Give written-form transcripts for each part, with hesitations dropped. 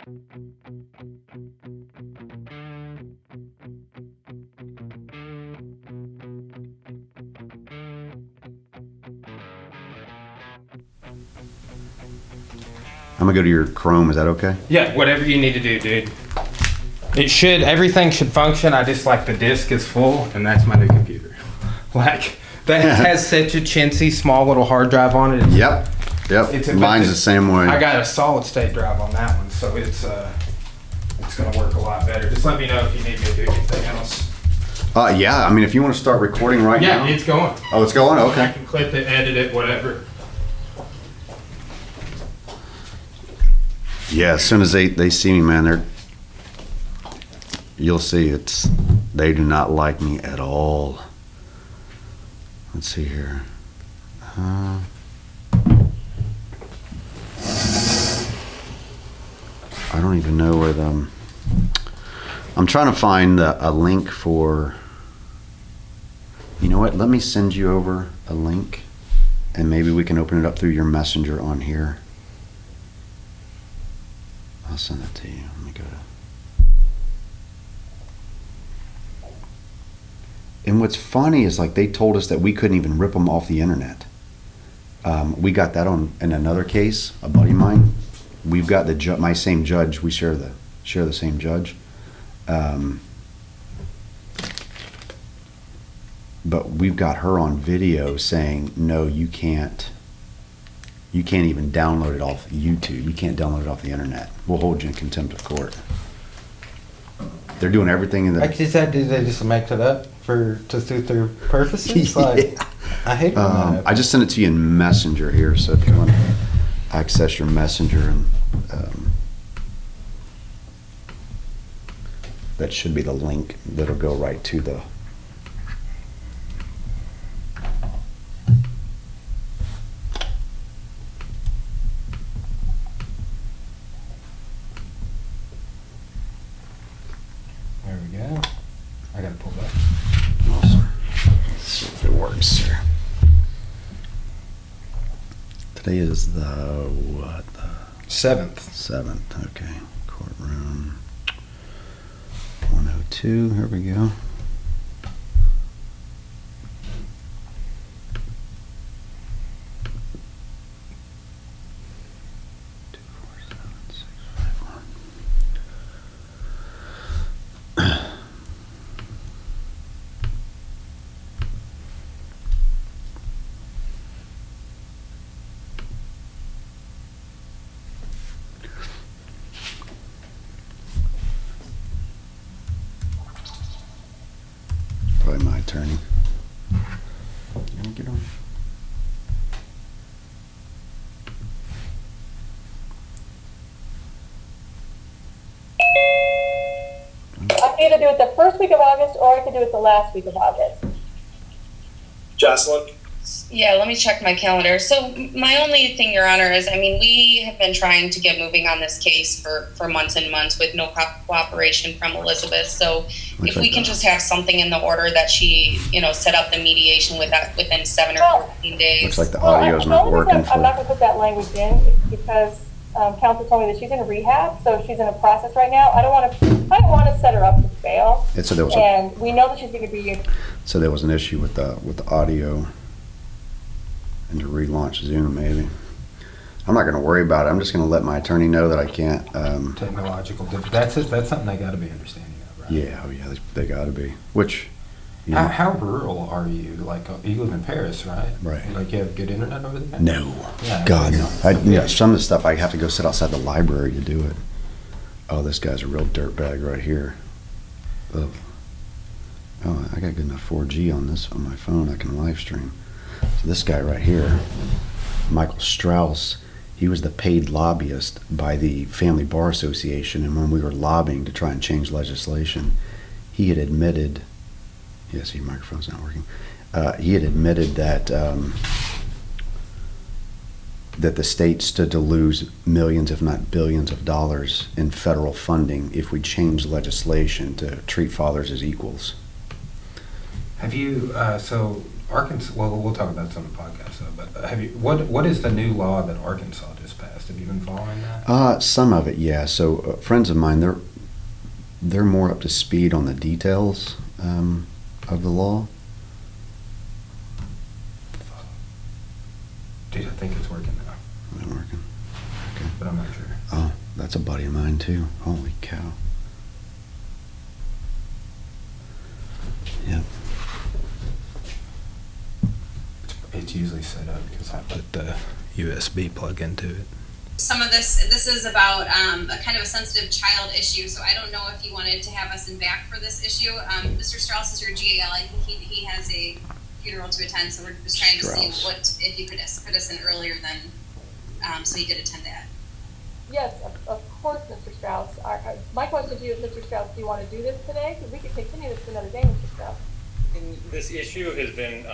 I'm gonna go to your Chrome. Is that okay? Yeah, whatever you need to do, dude. Everything should function. I just like the disk is full, and that's my new computer. Like, that has such a chintzy, small little hard drive on it. Yep. Mine's the same way. I got a solid state drive on that one, so it's gonna work a lot better. Just let me know if you need me to do anything else. Yeah, I mean, if you want to start recording now. Yeah, it's going. Oh, it's going? Okay. I can clip it, edit it, whatever. Yeah, as soon as they see me, man, you'll see they do not like me at all. Let's see here. I don't even know where I'm trying to find a link for, you know what, let me send you over a link and maybe we can open it up through your messenger on here. I'll send it to you. Let me go to. And what's funny is, like, they told us that we couldn't even rip them off the internet. We got that in another case. A buddy of mine. We've got my same judge. We share the same judge. But we've got her on video saying, no, you can't even download it off YouTube. You can't download it off the internet. We'll hold you in contempt of court. They're doing everything in the. Like you said, did they just make it up to suit their purposes? Yeah. Like, I hate when that. I just sent it to you in Messenger here, so if you want to access your Messenger, and that should be the link that'll go right to the. There we go. I gotta pull back. Awesome. Let's see if it works here. Today is the what? The 7th. 7th. Okay. Courtroom 102. Here we go. Probably my attorney. Can I get on? I can either do it the first week of August or I could do it the last week of August. Jocelyn? Yeah, let me check my calendar. So my only thing, Your Honor, is, I mean, we have been trying to get moving on this case for months and months with no cooperation from Elizabeth. So if we can just have something in the order that she, set up the mediation within 7 or 14 days. Looks like the audio's not working. I'm not going to put that language in because counsel told me that she's in rehab, so she's in a process right now. I don't want to set her up to fail. And we know that she's going to be. So there was an issue with the audio. And to relaunch Zoom, maybe. I'm not going to worry about it. I'm just going to let my attorney know that I can't. Technological difference. That's something they got to be understanding of, right? Yeah, they got to be. Which, how rural are you? Like, you live in Paris, right? Right. Like, you have good internet over there? No. Yeah, God, no. Some of the stuff I have to go sit outside the library to do it. Oh, this guy's a real dirtbag right here. Ugh. Oh, I got good enough 4G on my phone. I can live stream. So this guy right here, Michael Strauss, he was the paid lobbyist by the Family Bar Association, and when we were lobbying to try and change legislation, he had admitted, yes, your microphone's not working, he had admitted that that the state stood to lose millions, if not billions of dollars in federal funding if we changed legislation to treat fathers as equals. Have you, so Arkansas, well, we'll talk about this on the podcast, though, but what is the new law that Arkansas just passed? Have you been following that? Some of it, yeah. So friends of mine, they're more up to speed on the details of the law. Dude, I think it's working now. It's not working. Okay. But I'm not sure. Oh, that's a buddy of mine too. Holy cow. Yep. It's usually set up because I put the USB plug into it. Some of this is about a kind of a sensitive child issue, so I don't know if you wanted to have us in back for this issue. Mr. Strauss is your GAL. I think he has a funeral to attend, so we're just trying to see if you could put us in earlier than so he could attend that. Yes, of course, Mr. Strauss. My question to you is, Mr. Strauss, do you want to do this today? Because we could continue this another day, Mr. Strauss. This issue has been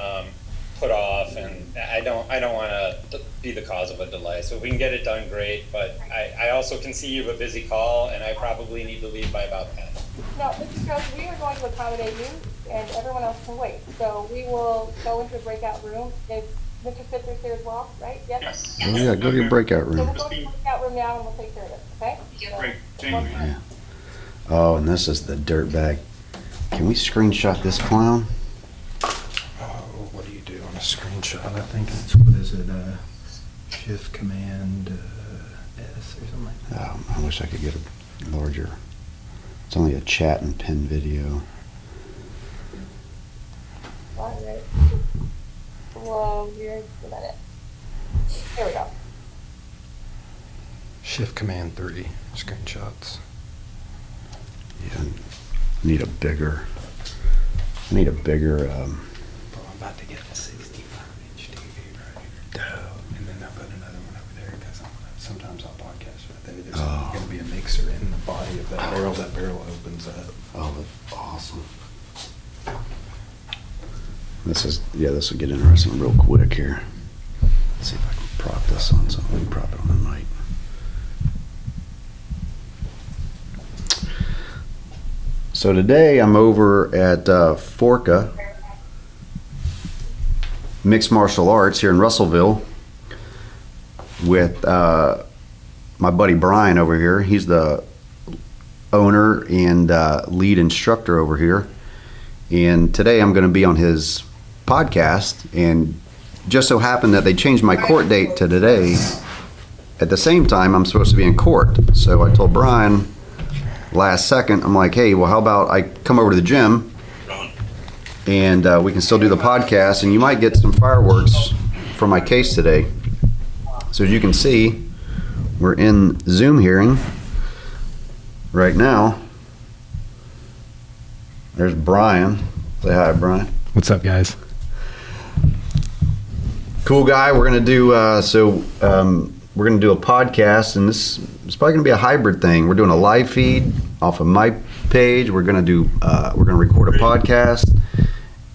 put off, and I don't want to be the cause of a delay. So if we can get it done, great. But I also conceive a busy call, and I probably need to leave by about 10. No, Mr. Strauss, we are going to accommodate you, and everyone else can wait. So we will go into a breakout room. Is Mr. Spitzer's here as well, right? Yes? Oh, yeah, go to your breakout room. So we'll go to the breakout room now, and we'll take care of it, okay? Great. Yeah. Oh, and this is the dirtbag. Can we screenshot this clown? Oh, what do you do on a screenshot? I think it's, what is it, Shift Command S or something like that. I wish I could get a larger. It's only a chat and pin video. All right. Whoa, here's a minute. There we go. Shift Command 3 screenshots. Yeah, I need a bigger. Bro, I'm about to get a 65-inch TV right here. And then I'll put another one over there because sometimes I'll podcast right there. There's going to be a mixer in the body of that barrel. That barrel opens up. Oh, that's awesome. This will get interesting real quick here. Let's see if I can prop this on something. Prop it on the mic. So today I'm over at Forca Mixed Martial Arts here in Russellville with my buddy Brian over here. He's the owner and lead instructor over here. And today I'm going to be on his podcast, and just so happened that they changed my court date to today. At the same time, I'm supposed to be in court. So I told Brian last second, I'm like, hey, well, how about I come over to the gym and we can still do the podcast, and you might get some fireworks from my case today. So as you can see, we're in Zoom hearing right now. There's Brian. Say hi, Brian. What's up, guys? Cool guy. We're gonna do we're gonna do a podcast, and this is probably gonna be a hybrid thing. We're doing a live feed off of my page. We're gonna record a podcast,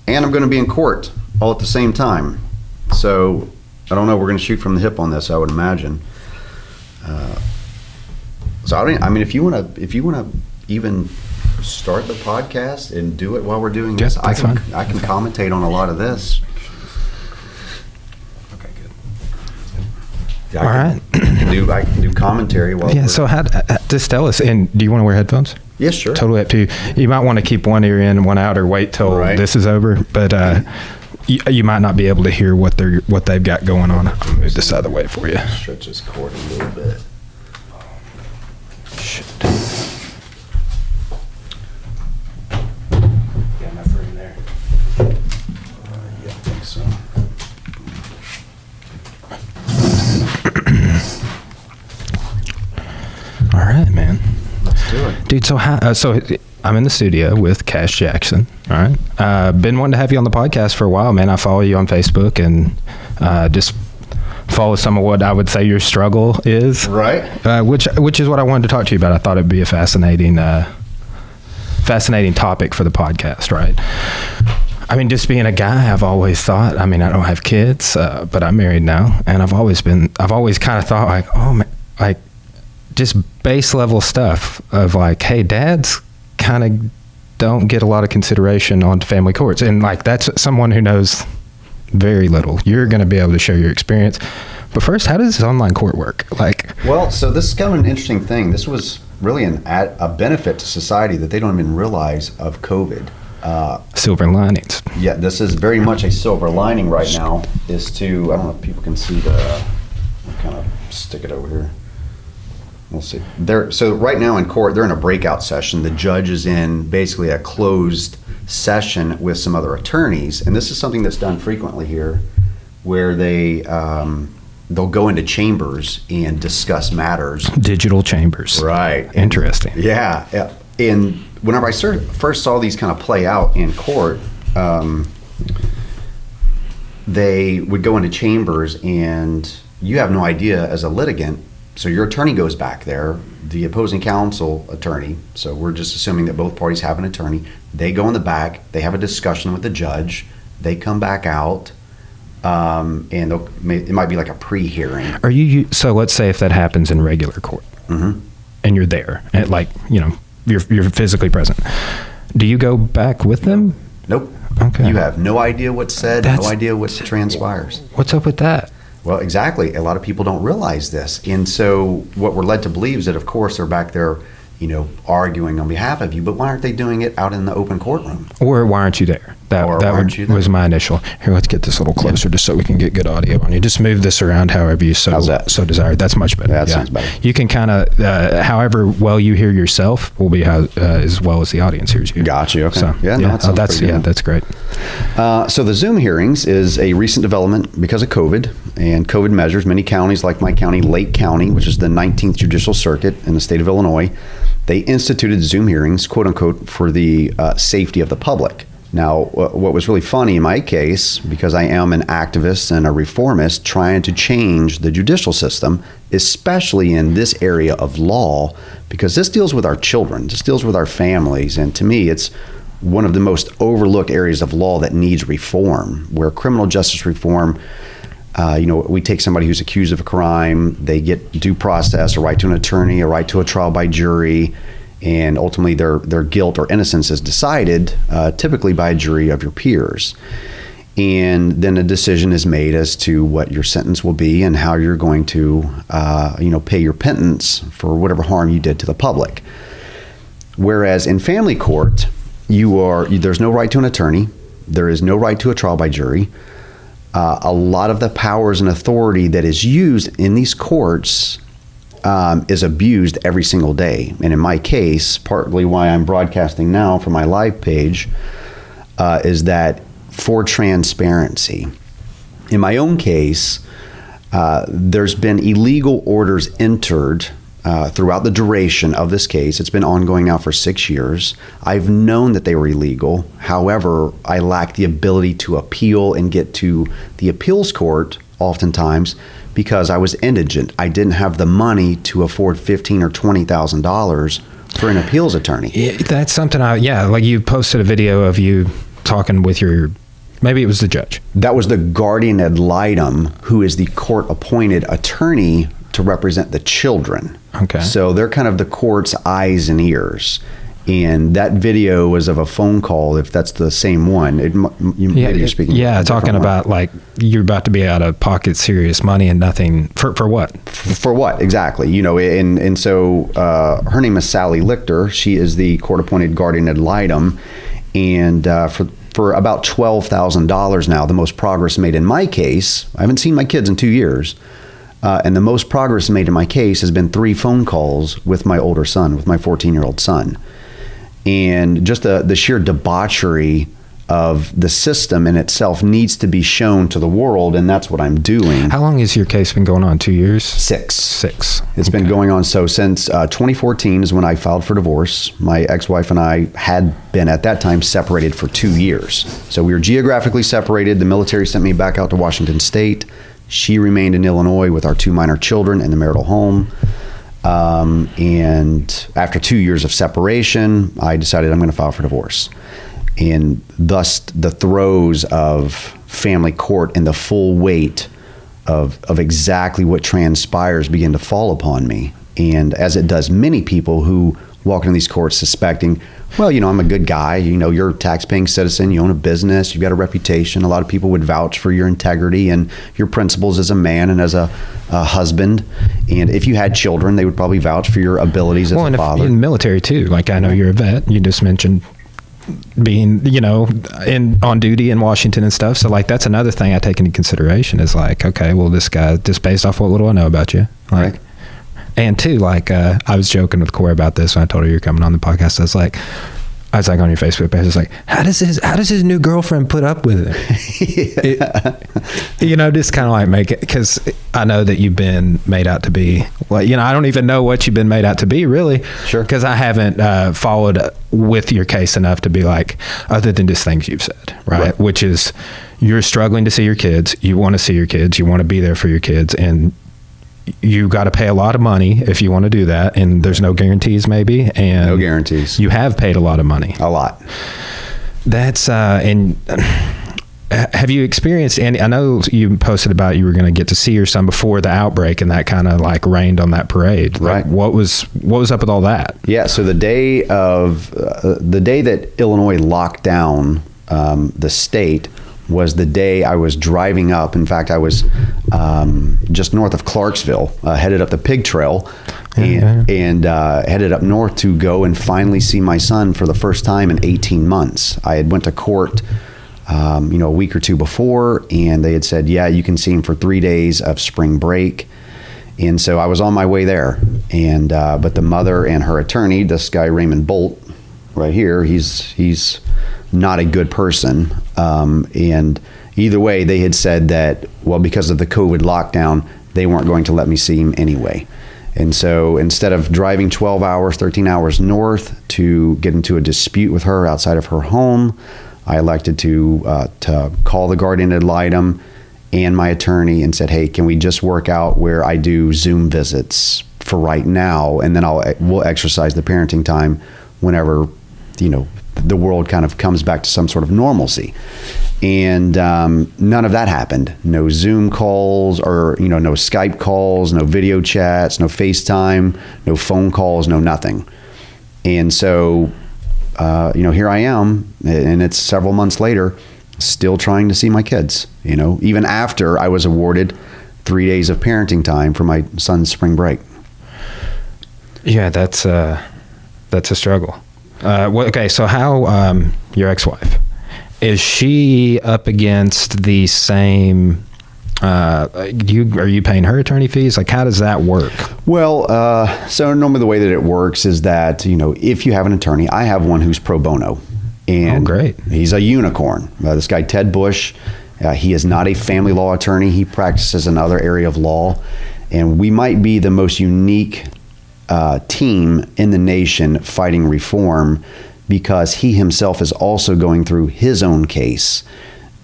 and I'm gonna be in court all at the same time. So I don't know. We're gonna shoot from the hip on this, I would imagine. If you wanna even start the podcast and do it while we're doing this, I can commentate on a lot of this. Okay, good. Yeah, I can do commentary while. Yeah. So just tell us. And do you want to wear headphones? Yes, sure. Totally up to you. You might want to keep one ear in, one out, or wait till this is over. But you might not be able to hear what they've got going on. I'll move this other way for you. Stretch this cord a little bit. Shit. Got enough room there. Yeah, I think so. All right, man. Let's do it, dude. So I'm in the studio with Kash Jackson. All right, been wanting to have you on the podcast for a while, man. I follow you on Facebook and just follow some of what I would say your struggle is. Right. Which is what I wanted to talk to you about. I thought it'd be a fascinating topic for the podcast. Right. I mean, just being a guy, I've always thought. I mean, I don't have kids, but I'm married now, and I've always kind of thought like, oh man, like just base level stuff of like, hey, dads kind of don't get a lot of consideration on family courts, and like that's someone who knows very little. You're going to be able to share your experience. But first, how does this online court work? Well, so this is kind of an interesting thing. This was really a benefit to society that they don't even realize of COVID. Silver linings. Yeah, this is very much a silver lining right now, is to, I don't know if people can see I'll kind of stick it over here. We'll see. So right now in court, they're in a breakout session. The judge is in basically a closed session with some other attorneys. And this is something that's done frequently here, where they'll go into chambers and discuss matters. Digital chambers. Right. Interesting. Yeah. And whenever I first saw these kind of play out in court, they would go into chambers and you have no idea as a litigant. So your attorney goes back there, the opposing counsel attorney. So we're just assuming that both parties have an attorney. They go in the back, they have a discussion with the judge, they come back out, and it might be like a pre-hearing. So let's say if that happens in regular court, and you're there, and you're physically present. Do you go back with them? Nope. Okay. You have no idea what's said, no idea what transpires. What's up with that? Well, exactly. A lot of people don't realize this. And so what we're led to believe is that, of course, they're back there, arguing on behalf of you, but why aren't they doing it out in the open courtroom? Or why aren't you there? That was my initial. Here, let's get this a little closer just so we can get good audio on you. Just move this around however you so desire. That's much better. That sounds better. You can kind of, however well you hear yourself will be as well as the audience hears you. Gotcha. Okay. So, that's great. So the Zoom hearings is a recent development because of COVID and COVID measures. Many counties, like my county, Lake County, which is the 19th Judicial Circuit in the state of Illinois, they instituted Zoom hearings, quote unquote, for the safety of the public. Now, what was really funny in my case, because I am an activist and a reformist trying to change the judicial system, especially in this area of law, because this deals with our children, this deals with our families, and to me, it's one of the most overlooked areas of law that needs reform, where criminal justice reform, we take somebody who's accused of a crime, they get due process, a right to an attorney, a right to a trial by jury, and ultimately their guilt or innocence is decided typically by a jury of your peers. And then a decision is made as to what your sentence will be and how you're going to pay your penance for whatever harm you did to the public. Whereas in family court, there's no right to an attorney, there is no right to a trial by jury. A lot of the powers and authority that is used in these courts is abused every single day. And in my case, partly why I'm broadcasting now from my live page is that for transparency. In my own case, there's been illegal orders entered throughout the duration of this case. It's been ongoing now for 6 years. I've known that they were illegal. However, I lack the ability to appeal and get to the appeals court oftentimes because I was indigent. I didn't have the money to afford $15,000 or $20,000 for an appeals attorney. That's something like you posted a video of you talking with maybe it was the judge. That was the guardian ad litem, who is the court-appointed attorney to represent the children. Okay. So they're kind of the court's eyes and ears. And that video was of a phone call, if that's the same one. Maybe you're speaking. Yeah, talking about like you're about to be out of pocket serious money and nothing. For what? For what, exactly. And so her name is Sally Lichter. She is the court-appointed guardian ad litem. And for about $12,000 now, the most progress made in my case, I haven't seen my kids in 2 years, and the most progress made in my case has been 3 phone calls with my older son, with my 14-year-old son. And just the sheer debauchery of the system in itself needs to be shown to the world, and that's what I'm doing. How long has your case been going on? 2 years? 6. It's been going on. So since 2014 is when I filed for divorce. My ex-wife and I had been at that time separated for 2 years. So we were geographically separated. The military sent me back out to Washington State. She remained in Illinois with our 2 minor children in the marital home. And after 2 years of separation, I decided I'm going to file for divorce. And thus the throes of family court and the full weight of exactly what transpires begin to fall upon me. And as it does many people who walking in these courts suspecting, well, I'm a good guy. You're a tax-paying citizen. You own a business. You've got a reputation. A lot of people would vouch for your integrity and your principles as a man and as a husband. And if you had children, they would probably vouch for your abilities as a father. In the military too. Like, I know you're a vet. You just mentioned being, on duty in Washington and stuff. So like, that's another thing I take into consideration is like, okay, well, this guy, just based off what little I know about you, like, right. And two, like, I was joking with Corey about this when I told her you're coming on the podcast. I was like on your Facebook page, I was like, how does his new girlfriend put up with it? Just kind of like make it, because I know that you've been made out to be, well, I don't even know what you've been made out to be, really. Sure. Because I haven't followed with your case enough to be like, other than just things you've said, right? Which is, you're struggling to see your kids. You want to see your kids. You want to be there for your kids. And you got to pay a lot of money if you want to do that, and there's no guarantees maybe. And no guarantees. You have paid a lot of money. A lot. That's and have you experienced any? I know you posted about you were going to get to see your son before the outbreak, and that kind of like rained on that parade. Right. Like, what was up with all that? Yeah. So the day that Illinois locked down the state was the day I was driving up. In fact, I was just north of Clarksville, headed up the Pig Trail, and headed up north to go and finally see my son for the first time in 18 months. I had went to court, a week or two before, and they had said, yeah, you can see him for 3 days of spring break. And so I was on my way there, and but the mother and her attorney, this guy Raymond Bolt, right here, he's not a good person. And either way, they had said that, well, because of the COVID lockdown, they weren't going to let me see him anyway. And so instead of driving 12 hours, 13 hours north to get into a dispute with her outside of her home, I elected to call the guardian ad litem and my attorney and said, hey, can we just work out where I do Zoom visits for right now, and then we'll exercise the parenting time whenever, the world kind of comes back to some sort of normalcy. And none of that happened. No Zoom calls or, no Skype calls, no video chats, no FaceTime, no phone calls, no nothing. And so, here I am, and it's several months later, still trying to see my kids, even after I was awarded 3 days of parenting time for my son's spring break. Yeah, that's a struggle. Okay, so how your ex-wife, is she up against the same? Are you paying her attorney fees? Like, how does that work? Well, so normally the way that it works is that if you have an attorney, I have one who's pro bono, and great, he's a unicorn. This guy Ted Bush, he is not a family law attorney. He practices another area of law, and we might be the most unique team in the nation fighting reform, because he himself is also going through his own case,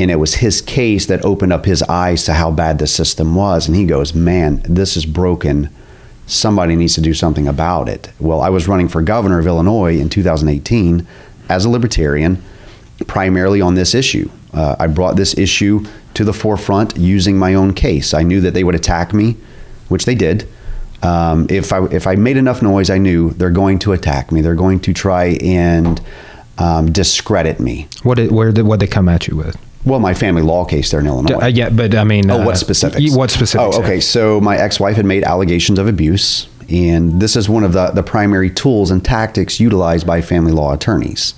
and it was his case that opened up his eyes to how bad the system was, and he goes, man, this is broken. Somebody needs to do something about it. Well, I was running for governor of Illinois in 2018 as a Libertarian, primarily on this issue. I brought this issue to the forefront using my own case. I knew that they would attack me, which they did. If I made enough noise, I knew they're going to attack me. They're going to try and discredit me. What they come at you with? Well, my family law case there in Illinois. Yeah, but I mean... what specifics? What specifics? Oh, okay. So my ex-wife had made allegations of abuse, and this is one of the primary tools and tactics utilized by family law attorneys.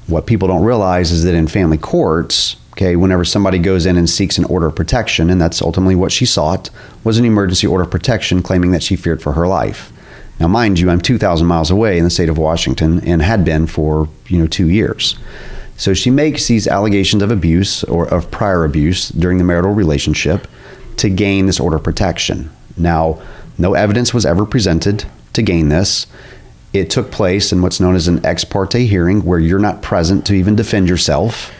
What people don't realize is that in family courts, okay, whenever somebody goes in and seeks an order of protection, and that's ultimately what she sought, was an emergency order of protection claiming that she feared for her life. Now, mind you, I'm 2,000 miles away in the state of Washington and had been for, 2 years. So she makes these allegations of abuse or of prior abuse during the marital relationship to gain this order of protection. Now, no evidence was ever presented to gain this. It took place in what's known as an ex parte hearing, where you're not present to even defend yourself.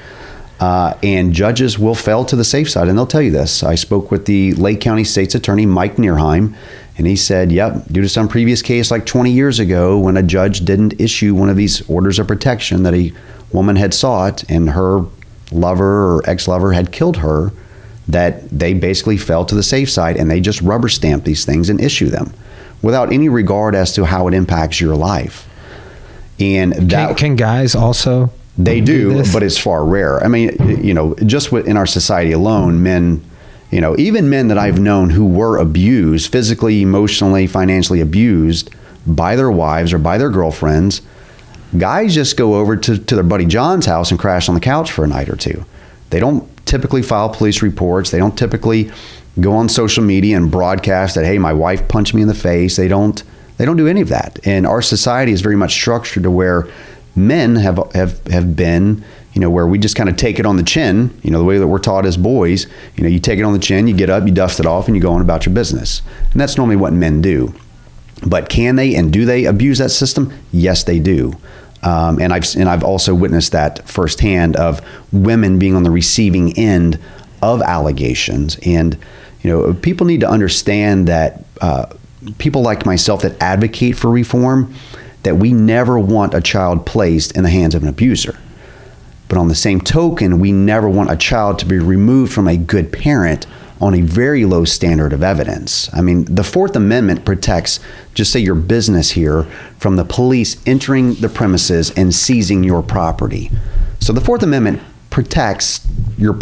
And judges will fail to the safe side, and they'll tell you this. I spoke with the Lake County State's Attorney, Mike Neerheim, and he said, yep, due to some previous case like 20 years ago when a judge didn't issue one of these orders of protection that a woman had sought and her lover or ex-lover had killed her, that they basically fell to the safe side and they just rubber stamp these things and issue them without any regard as to how it impacts your life. And that can guys also? They do, this? but it's far rare. I mean, just in our society alone, men, even men that I've known who were abused, physically, emotionally, financially abused by their wives or by their girlfriends, guys just go over to their buddy John's house and crash on the couch for a night or two. They don't typically file police reports. They don't typically go on social media and broadcast that, hey, my wife punched me in the face. They don't do any of that. And our society is very much structured to where men have been, where we just kind of take it on the chin, the way that we're taught as boys. You take it on the chin, you get up, you dust it off, and you go on about your business. And that's normally what men do. But can they and do they abuse that system? Yes, they do. And I've also witnessed that firsthand of women being on the receiving end of allegations. And people need to understand that people like myself that advocate for reform, that we never want a child placed in the hands of an abuser. But on the same token, we never want a child to be removed from a good parent on a very low standard of evidence. I mean, the Fourth Amendment protects, just say your business here, from the police entering the premises and seizing your property. So the Fourth Amendment protects your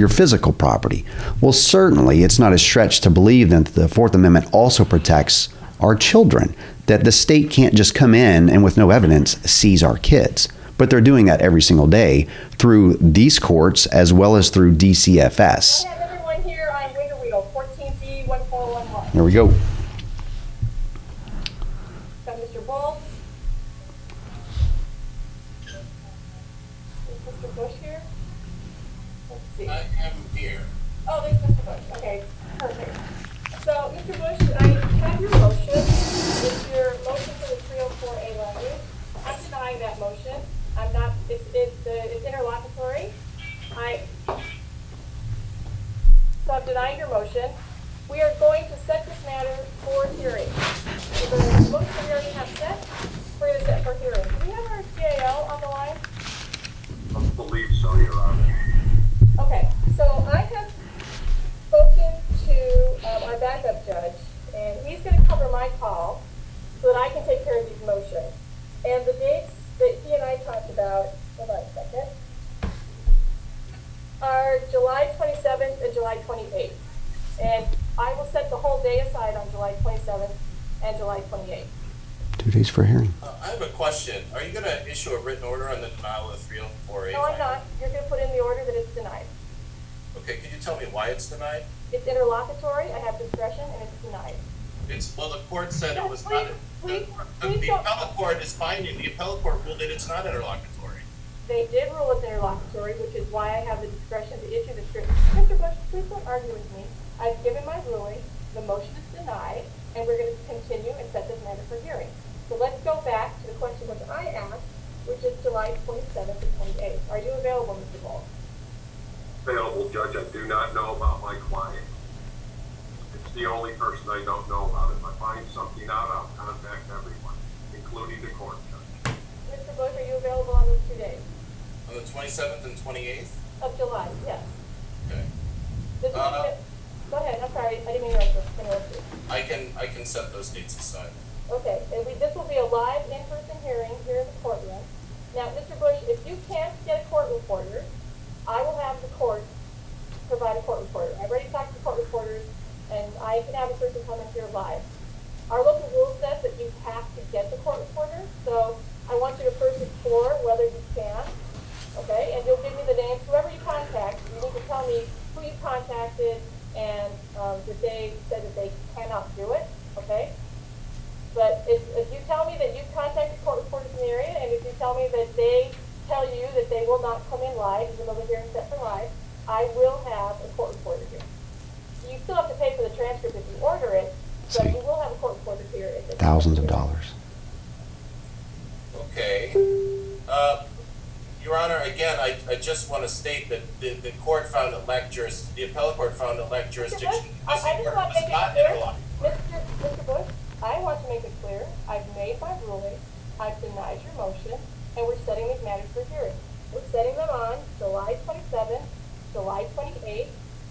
physical property. Well, certainly it's not a stretch to believe that the Fourth Amendment also protects our children, that the state can't just come in and with no evidence seize our kids. But they're doing that every single day through these courts as well as through DCFS. I have everyone here on Winter Wheel, 14B1411. There we go. Got Mr. Bull. Is Mr. Bush here? Let's see. I am here. Oh, there's Mr. Bush. Okay, perfect. So, Mr. Bush, I have your motion. It's your motion for the 304A language. I'm denying that motion. I'm not, it's interlocutory. So I'm denying your motion. We are going to set this matter for hearing. So the motion we already have set, we're going to set for hearing. Do we have our CAL on the line? I believe so, Your Honor. Okay, so I have spoken to our backup judge, and he's going to cover my call so that I can take care of these motions. And the dates that he and I talked about, hold on a second, are July 27th and July 28th. And I will set the whole day aside on July 27th and July 28th. 2 days for hearing. I have a question. Are you going to issue a written order on the denial of 304A? No, I'm not. You're going to put in the order that it's denied. Okay, can you tell me why it's denied? It's interlocutory, I have discretion, and it's denied. Well, the court said it was not. Please The appellate court is finding, the appellate court ruled that it's not interlocutory. They did rule it's interlocutory, which is why I have the discretion to issue the script. Mr. Bush, please don't argue with me. I've given my ruling, the motion is denied, and we're going to continue and set this matter for hearing. So let's go back to the question which I asked, which is July 27th and 28th. Are you available, Mr. Ball? Available, Judge. I do not know about my client. It's the only person I don't know about. If I find something out, I'll contact everyone, including the court judge. Mr. Bush, are you available on those 2 days? On the 27th and 28th? Of July, yes. Okay. This is go ahead, I'm sorry, I didn't mean to interrupt you. I can set those dates aside. Okay, and this will be a live in-person hearing here in the courtroom. Now, Mr. Bush, if you can't get a court reporter, I will have the court provide a court reporter. I've already talked to court reporters, and I can have a person come in here live. Our local rule says that you have to get the court reporter, so I want you to first explore whether you can, okay? And you'll give me the names. Whoever you contact, you need to tell me who you contacted and that they said that they cannot do it, okay? But if you tell me that you've contacted court reporters in the area, and if you tell me that they tell you that they will not come in live, even though the hearing's set for live, I will have a court reporter here. You still have to pay for the transcript if you order it, but you will have a court reporter here. Thousands of dollars. Okay. Your Honor, again, I just want to state that the court found it lacked the appellate court found it lacked jurisdiction. I just want to make it clear, Mr. Bush, I want to make it clear, I've made my ruling, I've denied your motion, and we're setting these matters for hearing. We're setting them on July 27th, July 28th.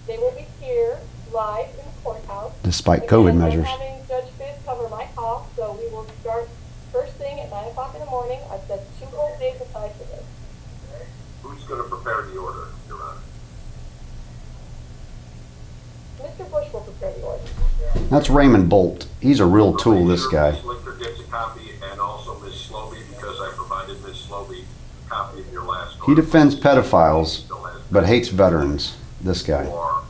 They will be here live in the courthouse. Despite COVID measures. I'm having Judge Fitz cover my call, so we will start first thing at 9 o'clock in the morning. I've set 2 whole days aside for this. Who's going to prepare the order, Your Honor? Mr. Bush will prepare the order. That's Raymond Bolt. He's a real tool, this guy. Ms. Lichter gets a copy, and also Ms. Slobey, because I provided Ms. Slobey a copy of your last order. He defends pedophiles, but hates veterans, this guy. Or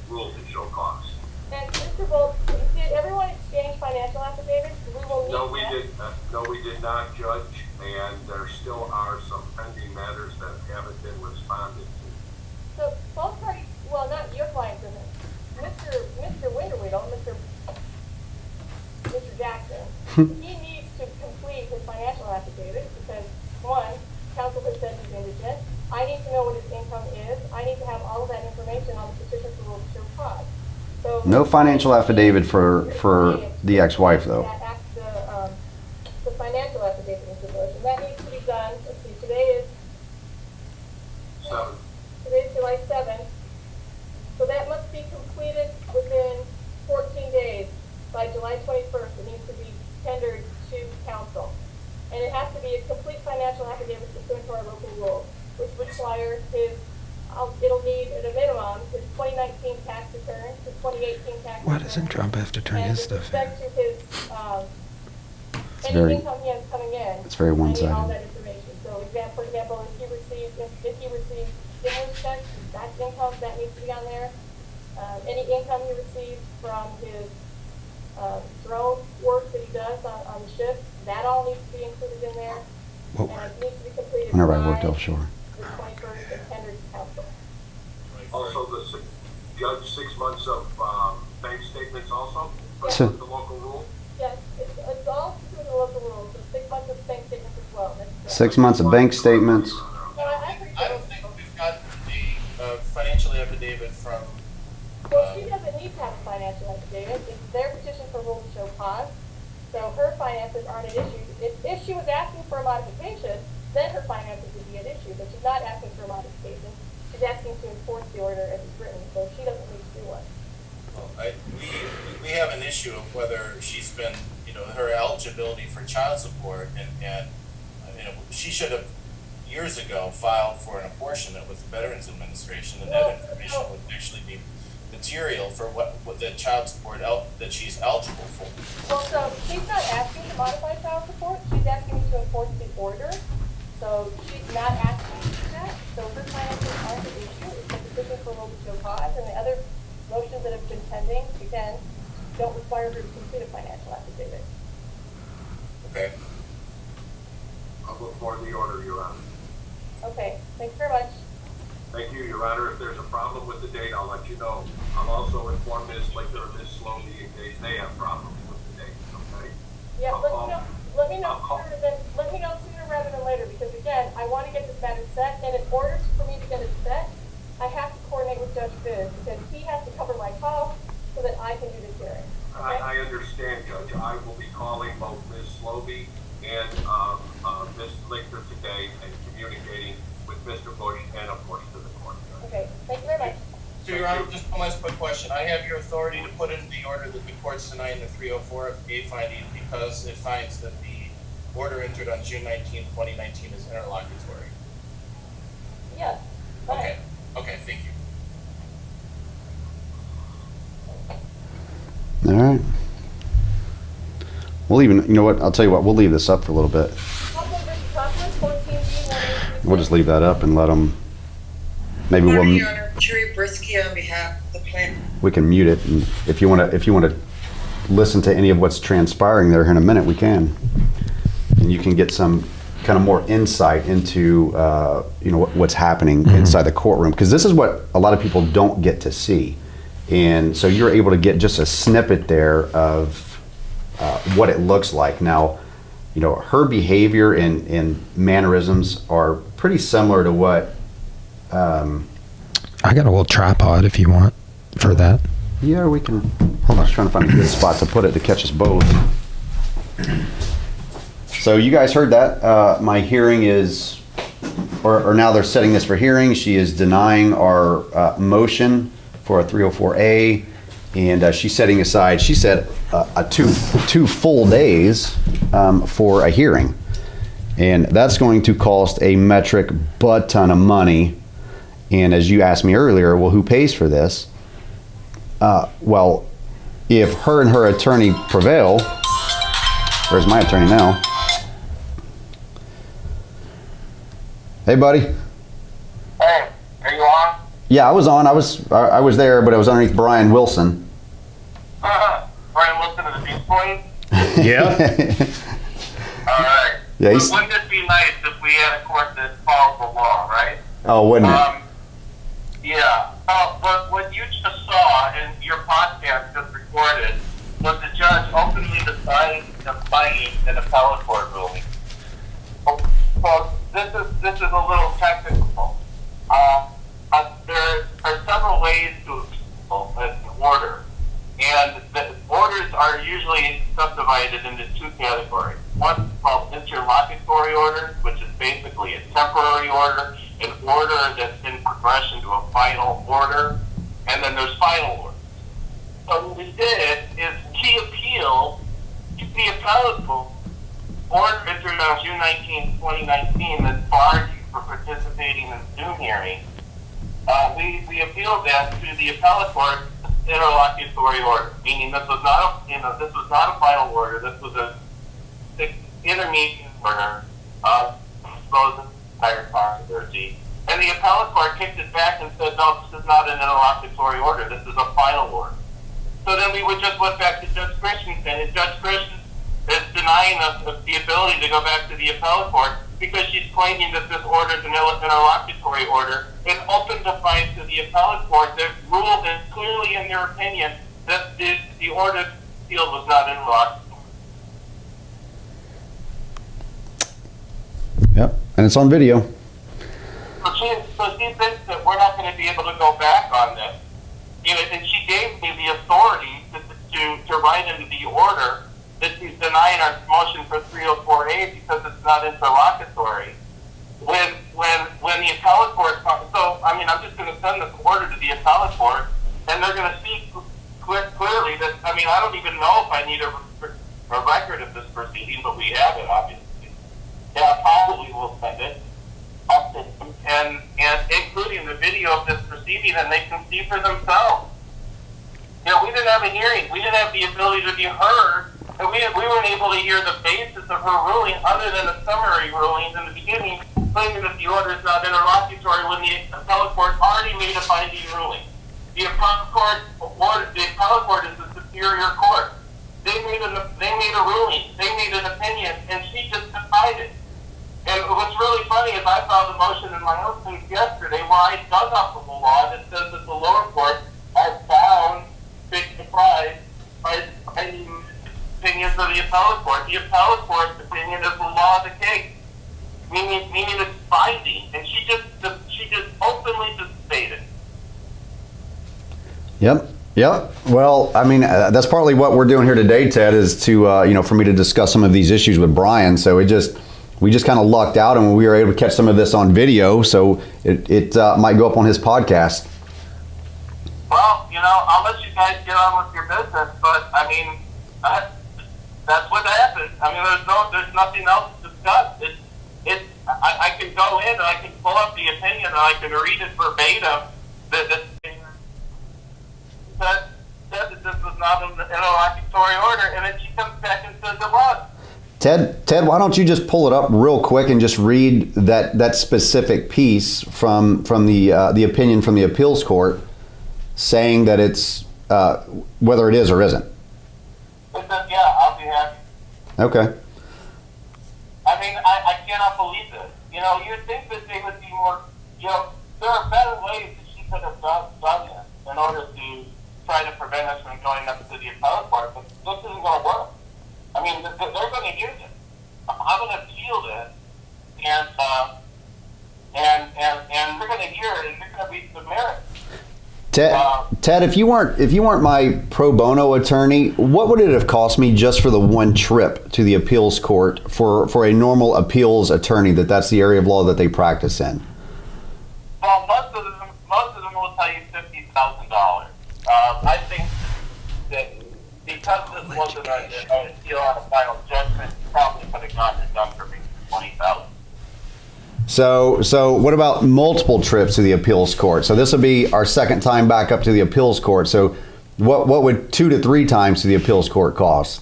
rule to show cause. And Mr. Bolt, did everyone exchange financial affidavits? We will need No, we that. no, we did not, Judge, and there still are some pending matters that haven't been responded to. So both parties, well, not your client, Mr. Winterweedle, Mr. Jackson, he needs to complete his financial affidavit because, one, counsel has said he's indigent. I need to know what his income is. I need to have all of that information on the petition for rule to show cause. So No financial affidavit for the ex-wife, though. The financial affidavit, Mr. Bush, and that needs to be done. Let's see, today is July 7th. So that must be completed within 14 days. By July 21st, it needs to be tendered to counsel. And it has to be a complete financial affidavit pursuant to our local rules, which require it'll need at a minimum his 2019 tax return, his 2018 tax Why return. doesn't Trump have to turn his stuff in? And with respect to his, Any any income he has coming in. it's very I need all one-sided. that information. So for example, if he receives stimulus checks, tax income, that needs to be on there. Any income he receives from his drone work that he does on the ship, that all needs to be included in there. What And work? it needs to be completed Whenever I worked by offshore. the 21st and tendered to council. Also, Judge, 6 months of bank statements also, So- the local rule? Yes, it's all through the local rules, so 6 months of bank statements as well. That's correct. 6 months of bank statements. No, I agree. I don't think we've got the financial affidavit from, Well, she doesn't need to have a financial affidavit. It's their petition for rule to show cause. So her finances aren't an issue. If she was asking for a modification, then her finances would be an issue, but she's not asking for a modification. She's asking to enforce the order as it's written, so she doesn't need to do one. we have an issue of whether she's been, her eligibility for child support, and she should have years ago filed for an apportionment with the Veterans Administration, and that information would actually be material for what the child support that she's eligible for. Well, so she's not asking to modify child support. She's asking me to enforce the order. So she's not asking to do that. So her finances aren't an issue. It's a petition for rule to show cause, and the other motions that have been pending, again, don't require her to complete a financial affidavit. Okay. I'll look for the order, Your Honor. Okay, thanks very much. Thank you, Your Honor. If there's a problem with the date, I'll let you know. I'll also inform Ms. Lichter and Ms. Slobey in case they have problems with the date, okay? Yeah, let me know I'll- sooner rather than later, because again, I want to get this matter set, and in order for me to get it set, I have to coordinate with Judge Fizz, because he has to cover my costs so that I can do this hearing. Okay? I understand, Judge. I will be calling both Ms. Slobey and Ms. Lichter today and communicating with Mr. Bush and, of course, to the court. Judge. Okay, thank you very much. So, Your Honor, just one last quick question. I have your authority to put in the order that the court's denying the 304A finding because it finds that the order entered on June 19, 2019 is interlocutory. Yes. go ahead. Okay, thank you. All right. We'll even, you know what, I'll tell you what, we'll leave this up for a little bit. Council versus Conklin, 14B, We'll just leave that up and let them, maybe Your we'll, Honor, Jerry Brisky on behalf of the plan. we can mute it. And if you want to listen to any of what's transpiring there here in a minute, we can. And you can get some kind of more insight into, what's happening inside the courtroom. Because this is what a lot of people don't get to see. And so you're able to get just a snippet there of what it looks like. Now, her behavior and mannerisms are pretty similar to what... I got a little tripod if you want for that. Yeah, we can... Hold on, I was trying to find a good spot to put it to catch us both. So you guys heard that. My hearing is... Or now they're setting this for hearing. She is denying our motion for a 304A. And she's setting aside... She said two full days for a hearing. And that's going to cost a metric butt ton of money. And as you asked me earlier, well, who pays for this? Well, if her and her attorney prevail, where's my attorney now? Hey, buddy. Hey, are you on? Yeah, I was on. I was there, but I was underneath Brian Wilson. Brian Wilson of the Beach Boys? Yeah. All right. Yeah, Wouldn't it be nice if we had a court that follows the law, right? Oh, wouldn't it? Yeah. But what you just saw in your podcast just recorded was the judge openly defining an appellate court ruling. So this is a little technical. There are several ways to appeal an order, and the orders are usually subdivided into two categories. One is called interlocutory orders, which is basically a temporary order, an order that's in progression to a final order, and then there's final orders. So what we did is he appealed to the appellate court order entered on June 19, 2019 that barred you from participating in Zoom hearings. We appealed that to the appellate court interlocutory order, meaning this was not a final order. This was a intermediate order exposing entire controversy. And the appellate court kicked it back and said, no, this is not an interlocutory order. This is a final order. So then we just went back to Judge Christensen, and Judge Christensen is denying us the ability to go back to the appellate court because she's claiming that this order is an interlocutory order, and open defiance to the appellate court that ruled it clearly in their opinion that the order appeal was not interlocutory. Yep, and it's on video. So she thinks that we're not going to be able to go back on this. You know, and she gave me the authority to write into the order that she's denying our motion for 304A because it's not interlocutory. When the appellate court, so I mean, I'm just going to send this order to the appellate court, and they're going to see clearly that, I mean, I don't even know if I need a record of this proceeding, but we have it, obviously. Yeah, probably we'll send it. And including the video of this proceeding, and they can see for themselves. You know, we didn't have a hearing. We didn't have the ability to be heard, and we weren't able to hear the basis of her ruling other than a summary ruling in the beginning, claiming that the order is not interlocutory when the appellate court already made a binding ruling. The appellate court is the superior court. They made a ruling. They made an opinion, and she just decided. And what's really funny is I filed a motion in my own case yesterday where I dug up the law that says that the lower court are bound to surprise by any opinions of the appellate court. The appellate court's opinion is the law of the case, meaning it's binding, and she just openly just stated. Yep. Well, I mean, that's partly what we're doing here today, Ted, is to for me to discuss some of these issues with Brian. So we just kind of lucked out, and we were able to catch some of this on video, so it might go up on his podcast. Well, I'll let you guys get on with your business, but I mean, that's what happened. I mean, there's nothing else to discuss. I can go in and I can pull up the opinion and I can read it verbatim. That said that this was not an interlocutory order, and then she comes back and says it was. Ted, why don't you just pull it up real quick and just read that specific piece from the opinion from the appeals court saying that it's whether it is or isn't. Yeah, I'll be happy. Okay. I mean, I cannot believe this. You'd think that they would be more, there are better ways that she could have done this in order to try to prevent us from going up to the appellate court, but this isn't going to work. I mean, they're going to hear this. I'm going to appeal this, and they're going to hear it, and they're going to reach the merits. Ted, if you weren't my pro bono attorney, what would it have cost me just for the one trip to the appeals court for a normal appeals attorney that's the area of law that they practice in? Well, most of them will tell you $50,000. I think that because wasn't an appeal on a final judgment, he probably could have gotten it done for me for $20,000. So what about multiple trips to the appeals court? So this will be our second time back up to the appeals court. So what would 2 to 3 times to the appeals court cost?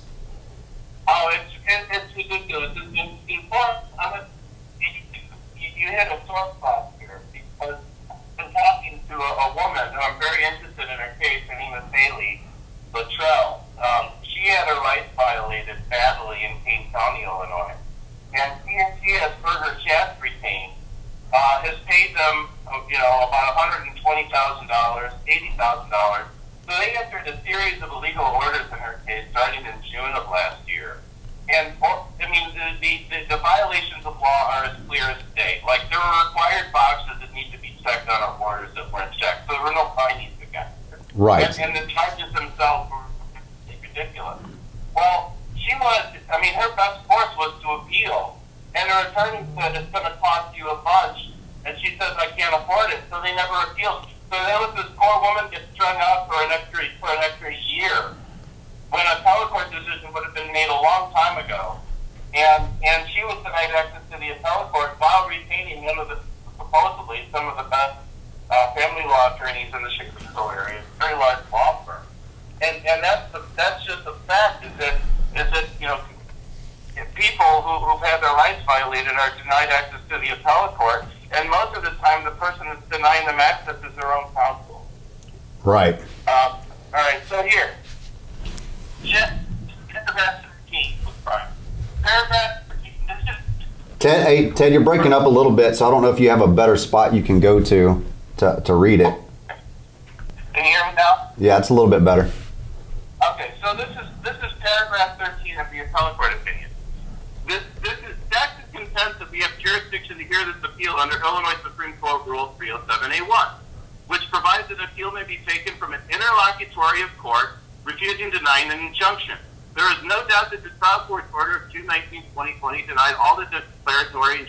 Oh, it's ridiculous. You hit a sore spot here because I'm talking to a woman who I'm very interested in her case. Her name is Haley Luttrell. She had her rights violated badly in Kane County, Illinois. And she has Burger Chats retained, has paid them, about $120,000, $80,000. So they entered a series of illegal orders in her case starting in June of last year. And, the violations of law are as clear as day. Like, there were required boxes that need to be checked on our orders that weren't checked. So there were no findings against her. Right. And the charges themselves were ridiculous. Well, her best course was to appeal. And her attorney said it's going to cost you a bunch. And she says, I can't afford it. So they never appealed. So there was this poor woman gets strung out for an extra year, when a appellate court decision would have been made a long time ago. And she was denied access to the appellate court while retaining supposedly some of the best family law attorneys in the Chicago area, very large law firm. And that's just a fact, is that people who've had their rights violated are denied access to the appellate court, and most of the time the person that's denying them access is their own counsel. Right. All right, so here. Paragraph 13 was fine. Paragraph 13, Ted, you're breaking up a little bit, so I don't know if you have a better spot you can go to read it. Can you hear me now? Yeah, it's a little bit better. Okay, so this is paragraph 13 of the appellate court opinion. This is Jackson contends that we have jurisdiction to hear this appeal under Illinois Supreme Court Rule 307A1, which provides that appeal may be taken from an interlocutory of court refusing denying an injunction. There is no doubt that the trial court's order of 2/19/2020 denied all the declaratory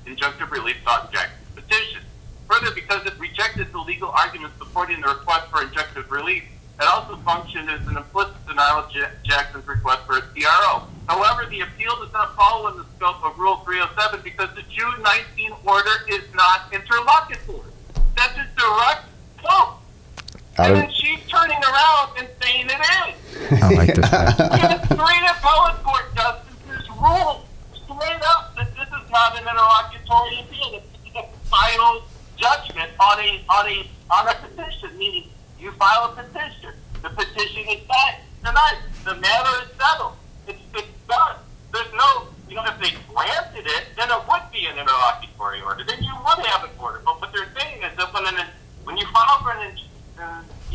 injunctive relief sought in Jackson's petition. Further, because it rejected the legal arguments supporting the request for injunctive relief, it also functioned as an implicit denial of Jackson's request for a TRO. However, the appeal does not fall in the scope of Rule 307 because the June 19 order is not interlocutory. That's a direct quote. And then she's turning around and saying it is. I like this guy. Three appellate court justices ruled straight up that this is not an interlocutory appeal. It's a final judgment on a petition, meaning you file a petition. The petition is denied. The matter is settled. It's done. There's no, if they granted it, then it would be an interlocutory order. Then you would have an order. But what they're saying is that when you file for the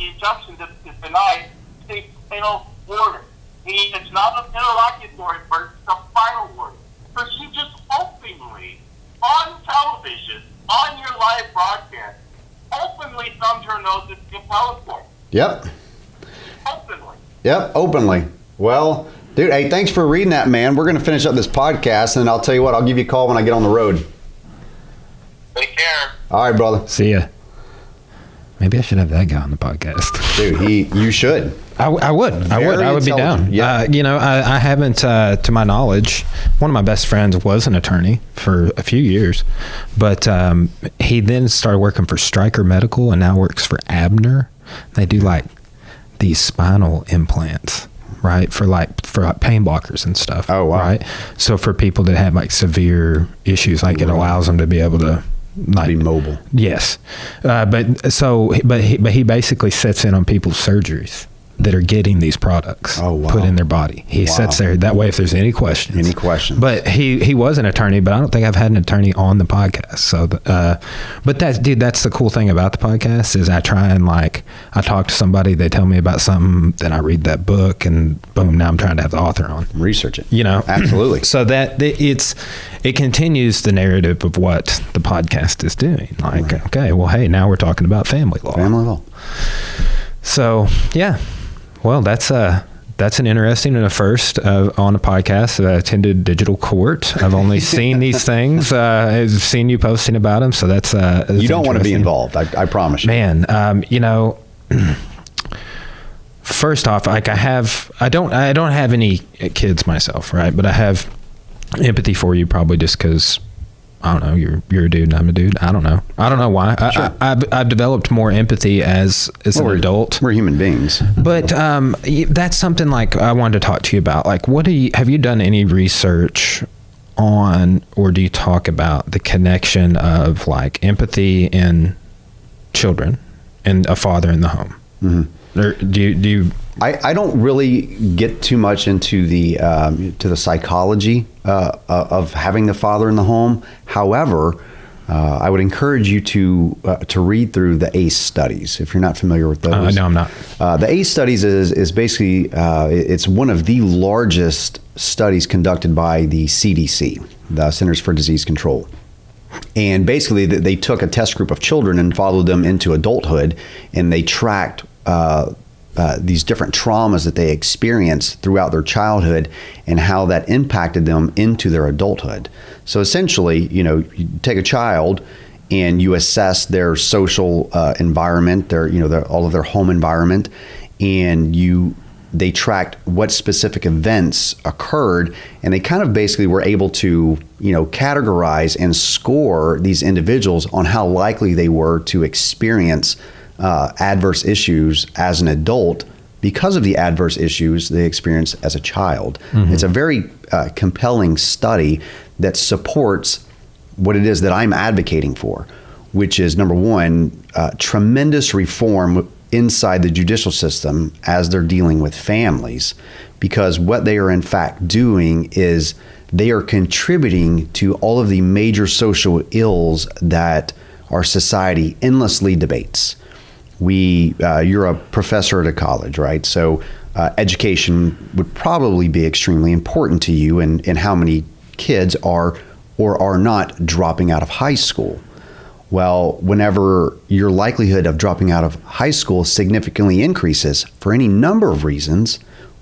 injunction that is denied, it's a final order. Meaning it's not an interlocutory order, it's a final order. So she just openly, on television, on your live broadcast, openly thumbed her nose at the appellate court. Yep. Openly. Yep, openly. Well, dude, hey, thanks for reading that, man. We're going to finish up this podcast, and I'll tell you what, I'll give you a call when I get on the road. Take care. All right, brother. See ya. Maybe I should have that guy on the podcast. Dude, you should. I would be down. Yeah. I haven't, to my knowledge, one of my best friends was an attorney for a few years, but he then started working for Stryker Medical and now works for Abner. They do like these spinal implants, right? For pain blockers and stuff. Oh, wow. Right. So for people that have like severe issues, like it allows them to be able to be mobile. Yes. But he basically sets in on people's surgeries that are getting these products put in their body. He sits there that way if there's any questions. But he was an attorney, but I don't think I've had an attorney on the podcast. So, but that's the cool thing about the podcast is I try and I talk to somebody, they tell me about something, then I read that book, and boom, now I'm trying to have the author on. Research it. Absolutely. So that it continues the narrative of what the podcast is doing. Okay, well, hey, now we're talking about family law. Family law. So, yeah. Well, that's an interesting and a first on a podcast. I attended digital court. I've only seen these things. I've seen you posting about them. So that's you don't want to be involved. I promise you. Man, first off, like I don't have any kids myself, right? But I have empathy for you, probably just because I don't know, you're a dude and I'm a dude. I don't know why. Sure. I've developed more empathy as an adult. We're human beings. But that's something like I wanted to talk to you about. Like, have you done any research on, or do you talk about the connection of like empathy in children and a father in the home? Mm-hmm. Or do you? I don't really get too much into the to the psychology of having the father in the home. However, I would encourage you to read through the ACE studies if you're not familiar with those. No, I'm not. The ACE studies is basically it's one of the largest studies conducted by the CDC, the Centers for Disease Control. And basically, they took a test group of children and followed them into adulthood, and they tracked these different traumas that they experienced throughout their childhood and how that impacted them into their adulthood. So essentially, you take a child and you assess their social environment, all of their home environment, and they tracked what specific events occurred, and they kind of basically were able to, categorize and score these individuals on how likely they were to experience adverse issues as an adult because of the adverse issues they experienced as a child. Mm-hmm. It's a very compelling study that supports what it is that I'm advocating for, which is, number one, tremendous reform inside the judicial system as they're dealing with families, because what they are in fact doing is they are contributing to all of the major social ills that our society endlessly debates. You're a professor at a college, right? So education would probably be extremely important to you in how many kids are or are not dropping out of high school. Well, whenever your likelihood of dropping out of high school significantly increases for any number of reasons,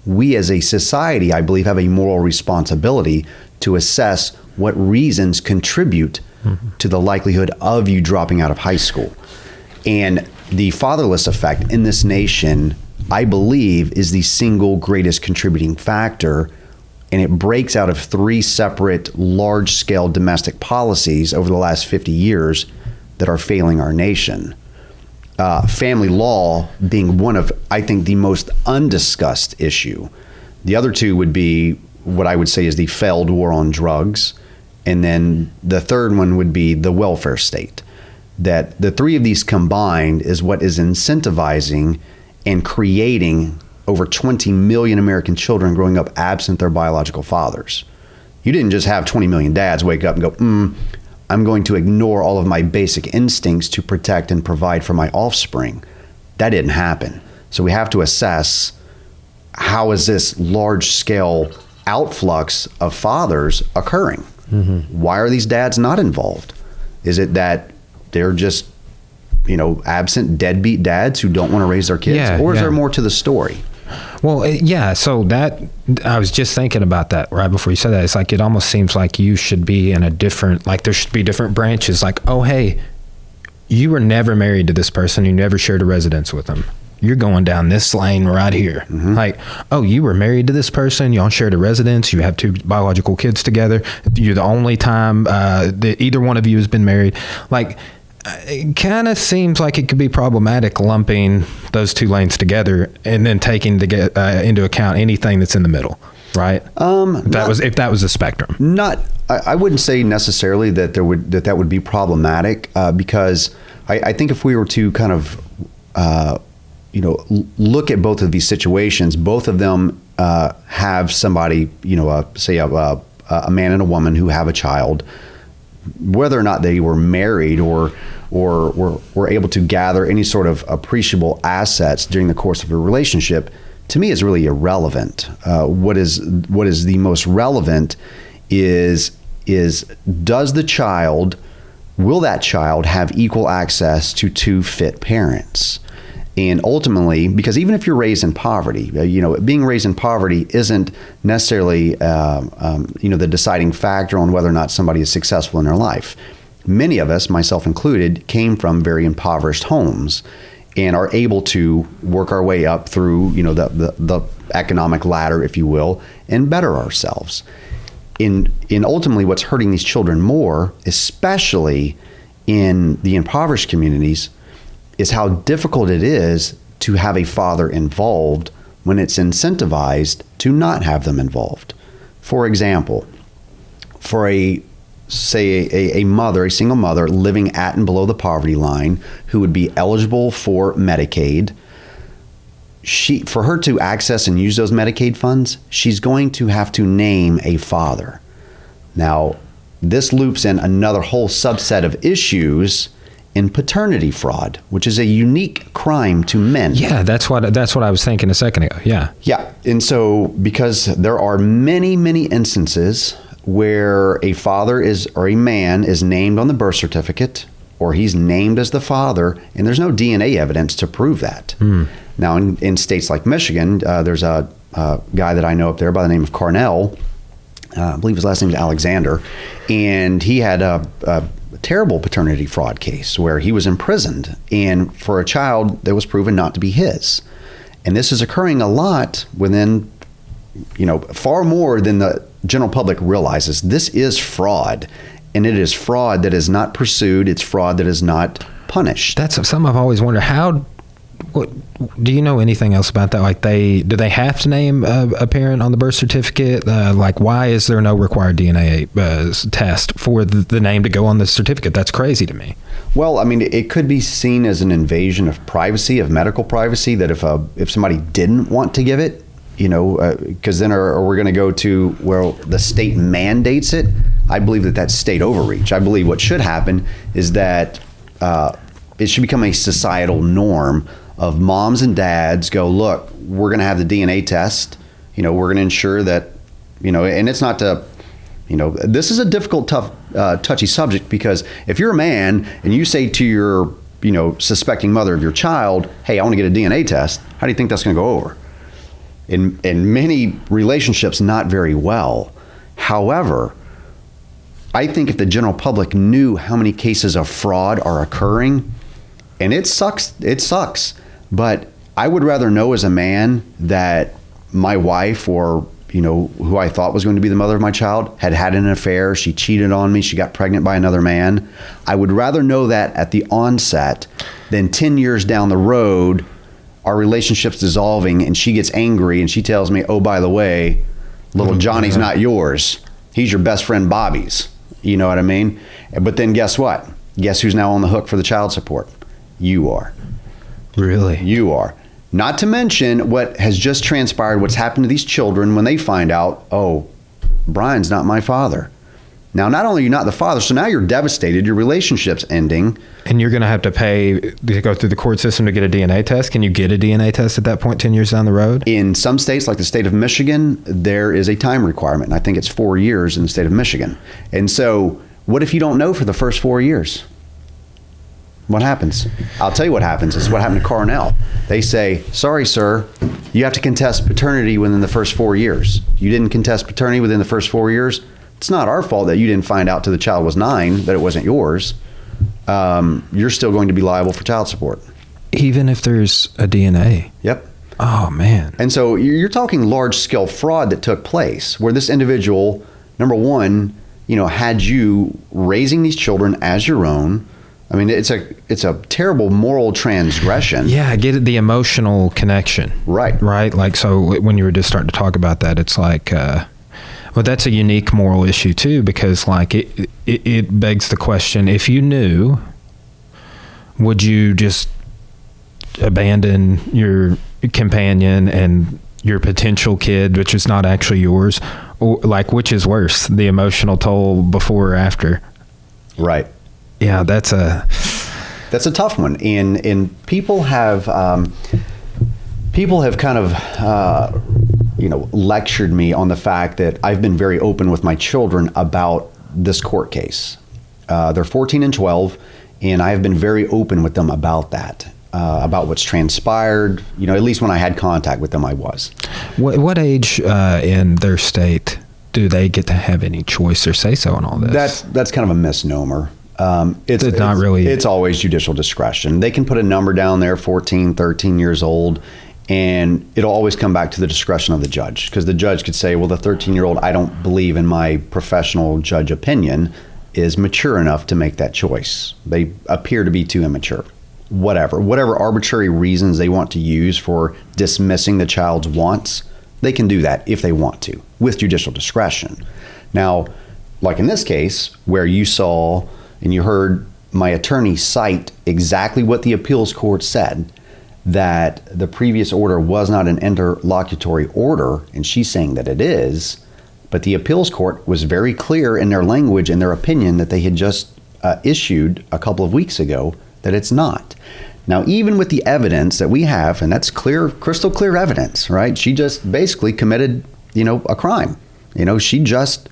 we as a society, I believe, have a moral responsibility to assess what reasons contribute to the likelihood of you dropping out of high school. And the fatherless effect in this nation, I believe, is the single greatest contributing factor, and it breaks out of 3 separate large-scale domestic policies over the last 50 years that are failing our nation. Family law being one of, I think, the most undiscussed issue. The other 2 would be what I would say is the failed war on drugs, and then the third one would be the welfare state. That the 3 of these combined is what is incentivizing and creating over 20 million American children growing up absent their biological fathers. You didn't just have 20 million dads wake up and go, I'm going to ignore all of my basic instincts to protect and provide for my offspring. That didn't happen. So we have to assess, how is this large-scale outflux of fathers occurring? Mm-hmm. Why are these dads not involved? Is it that they're just, absent deadbeat dads who don't want to raise their kids? Or is there more to the story? Well, so that, I was just thinking about that right before you said that. It's like, it almost seems like you should be in a different, like there should be different branches. Like, oh, hey, you were never married to this person. You never shared a residence with them. You're going down this lane right here. Mm-hmm. Like, oh, you were married to this person. Y'all shared a residence. You have 2 biological kids together. You're the only time that either one of you has been married. Like, it kind of seems like it could be problematic lumping those 2 lanes together and then taking into account anything that's in the middle, right? If that was a spectrum. I wouldn't say necessarily that that would be problematic because I think if we were to kind of look at both of these situations, both of them have somebody, say a man and a woman who have a child. Whether or not they were married or were able to gather any sort of appreciable assets during the course of a relationship, to me is really irrelevant. What is the most relevant is will that child have equal access to 2 fit parents? And ultimately, because even if you're raised in poverty, being raised in poverty isn't necessarily, the deciding factor on whether or not somebody is successful in their life. Many of us, myself included, came from very impoverished homes. and are able to work our way up through, the economic ladder, if you will, and better ourselves. In ultimately what's hurting these children more, especially in the impoverished communities, is how difficult it is to have a father involved when it's incentivized to not have them involved. For example, for a mother, a single mother living at and below the poverty line who would be eligible for Medicaid, for her to access and use those Medicaid funds, she's going to have to name a father. Now, this loops in another whole subset of issues in paternity fraud, which is a unique crime to men. Yeah, that's what I was thinking a second ago. Yeah. Yeah. And so because there are many, many instances where a father or a man is named on the birth certificate, or he's named as the father, and there's no DNA evidence to prove that. Now, in states like Michigan, there's a guy that I know up there by the name of Carnell. I believe his last name is Alexander, and he had a terrible paternity fraud case where he was imprisoned and for a child that was proven not to be his. And this is occurring a lot within, far more than the general public realizes. This is fraud, and it is fraud that is not pursued. It's fraud that is not punished. That's something I've always wondered. What do you know anything else about that? Like, do they have to name a parent on the birth certificate? Why is there no required DNA test for the name to go on the certificate? That's crazy to me. Well, I mean, it could be seen as an invasion of privacy, of medical privacy, that if somebody didn't want to give it, because then are we going to go to where the state mandates it? I believe that's state overreach. I believe what should happen is that it should become a societal norm of moms and dads go, look, we're going to have the DNA test. We're going to ensure that, and it's not to, this is a difficult, tough, touchy subject, because if you're a man and you say to your, suspecting mother of your child, hey, I want to get a DNA test, how do you think that's going to go over? In many relationships, not very well. However, I think if the general public knew how many cases of fraud are occurring, and it sucks, but I would rather know as a man that my wife, or who I thought was going to be the mother of my child, had an affair, she cheated on me, she got pregnant by another man. I would rather know that at the onset than 10 years down the road, our relationship's dissolving and she gets angry and she tells me, oh, by the way, little Johnny's not yours. He's your best friend Bobby's. You know what I mean? But then guess what? Guess who's now on the hook for the child support? You are. Really? You are. Not to mention what has just transpired, what's happened to these children when they find out, oh, Brian's not my father. Now, not only are you not the father, so now you're devastated, your relationship's ending. And you're going to have to pay to go through the court system to get a DNA test. Can you get a DNA test at that point 10 years down the road? In some states, like the state of Michigan, there is a time requirement. And I think it's 4 years in the state of Michigan. And so what if you don't know for the first 4 years? What happens? I'll tell you what happens. It's what happened to Carnell. They say, sorry, sir, you have to contest paternity within the first 4 years. You didn't contest paternity within the first 4 years. It's not our fault that you didn't find out till the child was 9 that it wasn't yours. You're still going to be liable for child support. Even if there's a DNA? Yep. Oh, man. And so you're talking large-scale fraud that took place where this individual, number one, had you raising these children as your own. I mean, it's a terrible moral transgression. Yeah, I get it, the emotional connection. Right. Right? Like, so when you were just starting to talk about that, it's like... well, that's a unique moral issue too, because like it begs the question: if you knew, would you just abandon your companion and your potential kid, which is not actually yours, or like which is worse, the emotional toll before or after? Right. Yeah, that's a tough one, and people have kind of. Lectured me on the fact that I've been very open with my children about this court case. They're 14 and 12, and I have been very open with them about that, about what's transpired. At least when I had contact with them, I was. What age in their state do they get to have any choice or say so in all this? That's kind of a misnomer. It's not really. It's always judicial discretion. They can put a number down there, 14, 13 years old, and it'll always come back to the discretion of the judge, because the judge could say, well, the 13-year-old, I don't believe in my professional judge opinion, is mature enough to make that choice. They appear to be too immature. Whatever arbitrary reasons they want to use for dismissing the child's wants, they can do that if they want to, with judicial discretion. Now, like in this case, where you saw and you heard my attorney cite exactly what the appeals court said, that the previous order was not an interlocutory order, and she's saying that it is, but the appeals court was very clear in their language and their opinion that they had just issued a couple of weeks ago that it's not. Now, even with the evidence that we have, and that's clear, crystal clear evidence, right? She just basically committed, a crime. She just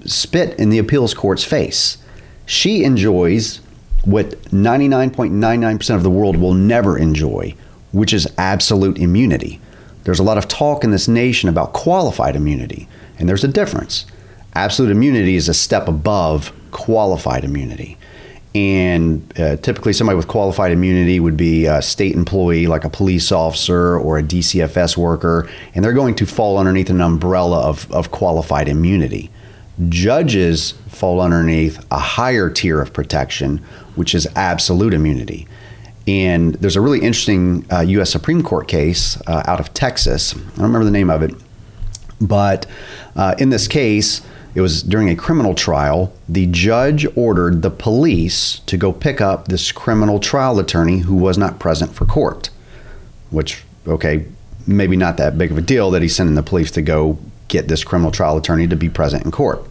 spit in the appeals court's face. She enjoys what 99.99% of the world will never enjoy, which is absolute immunity. There's a lot of talk in this nation about qualified immunity, and there's a difference. Absolute immunity is a step above qualified immunity. And typically somebody with qualified immunity would be a state employee, like a police officer or a DCFS worker, and they're going to fall underneath an umbrella of qualified immunity. Judges fall underneath a higher tier of protection, which is absolute immunity. And there's a really interesting U.S. Supreme Court case out of Texas. I don't remember the name of it, but in this case, it was during a criminal trial. The judge ordered the police to go pick up this criminal trial attorney who was not present for court, which, okay, maybe not that big of a deal that he's sending the police to go get this criminal trial attorney to be present in court.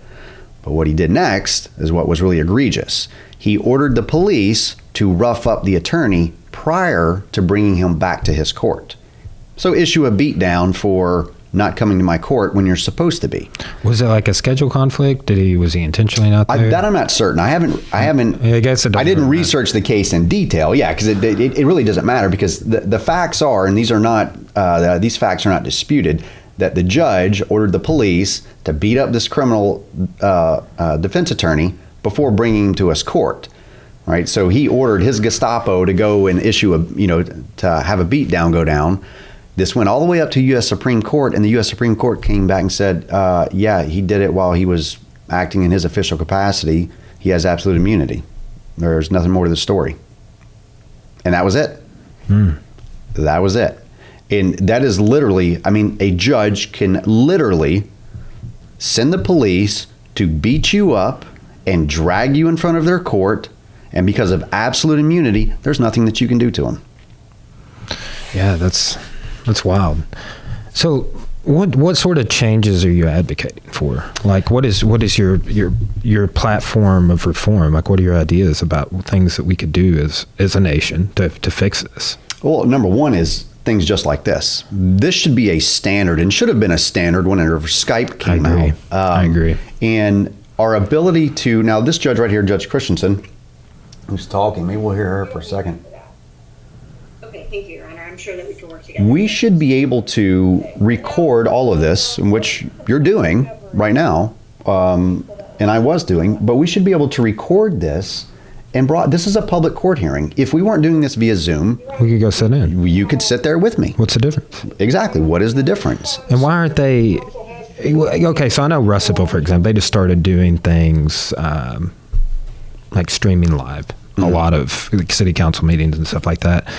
But what he did next is what was really egregious. He ordered the police to rough up the attorney prior to bringing him back to his court. So issue a beatdown for not coming to my court when you're supposed to be. Was it like a schedule conflict? Was he intentionally not there? That I'm not certain. I haven't. I guess I didn't research the case in detail. Yeah, because it really doesn't matter, because the facts are, and these are not these facts are not disputed, that the judge ordered the police to beat up this criminal defense attorney before bringing him to his court. Right. So he ordered his Gestapo to go and issue to have a beatdown go down. This went all the way up to U.S. Supreme Court, and the U.S. Supreme Court came back and said, yeah, he did it while he was acting in his official capacity. He has absolute immunity. There's nothing more to the story. And that was it. That was it. And that is literally, a judge can literally send the police to beat you up and drag you in front of their court, and because of absolute immunity, there's nothing that you can do to them. Yeah, that's wild. So what sort of changes are you advocating for? Like, what is your platform of reform? Like, what are your ideas about things that we could do as a nation to fix this? Well, number one is things just like this. This should be a standard, and should have been a standard whenever Skype came out. I agree. And our ability to, now this judge right here, Judge Christensen, who's talking, maybe we'll hear her for a second. Okay, thank you, Your Honor. I'm sure that we can work together. We should be able to record all of this, which you're doing right now, and I was doing, but we should be able to record this and this is a public court hearing. If we weren't doing this via Zoom, we could go sit in. You could sit there with me. What's the difference? Exactly. What is the difference? And why aren't they? Okay, so I know Russellville, for example, they just started doing things like streaming live. A lot of city council meetings and stuff like that.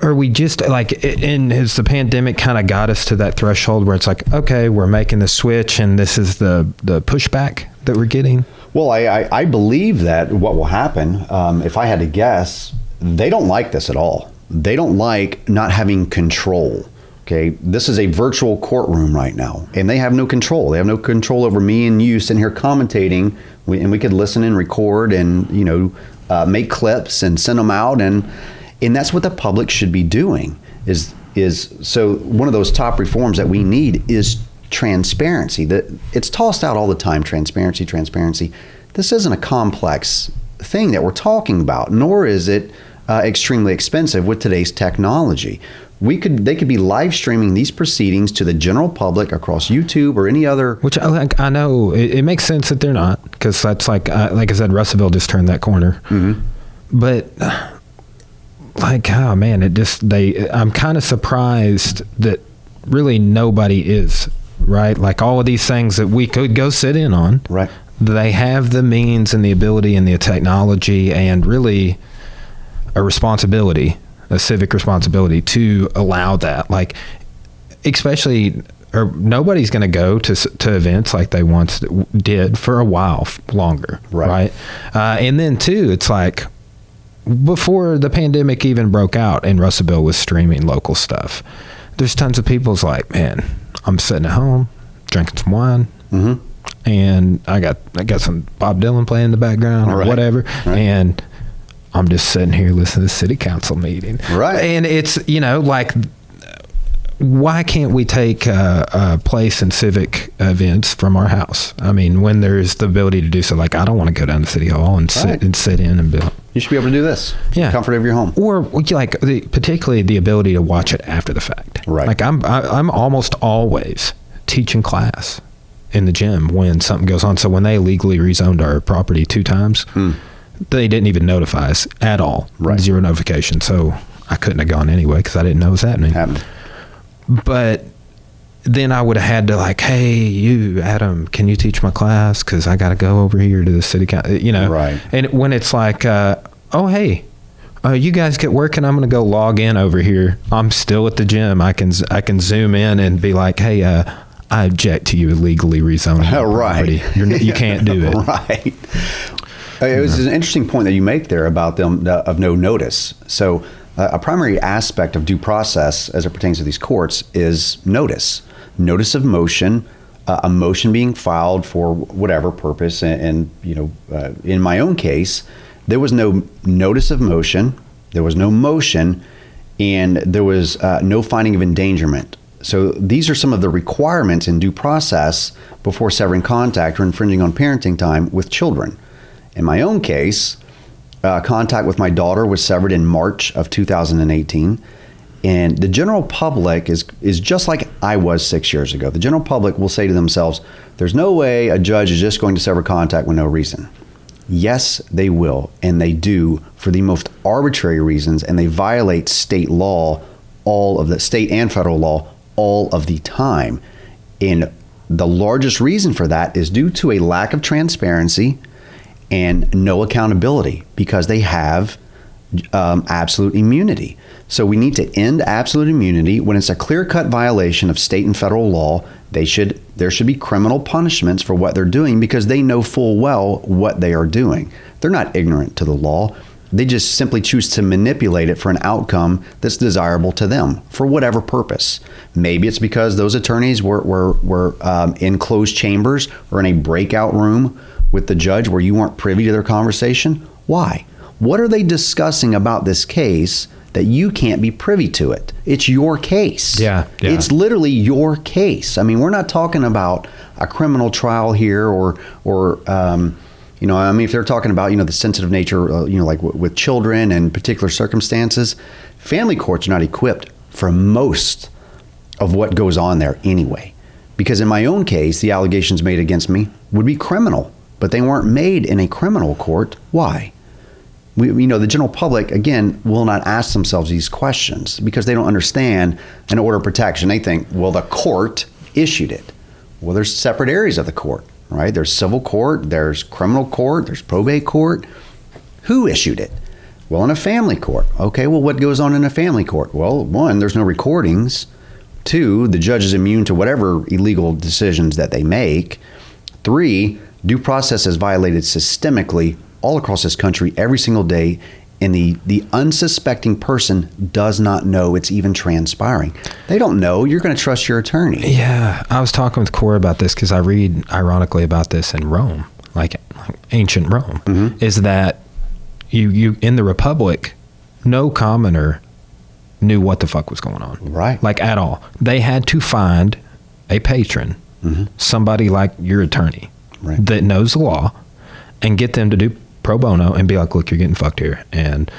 Are we just has the pandemic kind of got us to that threshold where it's like, okay, we're making the switch and this is the pushback that we're getting? Well, I believe that what will happen, if I had to guess, they don't like this at all. They don't like not having control. Okay, this is a virtual courtroom right now, and they have no control. They have no control over me and you sitting here commentating, and we could listen and record and make clips and send them out, and that's what the public should be doing. So one of those top reforms that we need is transparency. That it's tossed out all the time. Transparency. This isn't a complex thing that we're talking about, nor is it extremely expensive with today's technology. They could be live streaming these proceedings to the general public across YouTube or any other. Which I know it makes sense that they're not, because that's like I said, Russellville just turned that corner. Mm-hmm. But like, oh man, I'm kind of surprised that really nobody is, right? Like all of these things that we could go sit in on, right? They have the means and the ability and the technology and really a responsibility, a civic responsibility to allow that. Like, especially, or nobody's going to go to events like they once did for a while longer, right? And then too, it's like before the pandemic even broke out and Russellville was streaming local stuff, there's tons of people's like, man, I'm sitting at home drinking some wine. Mm-hmm. And I got some Bob Dylan playing in the background or whatever, and I'm just sitting here listening to the city council meeting. Right. And it's, like, why can't we take place in civic events from our house? I mean, when there's the ability to do so, like, I don't want to go down to City Hall and sit in and build. You should be able to do this. Yeah. Comfort of your home. Or like particularly the ability to watch it after the fact. Right. Like I'm almost always teaching class in the gym when something goes on. So when they illegally rezoned our property 2 times, they didn't even notify us at all. Right. 0 notification. So I couldn't have gone anyway because I didn't know it was happening. But then I would have had to like, hey, you, Adam, can you teach my class? Because I got to go over here to the city council, Right. And when it's like, oh, hey, you guys get working. I'm going to go log in over here. I'm still at the gym. I can zoom in and be like, hey, I object to you illegally rezoning. Right. You can't do it. Right. It was an interesting point that you make there about them of no notice. So a primary aspect of due process as it pertains to these courts is notice of motion, a motion being filed for whatever purpose. And in my own case, there was no notice of motion, there was no motion, and there was no finding of endangerment. So these are some of the requirements in due process before severing contact or infringing on parenting time with children. In my own case, contact with my daughter was severed in March of 2018. And the general public is just like I was 6 years ago. The general public will say to themselves, there's no way a judge is just going to sever contact with no reason. Yes, they will, and they do for the most arbitrary reasons, and they violate state law, all of the state and federal law, all of the time. And the largest reason for that is due to a lack of transparency and no accountability because they have absolute immunity. So we need to end absolute immunity. When it's a clear-cut violation of state and federal law, there should be criminal punishments for what they're doing because they know full well what they are doing. They're not ignorant to the law. They just simply choose to manipulate it for an outcome that's desirable to them for whatever purpose. Maybe it's because those attorneys were in closed chambers or in a breakout room with the judge where you weren't privy to their conversation. Why? What are they discussing about this case that you can't be privy to it? It's your case. Yeah. It's literally your case. I mean, we're not talking about a criminal trial here or if they're talking about, the sensitive nature, like with children and particular circumstances, family courts are not equipped for most of what goes on there anyway. Because in my own case, the allegations made against me would be criminal, but they weren't made in a criminal court. Why? The general public, again, will not ask themselves these questions because they don't understand an order of protection. They think, well, the court issued it. Well, there's separate areas of the court, right? There's civil court, there's criminal court, there's probate court. Who issued it? Well, in a family court. Okay, well, what goes on in a family court? Well, 1, there's no recordings. 2, the judge is immune to whatever illegal decisions that they make. 3, due process is violated systemically all across this country every single day, and the unsuspecting person does not know it's even transpiring. They don't know. You're going to trust your attorney. Yeah. I was talking with Corey about this because I read, ironically, about this in Rome, like ancient Rome, is that you in the Republic, no commoner knew what the fuck was going on. Right. Like at all. They had to find a patron, somebody like your attorney that knows the law, and get them to do pro bono and be like, look, you're getting fucked here, and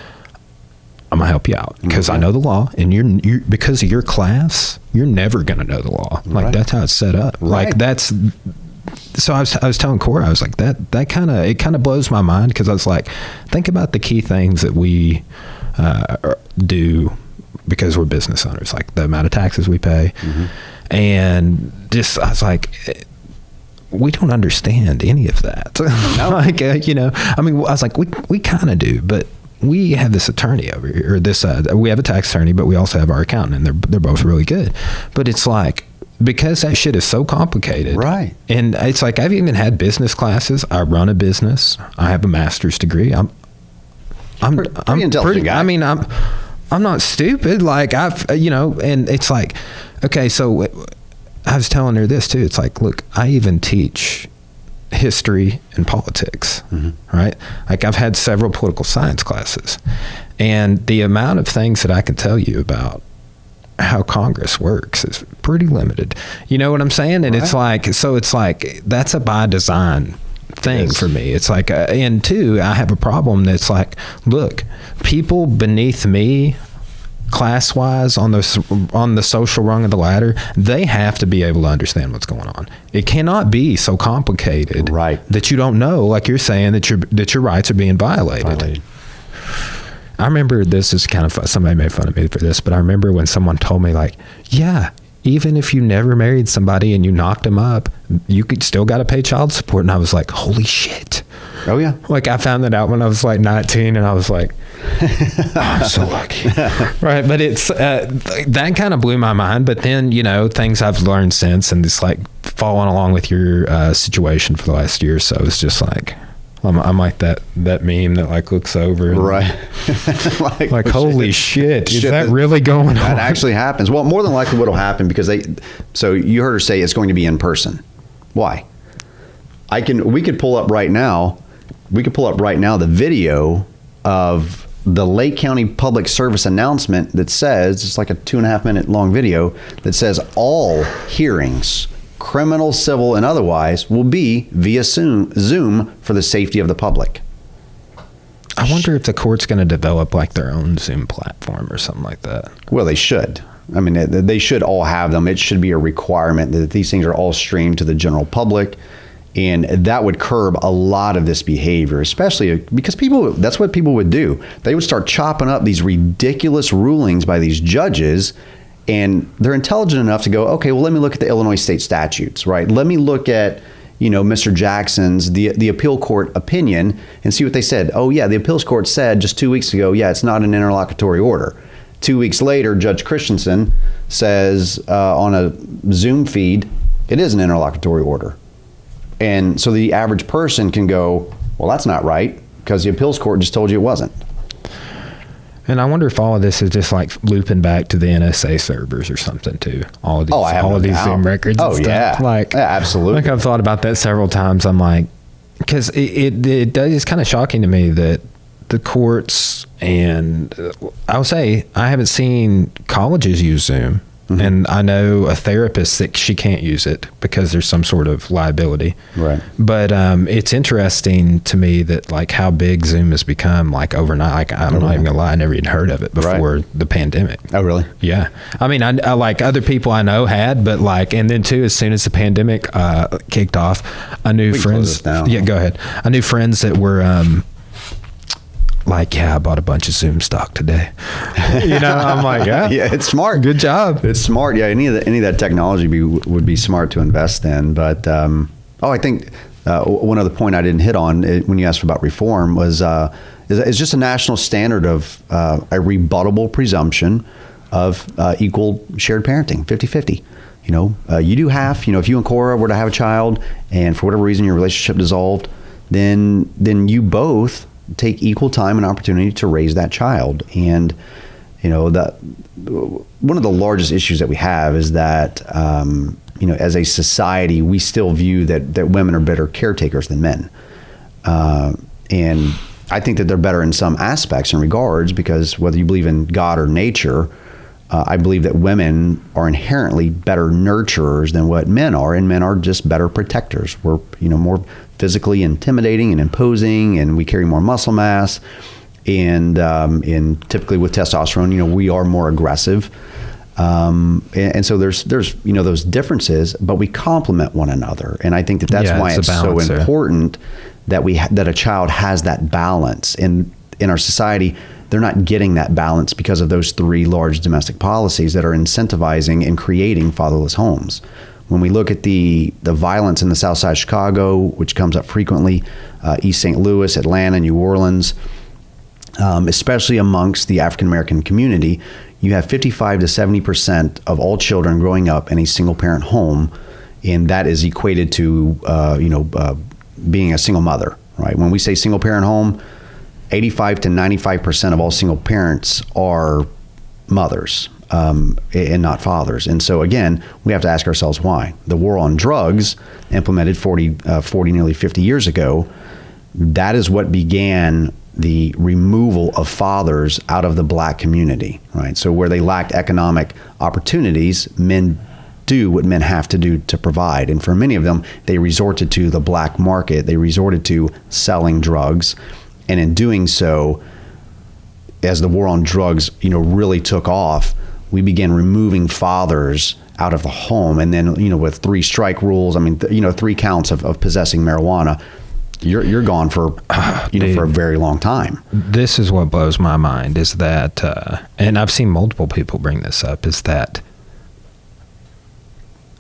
I'm gonna help you out because I know the law, and you're because of your class, you're never gonna know the law. Like that's how it's set up. Like that's so I was telling Cora, I was like, that kind of blows my mind, because I was like, think about the key things that we do because we're business owners, like the amount of taxes we pay. And just, I was like, we don't understand any of that. No. Like, you know, I mean, I was like, we kind of do, but we have this attorney over here, or this, we have a tax attorney, but we also have our accountant, and they're both really good. But it's like, because that shit is so complicated. Right. And it's like, I've even had business classes. I run a business. I have a master's degree. I'm pretty intelligent guy. I mean, I'm not stupid. Like, you know, and it's like, okay, so I was telling her this too. It's like, look, I even teach history and politics, right? Like, I've had several political science classes, and the amount of things that I can tell you about how Congress works is pretty limited. You know what I'm saying? And it's like, so it's like, that's a by design thing for me. It's like, and two, I have a problem that's like, look, people beneath me, class wise, on the social rung of the ladder, they have to be able to understand what's going on. It cannot be so complicated that you don't know, like you're saying, that your rights are being violated. I remember, this is kind of fun. Somebody made fun of me for this, but I remember when someone told me, like, yeah, even if you never married somebody and you knocked them up, you could still got to pay child support. And I was like, holy shit. Oh yeah. Like, I found that out when I was like 19, and I was like, oh, I'm so lucky. Right. But it's, that kind of blew my mind. But then, you know, things I've learned since, and it's like following along with your situation for the last year or so, it's just like, I'm like that meme that like looks over. And like holy shit, is that really going on? That actually happens. Well, more than likely what'll happen, because so you heard her say it's going to be in person. Why? We could pull up right now the video of the Lake County Public Service announcement that says, it's like a 2.5 minute long video that says all hearings, criminal, civil, and otherwise, will be via Zoom for the safety of the public. I wonder if the court's going to develop like their own Zoom platform or something like that. Well, they should. I mean, they should all have them. It should be a requirement that these things are all streamed to the general public. And that would curb a lot of this behavior, especially because that's what people would do. They would start chopping up these ridiculous rulings by these judges. And they're intelligent enough to go, okay, well, let me look at the Illinois state statutes, right? Let me look at, you know, Mr. Jackson's, the appeal court opinion, and see what they said. Oh, yeah, the appeals court said just 2 weeks ago, yeah, it's not an interlocutory order. 2 weeks later, Judge Christensen says on a Zoom feed, it is an interlocutory order. And so the average person can go, well, that's not right, because the appeals court just told you it wasn't. And I wonder if all of this is just like looping back to the NSA servers or something too. All of these Zoom records. Oh, and stuff. Yeah. Like, yeah, absolutely. Like, I've thought about that several times. I'm like, because it's kind of shocking to me that the courts, and I would say I haven't seen colleges use Zoom. And I know a therapist that she can't use it because there's some sort of liability. Right. But it's interesting to me that like how big Zoom has become like overnight. Like, I'm not even gonna lie, I never even heard of it before the pandemic. Oh, really? Yeah. I mean, I like other people I know had, but like, and then too, as soon as the pandemic kicked off, I knew friends. Yeah, go ahead. I knew friends that were like, yeah, I bought a bunch of Zoom stock today. You know, I'm like, yeah, it's smart. Good job. It's smart. Yeah, any of that technology would be smart to invest in. But I think one other point I didn't hit on when you asked about reform was is just a national standard of a rebuttable presumption of equal shared parenting, 50-50. You know, you do half. You know, if you and Cora were to have a child, and for whatever reason your relationship dissolved, then you both take equal time and opportunity to raise that child. And you know, one of the largest issues that we have is that you know, as a society, we still view that women are better caretakers than men, and I think that they're better in some aspects and regards, because whether you believe in God or nature, I believe that women are inherently better nurturers than what men are, and men are just better protectors. We're, you know, more physically intimidating and imposing, and we carry more muscle mass, and typically with testosterone, you know, we are more aggressive. And so there's those differences, but we complement one another, and I think that's why it's so important that that a child has that balance. In our society, they're not getting that balance because of those three large domestic policies that are incentivizing and creating fatherless homes. When we look at the violence in the South Side of Chicago, which comes up frequently, East St. Louis, Atlanta, New Orleans, especially amongst the African American community, you have 55 to 70% of all children growing up in a single parent home, and that is equated to being a single mother, right? When we say single parent home, 85 to 95% of all single parents are mothers and not fathers. And so again, we have to ask ourselves why. The war on drugs, implemented 40, nearly 50 years ago, that is what began the removal of fathers out of the black community, right? So where they lacked economic opportunities, men do what men have to do to provide. And for many of them, they resorted to the black market. They resorted to selling drugs. And in doing so, as the war on drugs, really took off, we began removing fathers out of the home. And then, with 3 strike rules, 3 counts of possessing marijuana, you're gone for dude, for a very long time. This is what blows my mind is that, and I've seen multiple people bring this up, is that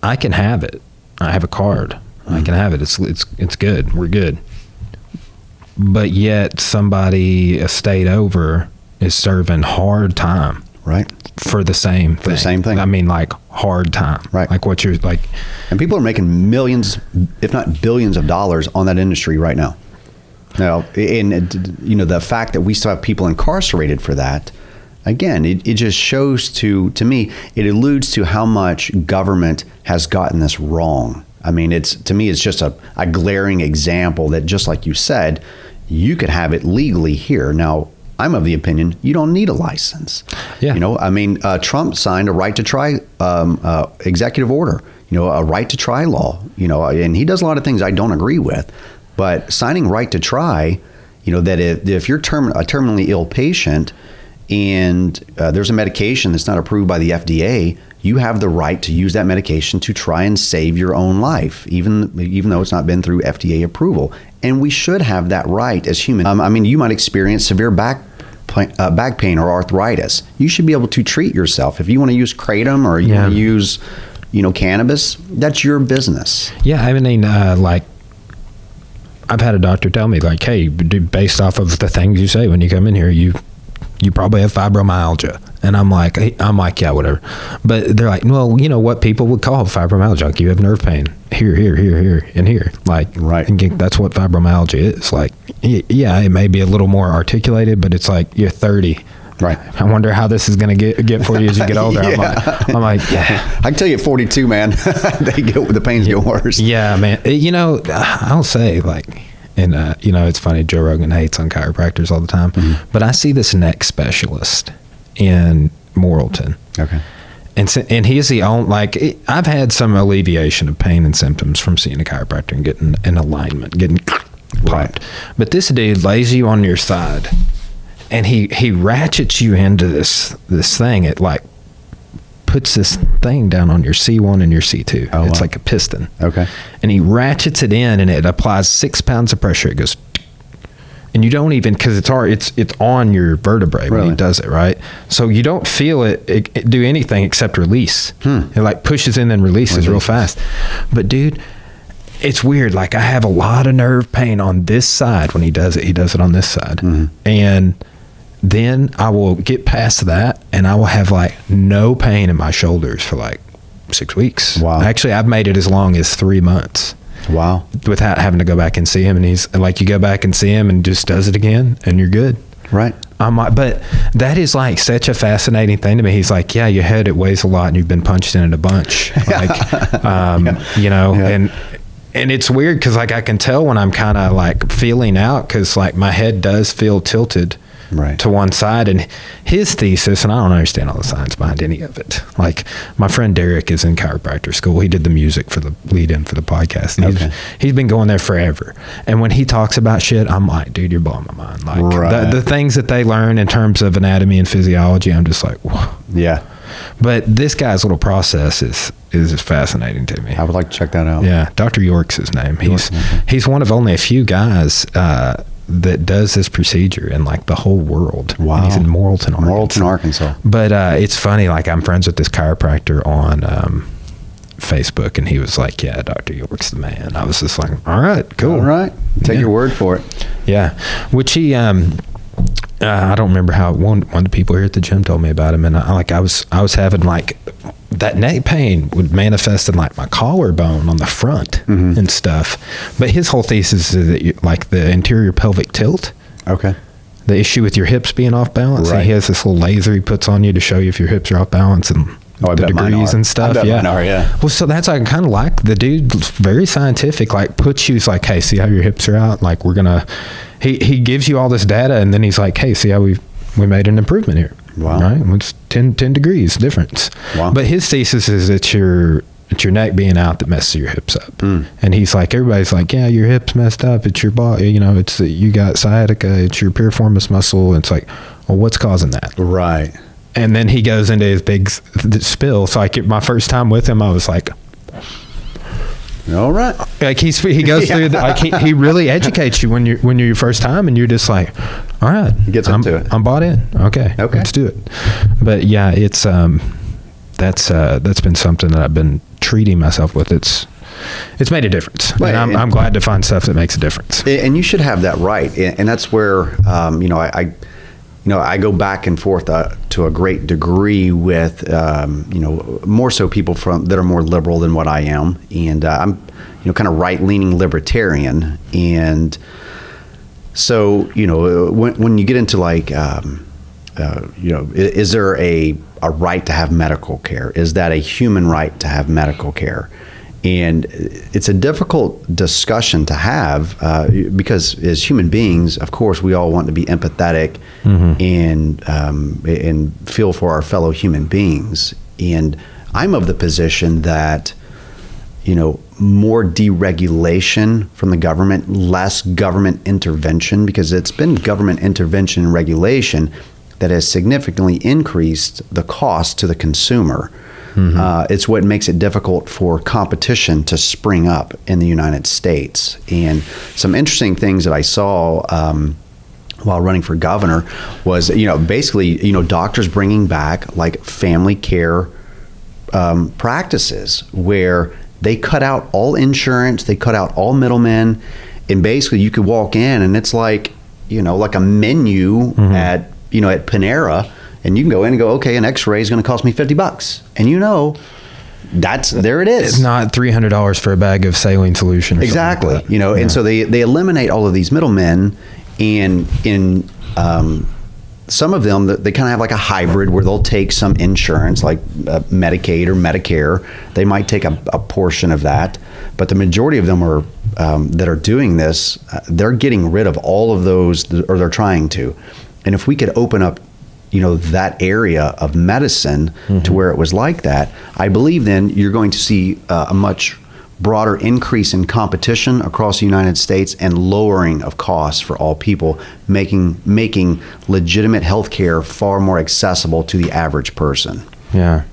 I can have it. I have a card. I can have it. It's good. We're good. But yet somebody a state over is serving hard time. Right. For the same thing. For the same thing. I mean, like hard time. Right. Like what you're like. And people are making millions, if not billions of dollars on that industry right now. Now, and the fact that we still have people incarcerated for that, again, it just shows to me, it alludes to how much government has gotten this wrong. I mean, to me, it's just a glaring example that, just like you said, you could have it legally here. Now, I'm of the opinion you don't need a license. Yeah. Trump signed a right to try executive order, a right to try law, and he does a lot of things I don't agree with. But signing right to try, that if you're a terminally ill patient and there's a medication that's not approved by the FDA, you have the right to use that medication to try and save your own life, even though it's not been through FDA approval. And we should have that right as humans. You might experience severe back pain or arthritis. You should be able to treat yourself. If you want to use kratom or you want to use, cannabis, that's your business. Yeah, I've had a doctor tell me, like, hey, based off of the things you say when you come in here, you probably have fibromyalgia. And I'm like, yeah, whatever. But they're like, well, what people would call fibromyalgia. Like, you have nerve pain here, and here. Like, right. And that's what fibromyalgia is. Like, yeah, it may be a little more articulated, but it's like, you're 30. Right. I wonder how this is going to get for you as you get older. Yeah. I'm like, yeah. I can tell you at 42, man, the pains get worse. Yeah, man. I'll say, like, and, it's funny, Joe Rogan hates on chiropractors all the time, but I see this neck specialist in Morrilton. Okay. And he's the only, I've had some alleviation of pain and symptoms from seeing a chiropractor and getting an alignment, getting popped. Right. But this dude lays you on your side and he ratchets you into this thing. It puts this thing down on your C1 and your C2. Oh, it's wow. like a piston. Okay. And he ratchets it in and it applies 6 pounds of pressure. It goes, and you don't even, because it's on your vertebrae when he does it, right? So you don't feel it do anything except release. It pushes in and releases real fast. But dude, it's weird. Like, I have a lot of nerve pain on this side when he does it. He does it on this side. And then I will get past that and I will have no pain in my shoulders for 6 weeks. Wow. Actually, I've made it as long as 3 months. Wow. Without having to go back and see him. And he's like, you go back and see him and just does it again and you're good. Right. But that is such a fascinating thing to me. He's like, yeah, your head, it weighs a lot and you've been punched in it a bunch. And it's weird because I can tell when I'm kind of feeling out because my head does feel tilted right. to one side. And his thesis, and I don't understand all the science behind any of it. Like, my friend Derek is in chiropractor school. He did the music for the lead-in for the podcast. And he's been going there forever. And when he talks about shit, I'm like, dude, you're blowing my mind. Like, the things that they learn in terms of anatomy and physiology, I'm just like, whoa. Yeah. But this guy's little process is fascinating to me. I would like to check that out. Yeah, Dr. York's his name. He's one of only a few guys that does this procedure in like the whole world. Wow. And he's in Morrilton, Arkansas. Morrilton, Arkansas. But it's funny, like, I'm friends with this chiropractor on Facebook, and he was like, yeah, Dr. York's the man. I was just like, all right, cool. All right. Take your word for it. Yeah. Which he I don't remember how one of the people here at the gym told me about him, and I was having like that neck pain would manifest in like my collarbone on the front and stuff. But his whole thesis is that like the anterior pelvic tilt. Okay. The issue with your hips being off balance. Right. And he has this little laser he puts on you to show you if your hips are off balance and I the bet mine degrees are. and stuff. I bet mine are, yeah. Well, so that's like kind of like the dude's very scientific. Like, puts you, like, hey, see how your hips are out? Like, we're gonna. He gives you all this data, and then he's like, hey, see how we made an improvement here. Wow. Right? It's 10 degrees difference. Wow. But his thesis is it's your neck being out that messes your hips up. Mm. And he's like, everybody's like, yeah, your hips messed up. It's your body. You know, it's you got sciatica. It's your piriformis muscle. It's like, well, what's causing that? Right. And then he goes into his big spill. So like my first time with him, I was like, all right. Like he goes through like he really educates you when you're your first time, and you're just like, all right, He gets into it. I'm bought in. Okay, let's do it. But yeah, it's that's been something that I've been treating myself with. It's made a difference. Right, And I'm glad to find stuff that makes a difference. And you should have that right. And that's where I go back and forth to a great degree with more so people that are more liberal than what I am, and I'm kind of right-leaning libertarian, and so when you get into like is there a right to have medical care? Is that a human right to have medical care? And it's a difficult discussion to have because as human beings, of course, we all want to be empathetic and feel for our fellow human beings. And I'm of the position that, more deregulation from the government, less government intervention, because it's been government intervention and regulation that has significantly increased the cost to the consumer. It's what makes it difficult for competition to spring up in the United States. And some interesting things that I saw while running for governor was, basically, doctors bringing back like family care practices where they cut out all insurance, they cut out all middlemen, and basically you could walk in and it's like, like a menu at Panera. And you can go in and go, okay, an X-ray is going to cost me $50, and there it is. It's not $300 for a bag of saline solution. Or exactly. Like that. And so they eliminate all of these middlemen, and in some of them they kind of have like a hybrid where they'll take some insurance like Medicaid or Medicare. They might take a portion of that, but the majority of them are that are doing this. They're getting rid of all of those, or they're trying to. And if we could open up that area of medicine to where it was like that, I believe then you're going to see a much broader increase in competition across the United States and lowering of costs for all people, making legitimate health care far more accessible to the average person. Yeah.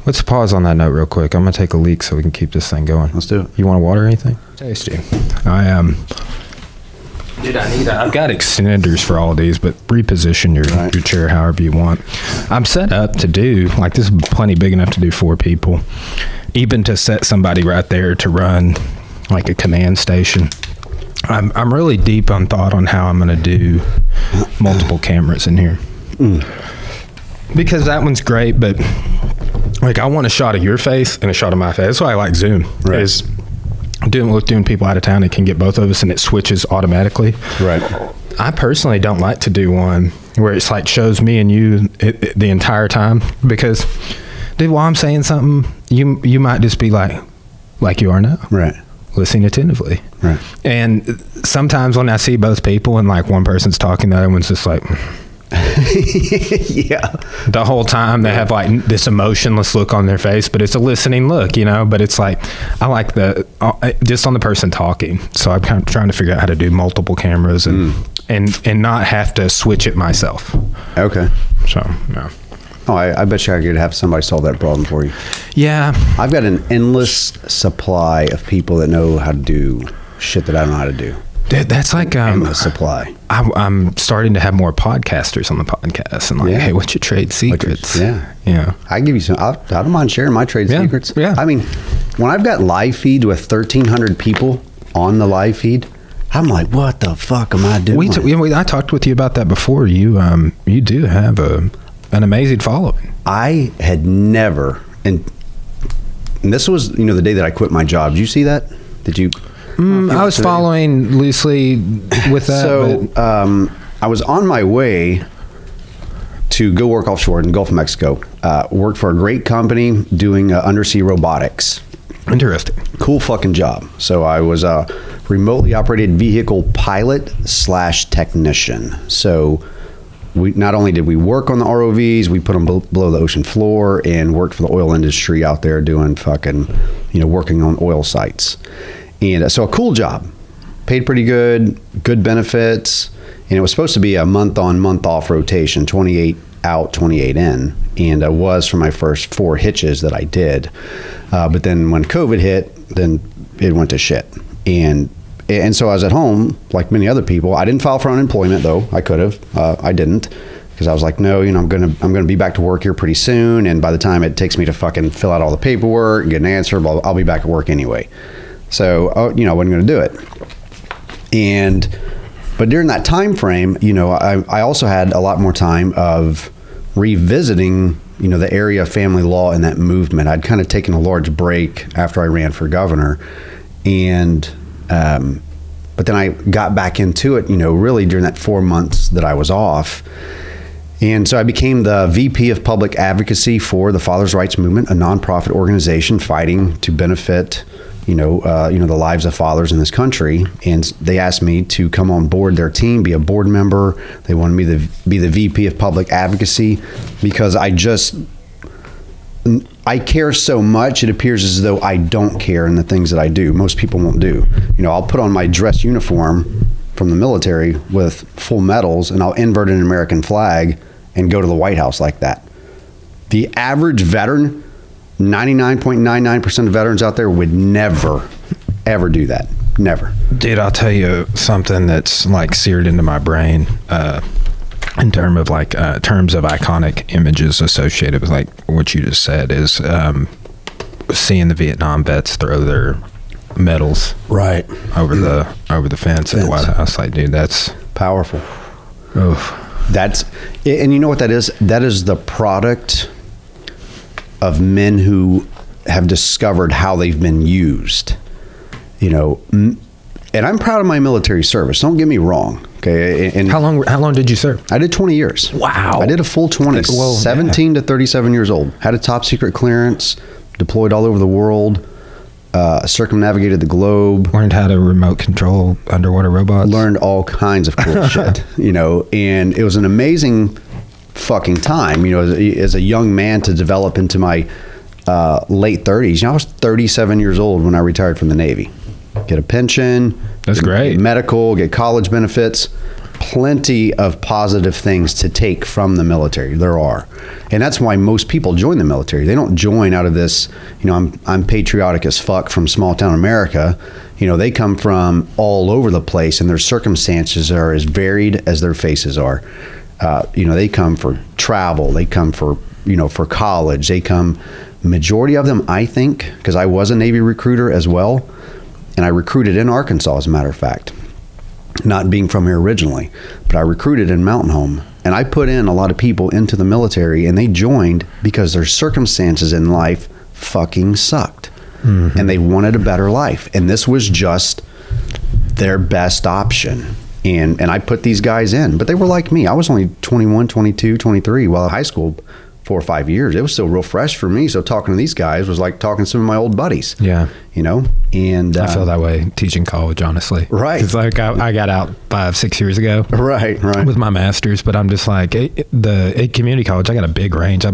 Let's pause on that note real quick. I'm going to take a leak so we can keep this thing going. Let's do it. You want to water anything? Tasty. I've got extenders for all of these, but reposition your chair however you want. I'm set up to do, like, this is plenty big enough to do 4 people, even to set somebody right there to run like a command station. I'm really deep on thought on how I'm going to do multiple cameras in here. Because that one's great, but like I want a shot of your face and a shot of my face. That's why I like Zoom. Right. Is doing people out of town, it can get both of us and it switches automatically. Right. I personally don't like to do one where it's like shows me and you the entire time, because dude, while I'm saying something, you might just be like you are now. Right. listening attentively. Right. And sometimes when I see both people and like one person's talking, the other one's just like, yeah. The whole time they have like this emotionless look on their face, but it's a listening look, you know. But it's like I like the just on the person talking. So I'm kind of trying to figure out how to do multiple cameras and not have to switch it myself. Okay. So yeah. Oh, I bet you I could have somebody solve that problem for you. Yeah. I've got an endless supply of people that know how to do shit that I don't know how to do. Dude, that's like endless supply. I'm starting to have more podcasters on the podcast and like, hey, what's your trade secrets? Yeah. I give you some. I don't mind sharing my trade secrets. Yeah. I mean, when I've got live feeds with 1,300 people on the live feed, I'm like, what the fuck am I doing? I talked with you about that before. You do have an amazing following. I had never, and this was the day that I quit my job. Did you see that? Did you? I was following loosely with that. So I was on my way to go work offshore in the Gulf of Mexico. Worked for a great company doing undersea robotics. Interesting. Cool fucking job. So I was a remotely operated vehicle pilot / technician. So we not only did we work on the ROVs, we put them below the ocean floor and worked for the oil industry out there doing fucking, working on oil sites. And so a cool job, paid pretty good benefits, and it was supposed to be a month on, month off rotation, 28 out, 28 in, and it was for my first 4 hitches that I did. But then when COVID hit, then it went to shit. And so I was at home, like many other people. I didn't file for unemployment though. I could have. I didn't, because I was like, no, I'm gonna be back to work here pretty soon. And by the time it takes me to fucking fill out all the paperwork and get an answer, I'll be back at work anyway. So, I wasn't going to do it. But during that time frame, I also had a lot more time of revisiting, the area of family law and that movement. I'd kind of taken a large break after I ran for governor. And, but then I got back into it, really during that 4 months that I was off. And so I became the VP of Public Advocacy for the Fathers' Rights Movement, a nonprofit organization fighting to benefit the lives of fathers in this country. And they asked me to come on board their team, be a board member. They wanted me to be the VP of Public Advocacy because I care so much. It appears as though I don't care in the things that I do. Most people won't do. I'll put on my dress uniform from the military with full medals and I'll invert an American flag and go to the White House like that. The average veteran, 99.99% of veterans out there would never, ever do that. Never. Dude, I'll tell you something that's like seared into my brain in terms of iconic images associated with like what you just said is seeing the Vietnam vets throw their medals right over the fence at the White House. Like, dude, that's powerful. Oh, that's, and you know what that is? That is the product of men who have discovered how they've been used, and I'm proud of my military service. Don't get me wrong. Okay. And how long did you serve? I did 20 years. Wow. I did a full 20, 17 to 37 years old. Had a top secret clearance, deployed all over the world, circumnavigated the globe. Learned how to remote control underwater robots. Learned all kinds of cool shit, and it was an amazing fucking time, as a young man to develop into my late 30s. I was 37 years old when I retired from the Navy. Get a pension. That's great. Get medical, get college benefits. Plenty of positive things to take from the military. There are. And that's why most people join the military. They don't join out of this, I'm patriotic as fuck from small town America. They come from all over the place and their circumstances are as varied as their faces are. They come for travel. They come for, for college. They come, majority of them, I think, because I was a Navy recruiter as well. And I recruited in Arkansas, as a matter of fact, not being from here originally, but I recruited in Mountain Home. And I put in a lot of people into the military and they joined because their circumstances in life fucking sucked. Mm-hmm. And they wanted a better life. And this was just their best option. And I put these guys in, but they were like me. I was only 21, 22, 23 while in high school, 4 or 5 years. It was still real fresh for me. So talking to these guys was like talking to some of my old buddies. Yeah. you know, and I feel that way teaching college, honestly. Right. It's like I got out 5-6 years ago. Right. With my master's, but I'm just like at community college. I got a big range.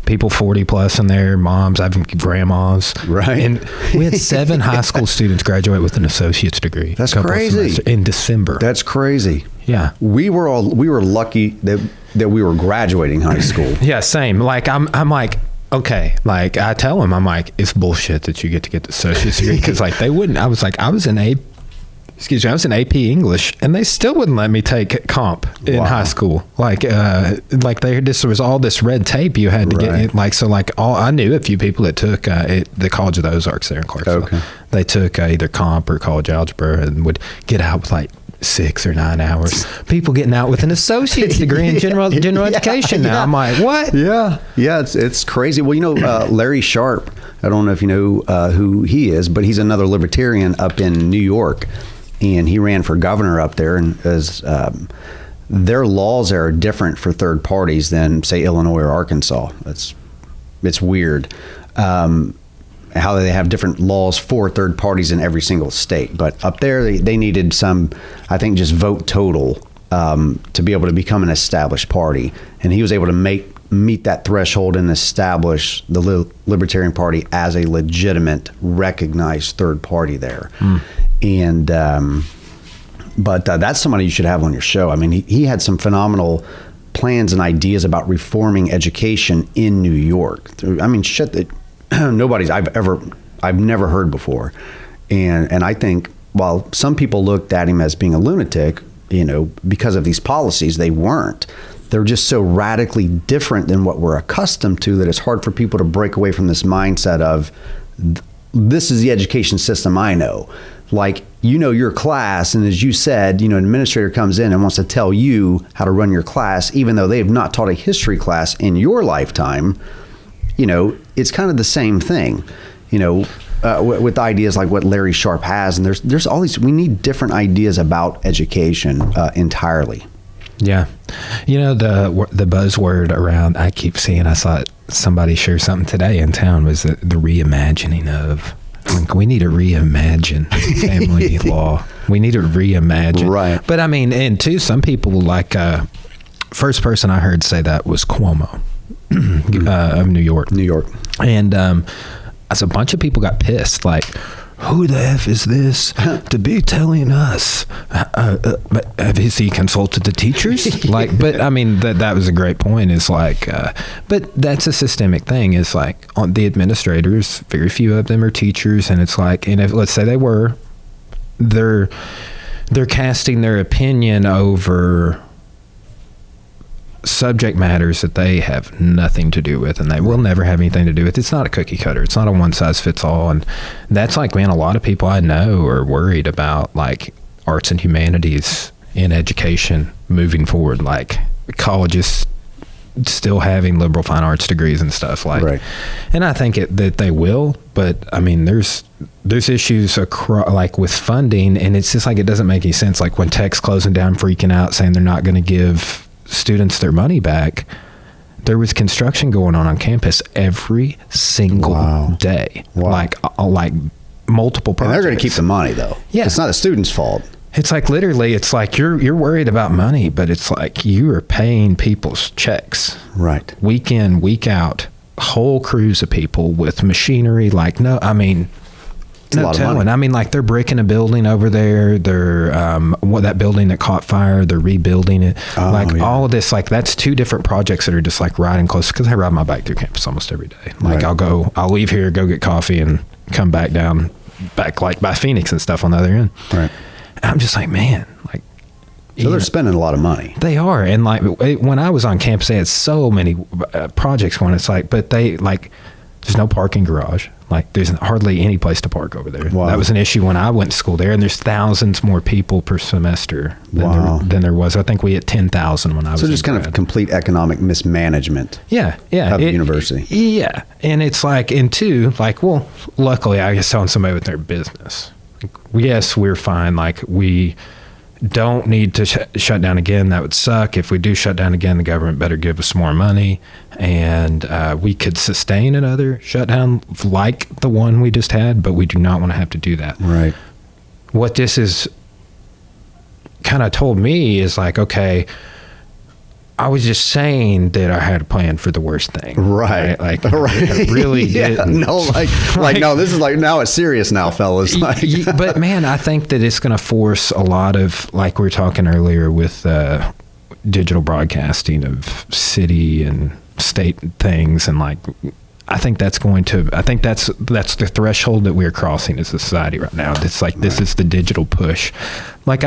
People 40 plus in there, moms, I have grandmas. Right. And we had 7 high school students graduate with an associate's degree. That's crazy. In December. That's crazy. Yeah. We were lucky that we were graduating high school. Yeah, same. Like I'm like, okay, like I tell them, I'm like, it's bullshit that you get the associate's degree, because like they wouldn't. I was in AP English, and they still wouldn't let me take comp in high school. Like there was all this red tape you had to get. Like so, like I knew a few people that took the College of the Ozarks there in Clarksville. Okay. They took either comp or college algebra and would get out with like 6 or 9 hours. People getting out with an associate's degree in general education now. I'm like, what? Yeah, it's crazy. Well, you know, Larry Sharp. I don't know if you know who he is, but he's another libertarian up in New York, and he ran for governor up there. And as their laws are different for third parties than, say, Illinois or Arkansas. It's weird. How they have different laws for third parties in every single state. But up there, they needed some, I think, just vote total to be able to become an established party. And he was able to meet that threshold and establish the Libertarian Party as a legitimate, recognized third party there. And but that's somebody you should have on your show. I mean, he had some phenomenal plans and ideas about reforming education in New York. I mean, shit that I've never heard before. And I think while some people looked at him as being a lunatic, you know, because of these policies, they weren't. They're just so radically different than what we're accustomed to that it's hard for people to break away from this mindset of this is the education system I know. Like, you know, your class, and as you said, you know, an administrator comes in and wants to tell you how to run your class, even though they have not taught a history class in your lifetime. You know, it's kind of the same thing, you know, with ideas like what Larry Sharp has. And there's all these, we need different ideas about education entirely. Yeah. You know, the buzzword around, I keep seeing, I saw somebody share something today in town, was the reimagining of, like, we need to reimagine family law. We need to reimagine. Right. But I mean, and too, some people like, first person I heard say that was Cuomo. Of New York. And as a bunch of people got pissed, like, who the F is this to be telling us? Has he consulted the teachers? Like, but I mean, that was a great point. Is like, but that's a systemic thing. Is like, on the administrators, very few of them are teachers, and it's like, and if let's say they were, they're casting their opinion over subject matters that they have nothing to do with, and they will never have anything to do with. It's not a cookie cutter. It's not a one size fits all. And that's like, man, a lot of people I know are worried about like arts and humanities in education moving forward, like colleges still having liberal fine arts degrees and stuff like, right. And I think that they will, but I mean, there's issues like with funding, and it's just like, it doesn't make any sense. Like when Tech's closing down, freaking out, saying they're not going to give students their money back, there was construction going on campus every single day. Like multiple projects. And they're going to keep the money though. Yeah. It's not the students' fault. It's like, literally, it's like you're worried about money, but it's like you are paying people's checks. Right. Week in, week out, whole crews of people with machinery. Like, no, I mean, no telling. I mean, like, they're bricking a building over there. They're that building that caught fire, they're rebuilding it. All of this, like, that's 2 different projects that are just like riding close, because I ride my bike through campus almost every day. Like, right. I'll leave here, go get coffee, and come back like by Phoenix and stuff on the other end. Right. And I'm just like, man, like, so they're spending a lot of money. They are. And like, when I was on campus, they had so many projects going. It's like, but they like, there's no parking garage. Like, there's hardly any place to park over there. Wow. That was an issue when I went to school there, and there's thousands more people per semester than there was. I think we had 10,000 when I was. So just kind of complete economic mismanagement. Yeah, of the university. Yeah, and it's like, and 2, like, well, luckily I was telling somebody with their business. Yes, we're fine. Like, we don't need to shut down again. That would suck. If we do shut down again, the government better give us more money, and we could sustain another shutdown like the one we just had, but we do not want to have to do that. Right. What this is kind of told me is like, okay, I was just saying that I had a plan for the worst thing. Right. Like, I really didn't. No, like, no, this is like, now it's serious now, fellas. Like, but man, I think that it's going to force a lot of, like we were talking earlier with digital broadcasting of city and state things. And like, I think that's the threshold that we're crossing as a society right now. It's like, this is the digital push. Like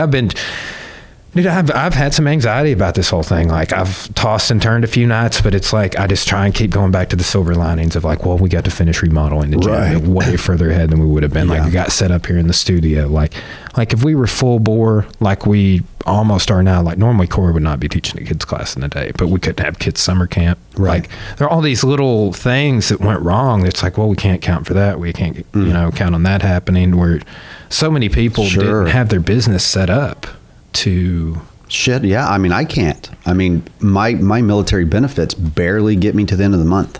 Dude, I've had some anxiety about this whole thing. Like, I've tossed and turned a few nights, but it's like I just try and keep going back to the silver linings of like, well, we got to finish remodeling the gym way further ahead than we would have been. Like, we got set up here in the studio. Like if we were full bore, like we almost are now, like normally Corey would not be teaching a kids class in the day, but we couldn't have kids summer camp. Right. Like, there are all these little things that went wrong. It's like, well, we can't count for that. We can't, count on that happening, where so many people didn't have their business set up to shit. Yeah. I mean, I can't. I mean, my military benefits barely get me to the end of the month.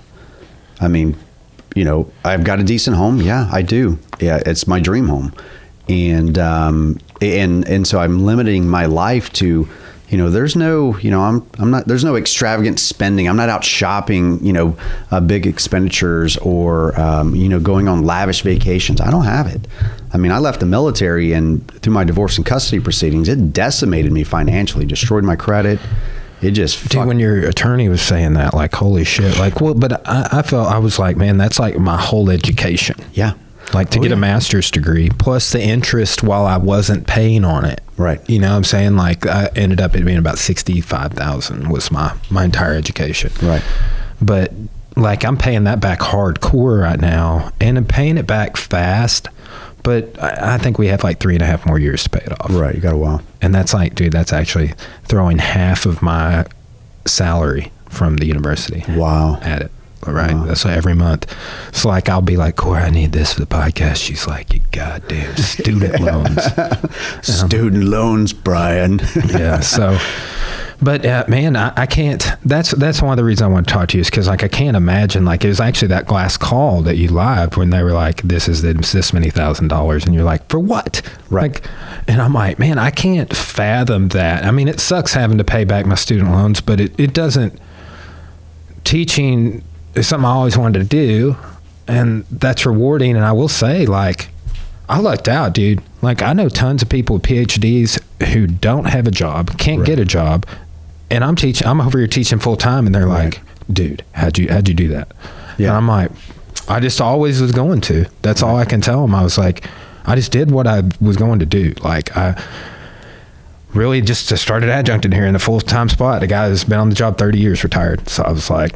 I mean, I've got a decent home. Yeah, I do. Yeah. It's my dream home. And so I'm limiting my life to, there's no, there's no extravagant spending. I'm not out shopping, big expenditures or, going on lavish vacations. I don't have it. I mean, I left the military, and through my divorce and custody proceedings, it decimated me financially, destroyed my credit. It just... Dude, when your attorney was saying that, like, holy shit. Like, well, but I was like, man, that's like my whole education. Yeah. Like, to get a master's degree, plus the interest while I wasn't paying on it. Right. You know what I'm saying? Like, I ended up it being about $65,000 was my entire education. Right. But, like, I'm paying that back hardcore right now, and I'm paying it back fast. But I think we have like 3.5 more years to pay it off. Right, you got a while. And that's like, dude, that's actually throwing half of my salary from the university. Wow. At it, right? Wow. That's like every month. So like, I'll be like, Corey, I need this for the podcast. She's like, you goddamn student loans. Student loans, Brian. Yeah, so... But man, I can't. That's one of the reasons I want to talk to you is because like I can't imagine, like, it was actually that last call that you lived when they were like, this is this many $1,000s, and you're like, for what? Right. Like, and I'm like, man, I can't fathom that. I mean, it sucks having to pay back my student loans, but it doesn't. Teaching is something I always wanted to do, and that's rewarding. And I will say, like, I lucked out, dude. Like, I know tons of people with PhDs who don't have a job, can't get a job. And I'm over here teaching full time, and they're like, dude, how'd you do that? Yeah. And I'm like, I just always was going to. That's all I can tell them. I was like, I just did what I was going to do. Like, I really just started adjuncting here in a full-time spot. A guy that's been on the job 30 years retired. So I was like,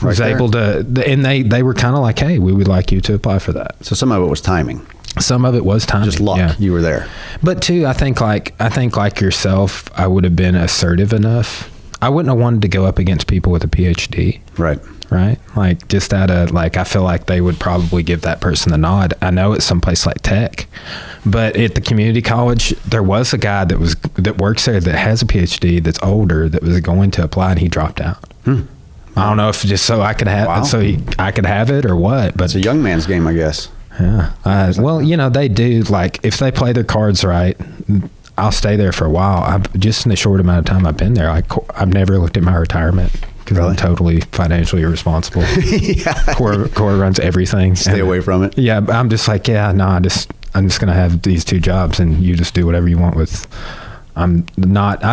able to, and they were kind of like, hey, we would like you to apply for that. So some of it was timing. Some of it was timing. Just luck. Yeah. You were there. But too, I think like yourself, I would have been assertive enough. I wouldn't have wanted to go up against people with a PhD. Right. Right. Like, just out of, like, I feel like they would probably give that person the nod. I know it's someplace like Tech, but at the community college, there was a guy that works there that has a PhD that's older that was going to apply, and he dropped out. I don't know if just so I could have I could have it or what, but it's a young man's game, I guess. Yeah. Well, they do, like, if they play their cards right, I'll stay there for a while. Just in the short amount of time I've been there, I've never looked at my retirement because I'm totally financially irresponsible. Yeah. Corey runs everything. Stay away from it. Yeah. I'm just like, yeah, no, I'm just going to have these 2 jobs, and you just do whatever you want with. I'm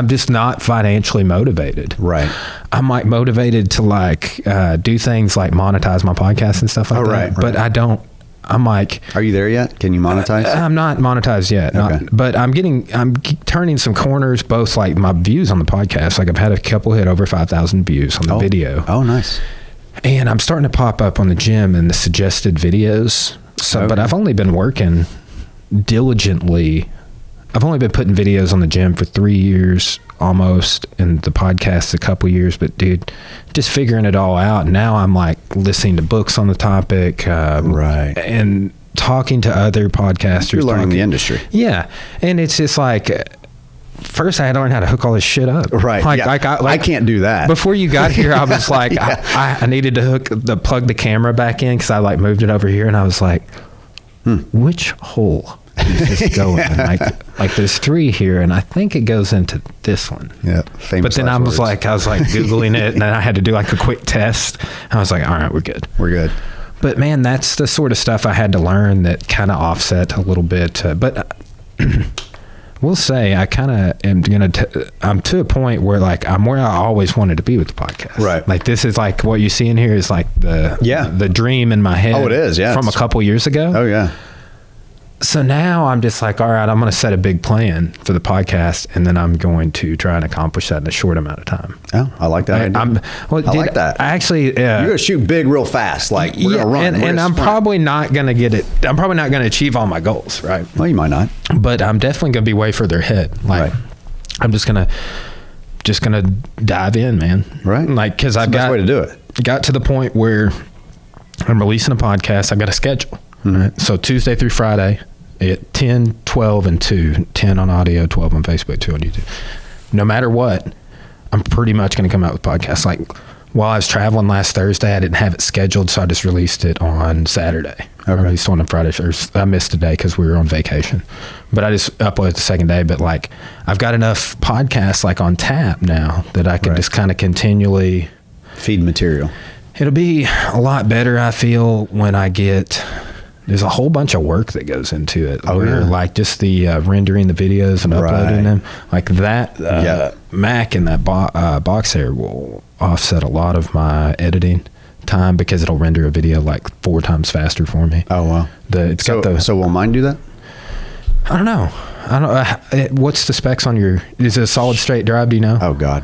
just not financially motivated. Right. I'm like motivated to like do things like monetize my podcast and stuff like that. Right. But I don't. I'm like, are you there yet? Can you monetize? I'm not monetized yet. Okay. But I'm turning some corners, both like my views on the podcast. Like, I've had a couple hit over 5,000 views on the video. Oh, nice. And I'm starting to pop up on the gym and the suggested videos. So, but I've only been working diligently. I've only been putting videos on the gym for 3 years almost, and the podcast a couple years, but dude, just figuring it all out. Now I'm like listening to books on the topic, right, and talking to other podcasters. You're learning the industry. Yeah. And it's just like, first I had to learn how to hook all this shit up. Right. I can't do that. Before you got here, I was like, Yeah. I needed to plug the camera back in because I like moved it over here, and I was like, which hole is this going in? Like there's 3 here, and I think it goes into this one. Yeah. But then I was like Googling it, and then I had to do like a quick test. I was like, all right, we're good. We're good. But man, that's the sort of stuff I had to learn that kind of offset a little bit. But we'll say I kind of am I'm to a point where like I'm where I always wanted to be with the podcast. Right. Like this is like what you see in here is like the dream in my head. Oh, it is. Yeah. From a couple years ago. Oh yeah. So now I'm just like, all right, I'm going to set a big plan for the podcast, and then I'm going to try and accomplish that in a short amount of time. Oh, I like that. I like that. I actually, you're going to shoot big real fast. Like we're going to run. And I'm probably not going to get it. I'm probably not going to achieve all my goals, right? Well, you might not. But I'm definitely going to be way further ahead. Like I'm just going to dive in, man. Right. Like, cause That's the best way to do it. Got to the point where I'm releasing a podcast. I've got a schedule. Right? So Tuesday through Friday at 10, 12, and 2. 10 on audio, 12 on Facebook, 2 on YouTube. No matter what, I'm pretty much going to come out with podcasts. Like while I was traveling last Thursday, I didn't have it scheduled, so I just released it on Saturday. I released one on Friday. I missed a day because we were on vacation. But I just uploaded the second day. But like I've got enough podcasts like on tap now that I can just kind of continually feed material. It'll be a lot better, I feel, when I get... There's a whole bunch of work that goes into it. Like just the rendering the videos and uploading them. Like that Mac and that box there will offset a lot of my editing time because it'll render a video like 4 times faster for me. Oh, wow. So will mine do that? I don't know. What's the specs on your... Is it a solid straight drive? Do you know? Oh, God.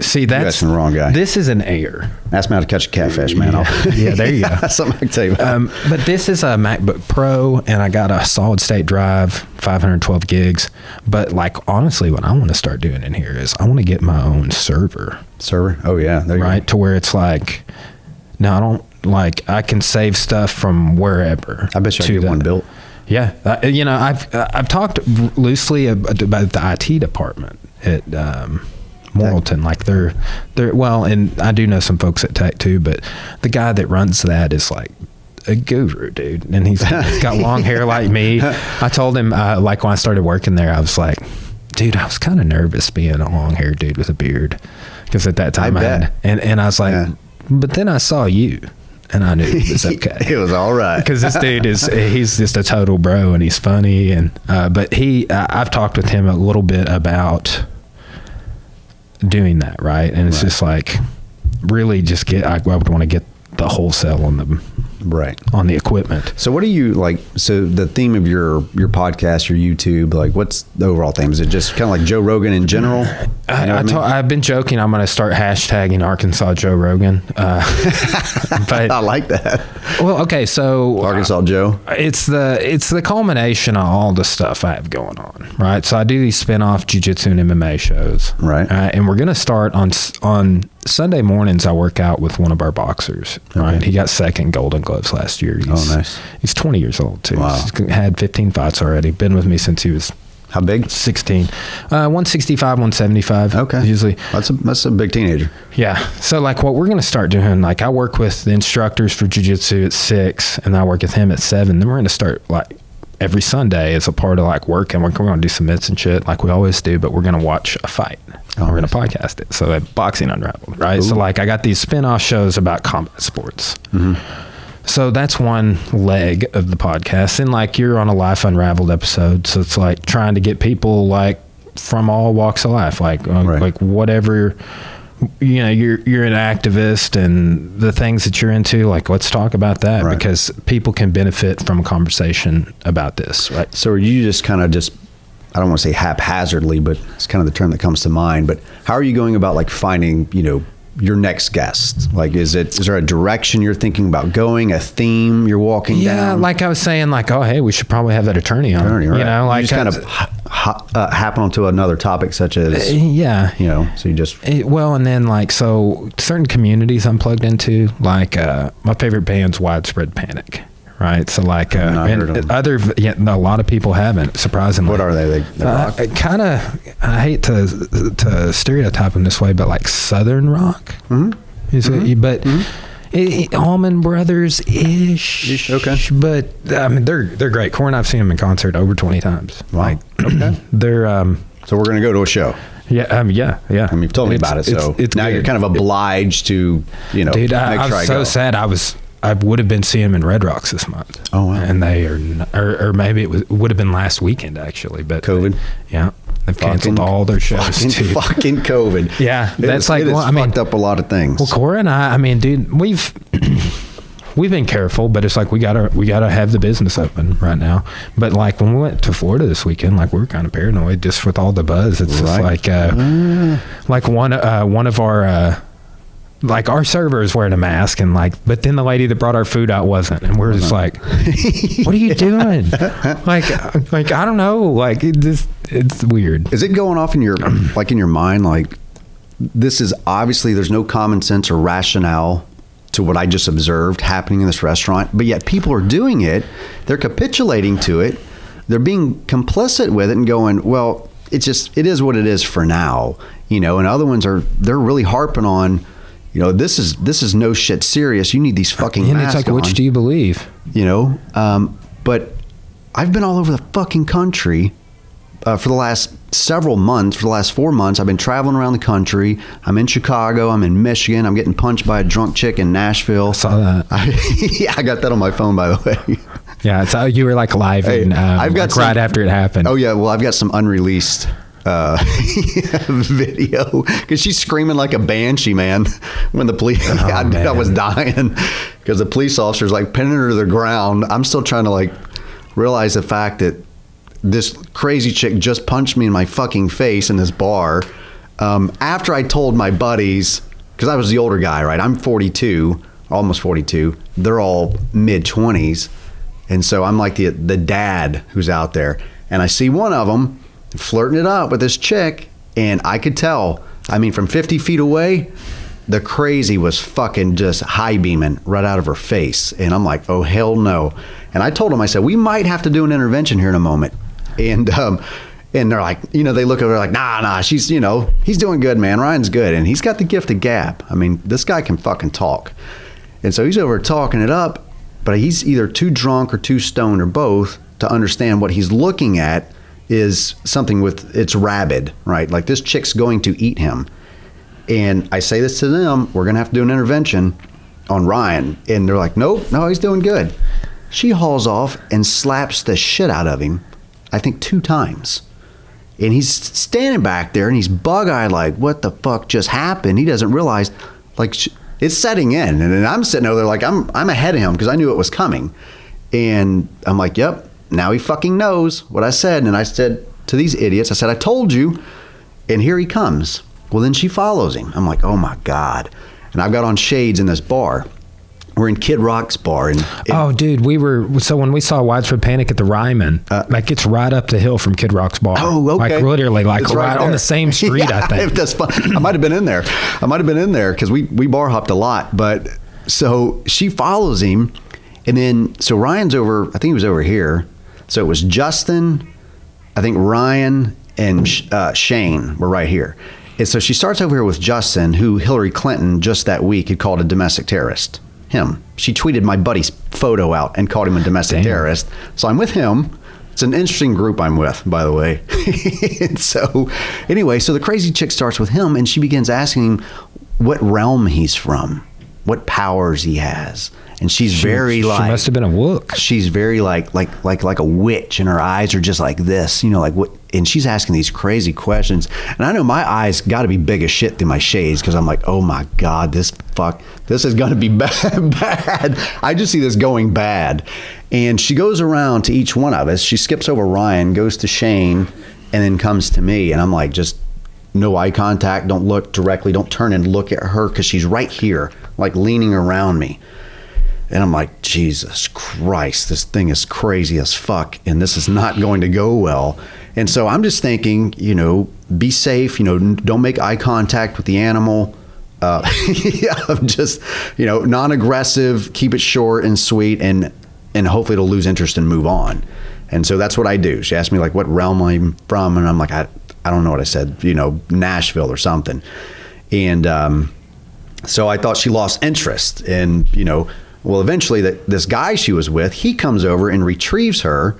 See, that's the wrong guy. This is an Air. Ask me how to catch a catfish, man. Yeah, there you go. That's something I can tell you about. But this is a MacBook Pro, and I got a solid state drive, 512 gigs. But like, honestly, what I want to start doing in here is I want to get my own server. Oh, yeah. There you go. To where it's like, no, I don't like, I can save stuff from wherever. I bet you I can get one built. Yeah. I've talked loosely about the IT department at Morrilton. Like they're well, and I do know some folks at Tech too, but the guy that runs that is like a guru, dude, and he's got long hair like me. I told him like when I started working there, I was like, dude, I was kind of nervous being a long haired dude with a beard because at that time I had, and I was like, but then I saw you. And I knew it was okay. It was all right. Because this dude he's just a total bro, and he's funny. And but I've talked with him a little bit about doing that, right? And it's just like really just I would want to get the wholesale on the on the equipment. So what do you like? So the theme of your podcast, your YouTube, like what's the overall theme? Is it just kind of like Joe Rogan in general? I've been joking. I'm going to start hashtagging Arkansas Joe Rogan. But I like that. Well, okay, so Arkansas Joe. It's the culmination of all the stuff I have going on, right? So I do these spin-off jiu-jitsu and MMA shows, right? And we're going to start on Sunday mornings. I work out with one of our boxers, right? He got second Golden Gloves last year. Nice. He's 20 years old too. Wow. He's had 15 fights already. Been with me since he was. How big? 16. 165, 175. Okay. Usually. That's a big teenager. Yeah. So like what we're going to start doing, like I work with the instructors for jiu-jitsu at 6 and I work with him at 7. Then we're going to start like every Sunday as a part of like work, and we're going to do some mitts and shit like we always do, but we're going to watch a fight. We're going to podcast it. So Boxing Unraveled, right? Ooh. So like I got these spin-off shows about combat sports. Mm-hmm. So that's one leg of the podcast. And like you're on a Life Unraveled episode. So it's like trying to get people like from all walks of life, like whatever, you know, you're an activist and the things that you're into, like, let's talk about that because people can benefit from a conversation about this. Right. So are you just kind of I don't want to say haphazardly, but it's kind of the term that comes to mind, but how are you going about like finding, you know, your next guest? Like, is there a direction you're thinking about going, a theme you're walking down? Yeah, like I was saying, like, oh, hey, we should probably have that attorney on. Right. You know, like you just kind of happen onto another topic such as, you know, so you just. Well, and then like, so certain communities I'm plugged into, like my favorite band's Widespread Panic. right? So like, I've not heard of them. a lot of people haven't, surprisingly. What are they? They rock? I hate to stereotype them this way, but like Southern rock. But Allman Brothers ish. Okay. But I mean, they're great. Corn, I've seen them in concert over 20 times. Wow. Like, Okay. they're So we're gonna go to a show. yeah. I mean, You've told me about it, so it's now good. you're kind of obliged to, Dude, make I sure was I so go. sad. I would have been seeing them in Red Rocks this month. Oh, wow. And they are, or maybe it would have been last weekend actually. But COVID? Yeah, they've canceled all their shows. Dude. Fucking COVID. Yeah, that's like it has well, I mean, fucked up a lot of things. Well, Cora and I mean, dude, we've been careful, but it's like we gotta have the business open right now. But like when we went to Florida this weekend, like we were kind of paranoid just with all the buzz. It's just like one of our. Like our server is wearing a mask, and like, but then the lady that brought our food out wasn't, and we're just like, "What are you doing?" like I don't know, like it's weird. Is it going off in your in your mind? Like, this is obviously there's no common sense or rationale to what I just observed happening in this restaurant, but yet people are doing it. They're capitulating to it. They're being complicit with it and going, "Well, it is what it is for now," And other ones they're really harping on. This is no shit serious. You need these fucking masks. And it's like, which do you believe? But I've been all over the fucking country for the last several months. For the last 4 months, I've been traveling around the country. I'm in Chicago. I'm in Michigan. I'm getting punched by a drunk chick in Nashville. I saw that. I got that on my phone, by the way. Yeah, it's how you were like live and I've got right after it happened. Oh yeah, well I've got some unreleased video because she's screaming like a banshee, man. When the police, I was dying because the police officer's like pinning her to the ground. I'm still trying to like realize the fact that this crazy chick just punched me in my fucking face in this bar. After I told my buddies, because I was the older guy, right? I'm 42, almost 42. They're all mid 20s, and so I'm like the dad who's out there, and I see one of them flirting it up with this chick, and I could tell, I mean, from 50 feet away, the crazy was fucking just high beaming right out of her face. And I'm like, oh, hell no. And I told him, I said, we might have to do an intervention here in a moment. And they're like, they look over like, nah, she's, he's doing good, man. Ryan's good. And he's got the gift of gab. I mean, this guy can fucking talk. And so he's over talking it up, but he's either too drunk or too stoned or both to understand what he's looking at is something it's rabid, right? Like this chick's going to eat him. And I say this to them, we're going to have to do an intervention on Ryan. And they're like, no, he's doing good. She hauls off and slaps the shit out of him, I think 2 times. And he's standing back there and he's bug-eyed like, what the fuck just happened? He doesn't realize, like, it's setting in. And then I'm sitting over there like, I'm ahead of him because I knew it was coming. And I'm like, yep. Now he fucking knows what I said. And I said to these idiots, I said, I told you. And here he comes. Well, then she follows him. I'm like, oh my God. And I've got on shades in this bar. We're in Kid Rock's bar. And dude, so when we saw Widespread Panic at the Ryman, like it's right up the hill from Kid Rock's bar. Oh, okay. Like literally, like it's right on the same street, yeah, I think. That's fun. I might have been in there because we bar hopped a lot. But so she follows him. And then, so Ryan's over, I think he was over here. So it was Justin, I think Ryan, and Shane were right here. And so she starts over here with Justin, who Hillary Clinton just that week had called a domestic terrorist. Him. She tweeted my buddy's photo out and called him a domestic terrorist. So I'm with him. It's an interesting group I'm with, by the way. And so anyway, so the crazy chick starts with him, and she begins asking him what realm he's from, what powers he has. And she's very like, she must have been a wook. She's very like a witch, and her eyes are just like this, like what. And she's asking these crazy questions, and I know my eyes got to be big as shit through my shades because I'm like, oh my God, this is gonna be bad. I just see this going bad. And she goes around to each one of us. She skips over Ryan, goes to Shane, and then comes to me, and I'm like, just no eye contact. Don't look directly. Don't turn and look at her because she's right here, like leaning around me. And I'm like, Jesus Christ, this thing is crazy as fuck, and this is not going to go well. And so I'm just thinking, be safe, don't make eye contact with the animal. Just, non-aggressive, keep it short and sweet. And hopefully it'll lose interest and move on. And so that's what I do. She asked me like what realm I'm from, and I'm like, I don't know what I said, Nashville or something. And so I thought she lost interest. And, well, eventually this guy she was with, he comes over and retrieves her,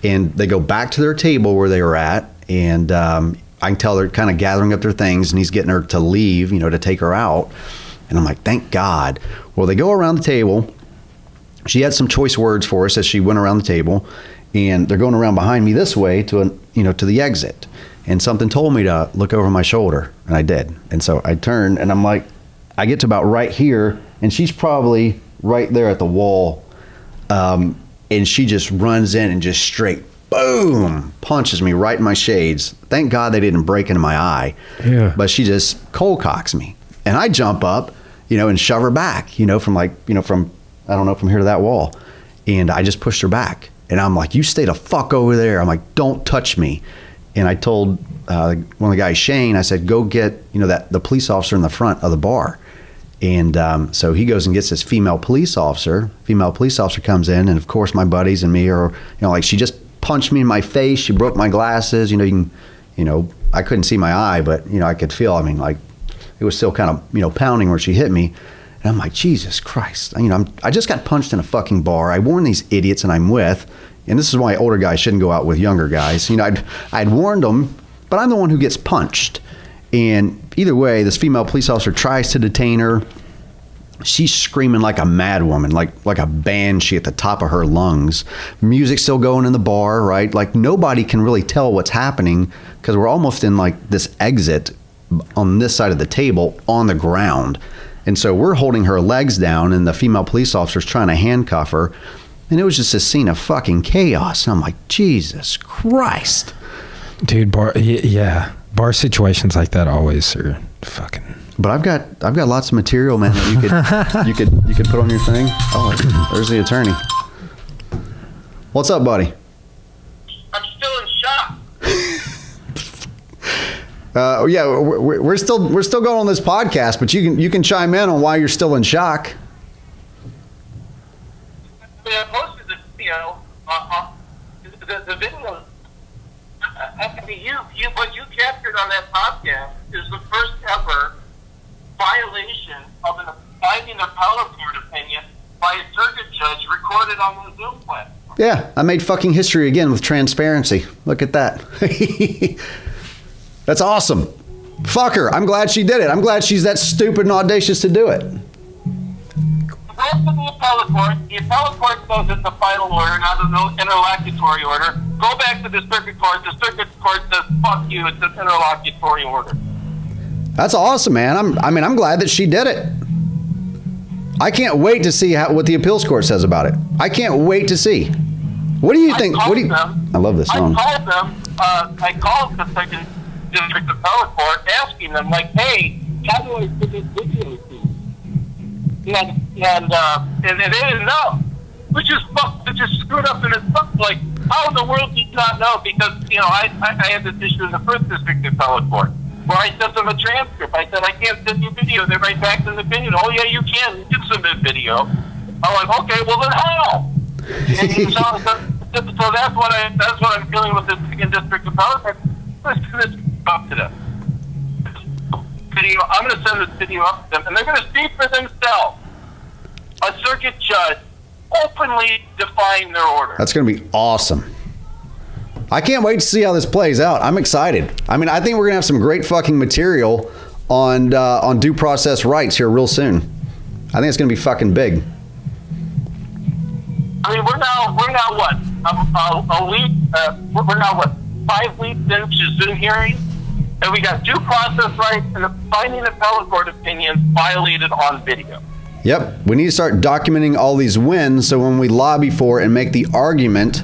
and they go back to their table where they were at. And I can tell they're kind of gathering up their things, and he's getting her to leave, to take her out. And I'm like, thank God. Well, they go around the table. She had some choice words for us as she went around the table, and they're going around behind me this way to the exit. And something told me to look over my shoulder, and I did. And so I turned, and I'm like, I get to about right here, and she's probably right there at the wall. And she just runs in and just straight, boom, punches me right in my shades. Thank God they didn't break into my eye. Yeah. But she just cold cocks me. And I jump up, and shove her back, from from here to that wall. And I just pushed her back. And I'm like, you stay the fuck over there. I'm like, don't touch me. And I told one of the guys, Shane, I said, go get, the police officer in the front of the bar. And so he goes and gets this female police officer. Female police officer comes in, and of course my buddies and me are, like, she just punched me in my face. She broke my glasses. I couldn't see my eye, but, I could feel, like, it was still kind of, pounding where she hit me. And I'm like, Jesus Christ. I just got punched in a fucking bar. I warned these idiots and I'm with, and this is why older guys shouldn't go out with younger guys. I'd warned them, but I'm the one who gets punched. And either way, this female police officer tries to detain her. She's screaming like a mad woman, like a banshee at the top of her lungs. Music's still going in the bar, right? Like nobody can really tell what's happening because we're almost in like this exit on this side of the table on the ground. And so we're holding her legs down, and the female police officer's trying to handcuff her. And it was just a scene of fucking chaos. And I'm like, Jesus Christ. Dude, bar situations like that always are fucking. But I've got lots of material, man, that you could put on your thing. Oh, there's the attorney. What's up, buddy? I'm still in shock. Yeah, we're still going on this podcast, but you can chime in on why you're still in shock. I posted the video. The video. What you captured on that podcast is the first ever violation of a binding appellate court opinion by a circuit judge recorded on the Zoom platform. Yeah, I made fucking history again with transparency. Look at that. That's awesome. Fuck her. I'm glad she did it. I'm glad she's that stupid and audacious to do it. Back to the appellate court. The appellate court says it's a final order, not an interlocutory order. Go back to the circuit court. The circuit court says, fuck you, it's an interlocutory order. That's awesome, man. I'm glad that she did it. I can't wait to see what the appeals court says about it. I can't wait to see. What do you think? I love this song. I called the second district appellate court asking them, like, hey, how do I put this video to you? And they didn't know, which is screwed up in itself. Like, how in the world do you not know? Because, I had this issue in the first district appellate court where I sent them a transcript. I said, I can't send you video. They write back in the opinion, oh, yeah, you can. You can submit video. I'm like, okay, well, then how? And so that's what I'm feeling with this second district appellate court. Let's talk to them. I'm going to send this video up to them, and they're going to see for themselves a circuit judge openly defying their order. That's going to be awesome. I can't wait to see how this plays out. I'm excited. I think we're going to have some great fucking material on due process rights here real soon. I think it's going to be fucking big. We're now what? A week? We're now what? 5 weeks into Zoom hearing? And we got due process rights and the binding appellate court opinion violated on video. Yep. We need to start documenting all these wins so when we lobby for and make the argument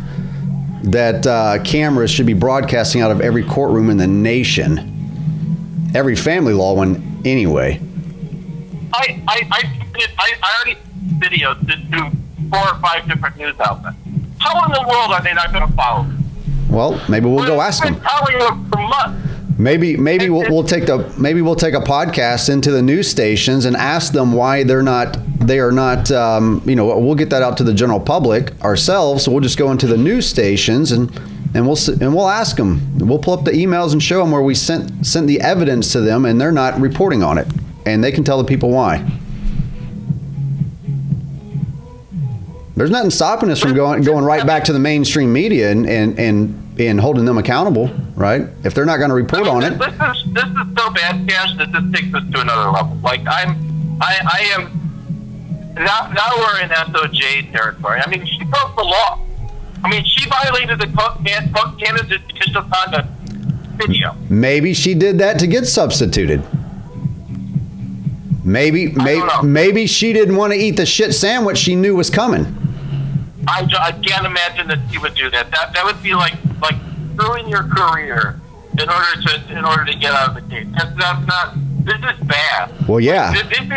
that cameras should be broadcasting out of every courtroom in the nation. Every family law one anyway. I already videoed to 4 or 5 different news outlets. How in the world are they not going to follow this? Well, maybe we'll go ask them. Telling them for months. Maybe we'll take a podcast into the news stations and ask them why they're not they are not, we'll get that out to the general public ourselves. So we'll just go into the news stations and we'll ask them. We'll pull up the emails and show them where we sent the evidence to them, and they're not reporting on it, and they can tell the people why. There's nothing stopping us from going right back to the mainstream media and holding them accountable, right? If they're not going to report on it. This is so bad, Cash, that this takes us to another level. Like I am now we're in SOJ territory. I mean, she broke the law. I mean, she violated the candidate judicial conduct video. Maybe she did that to get substituted. Maybe she didn't want to eat the shit sandwich she knew was coming. I can't imagine that she would do that. That would be like ruin your career in order to get out of the case. That's not. This is bad. Well, yeah. This is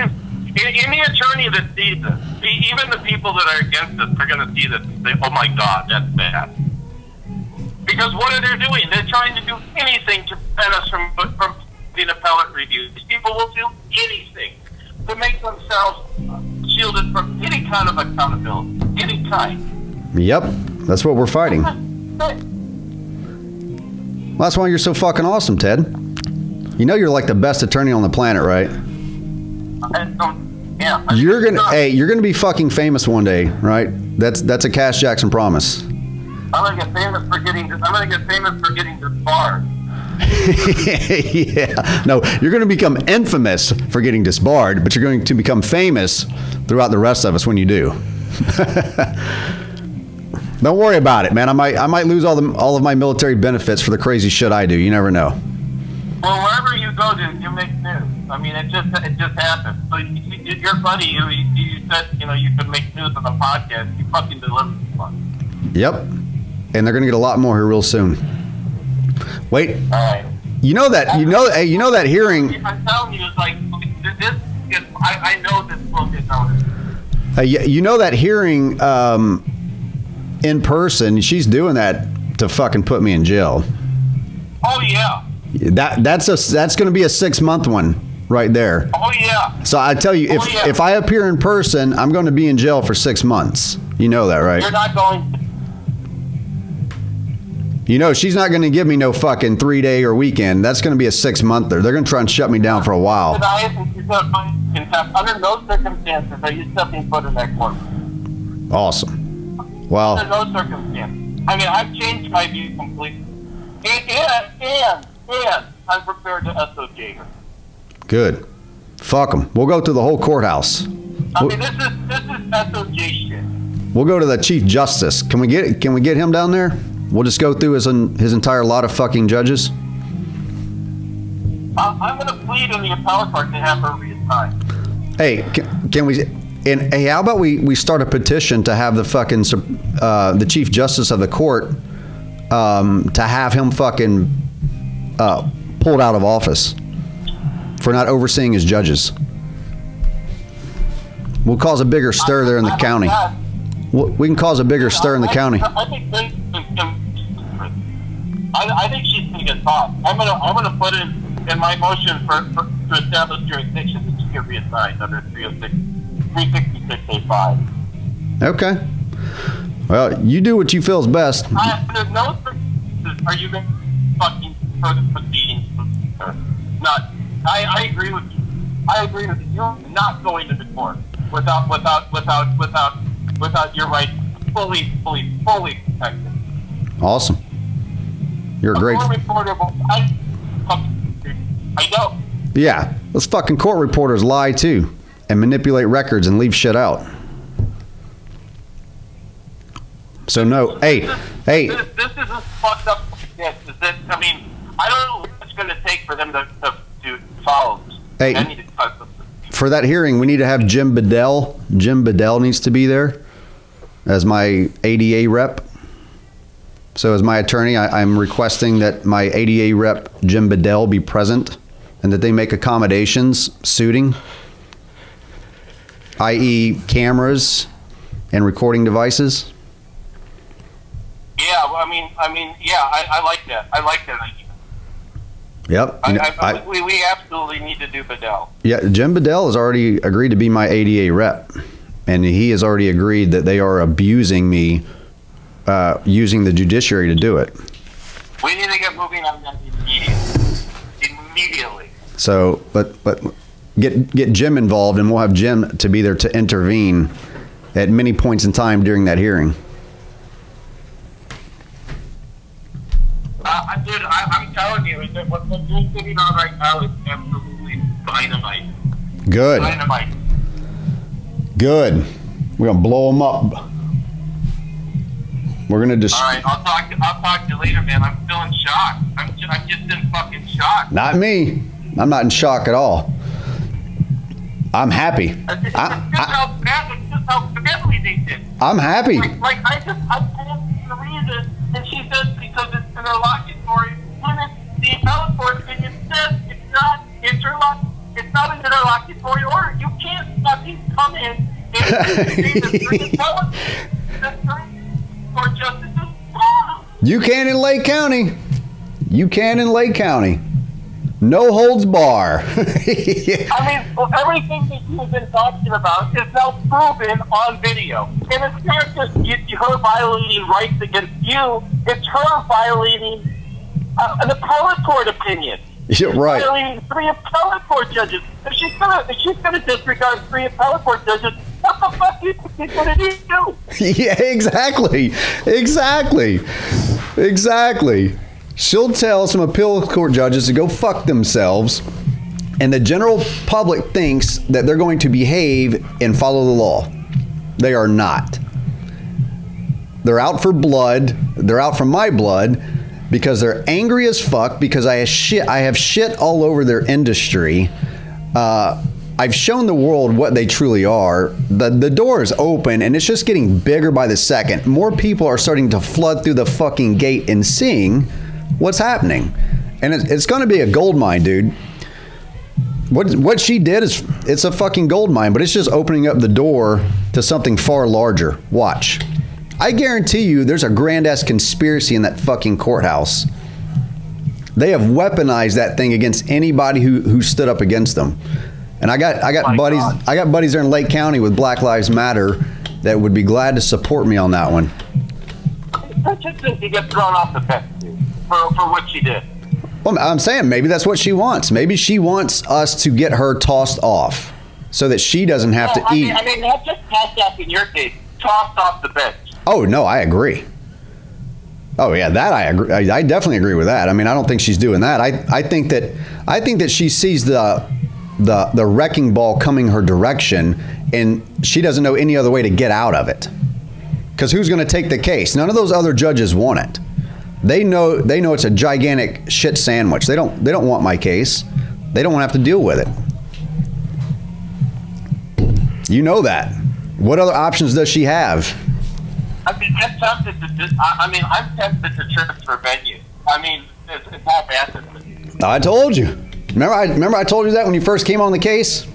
any attorney that sees this. Even the people that are against this are going to see this and say, "Oh my God, that's bad." Because what are they doing? They're trying to do anything to prevent us from the appellate review. These people will do anything to make themselves shielded from any kind of accountability, any kind. Yep, that's what we're fighting. Well, that's why you're so fucking awesome, Ted. You know you're like the best attorney on the planet, right? Yeah. You're gonna be fucking famous one day, right? That's a Kash Jackson promise. I'm gonna get famous for getting disbarred. Yeah. No, you're going to become infamous for getting disbarred, but you're going to become famous throughout the rest of us when you do. Don't worry about it, man. I might lose all of my military benefits for the crazy shit I do. You never know. Well, wherever you go, dude, you make news. I mean, it just happens. So you're funny. You said you could make news on the podcast. You fucking delivered one. Yep. And they're going to get a lot more here real soon. Wait. All right. You know that hearing. I'm telling you, it's like this. I know this will get noticed. You know that hearing in person. She's doing that to fucking put me in jail. Oh yeah. That's going to be a 6-month one right there. Oh yeah. So I tell you, if I appear in person, I'm going to be in jail for 6 months. You know that, right? You're not going to. You know, she's not going to give me no fucking 3-day or weekend. That's going to be a 6-monther. They're going to try and shut me down for a while. In fact, under no circumstances are you stepping foot in that courtroom. Awesome. Well. Under no circumstances. I mean, I've changed my view completely. And I'm prepared to SOJ her. Good. Fuck them. We'll go through the whole courthouse. I mean, this is SOJ shit. We'll go to the Chief Justice. Can we get him down there? We'll just go through his entire lot of fucking judges. I'm going to plead in the appellate court to have her reassigned. Hey, can we? And hey, how about we start a petition to have the fucking the Chief Justice of the court to have him fucking pulled out of office for not overseeing his judges. We'll cause a bigger stir there in the county. We can cause a bigger stir in the county. I think she's going to get caught. I'm going to put in my motion to establish jurisdiction that she get reassigned under 366A5. Okay. Well, you do what you feel is best. There's no circumstances are you going to fucking further proceedings. Not. I agree with you. I agree with you. You're not going to the court without your rights fully protected. Awesome. You're a great. I know. Yeah, those fucking court reporters lie too, and manipulate records and leave shit out. So no, hey. This is a fucked up. Yes, I mean, I don't know what it's going to take for them to follow. Hey, for that hearing, we need to have Jim Bedell. Jim Bedell needs to be there as my ADA rep. So as my attorney, I'm requesting that my ADA rep, Jim Bedell, be present and that they make accommodations suiting, i.e. cameras and recording devices. Yeah, well, I mean, yeah, I like that. I like that idea. Yep. We absolutely need to do Bedell. Yeah, Jim Bedell has already agreed to be my ADA rep, and he has already agreed that they are abusing me, using the judiciary to do it. We need to get moving on that immediately. So, but get Jim involved, and we'll have Jim to be there to intervene at many points in time during that hearing. Dude, I'm telling you, what you're sitting on right now is absolutely dynamite. Good. Dynamite. Good. We're gonna blow them up. We're gonna just. All right, I'll talk to you later, man. I'm still in shock. I'm just in fucking shock. Not me. I'm not in shock at all. I'm happy. It's just how badly they did. I'm happy. I can't see the reason, and she says because it's an interlocutory. When the appellate court opinion says it's not an interlocutory order. You can't fucking come in and say the three court justices wrong. You can in Lake County. You can in Lake County. No holds bar. I mean, everything that you've been talking about is now proven on video. And it's not just her violating rights against you, it's her violating an appellate court opinion. Yeah, right. Violating 3 appellate court judges. If she's gonna disregard 3 appellate court judges, what the fuck do you think she's gonna do? Yeah, exactly. She'll tell some appeal court judges to go fuck themselves, and the general public thinks that they're going to behave and follow the law. They are not. They're out for blood. They're out for my blood because they're angry as fuck because I have shit all over their industry. I've shown the world what they truly are. The door is open, and it's just getting bigger by the second. More people are starting to flood through the fucking gate and seeing what's happening, and it's going to be a gold mine, dude. What she did it's a fucking gold mine, but it's just opening up the door to something far larger. Watch. I guarantee you there's a grand ass conspiracy in that fucking courthouse. They have weaponized that thing against anybody who stood up against them. And I got buddies there in Lake County with Black Lives Matter that would be glad to support me on that one. I just think she gets thrown off the bench for what she did. Well, I'm saying maybe that's what she wants. Maybe she wants us to get her tossed off so that she doesn't have to eat. I mean, not just tossed off in your case, tossed off the bench. Oh, no, I agree. Oh, yeah, that I agree. I definitely agree with that. I mean, I don't think she's doing that. I think that she sees the wrecking ball coming her direction, and she doesn't know any other way to get out of it. Because who's going to take the case? None of those other judges want it. They know it's a gigantic shit sandwich. They don't want my case. They don't want to have to deal with it. You know that. What other options does she have? I mean, I'm tempted to transfer venue. I mean, it's all bad. I told you. Remember I told you that when you first came on the case?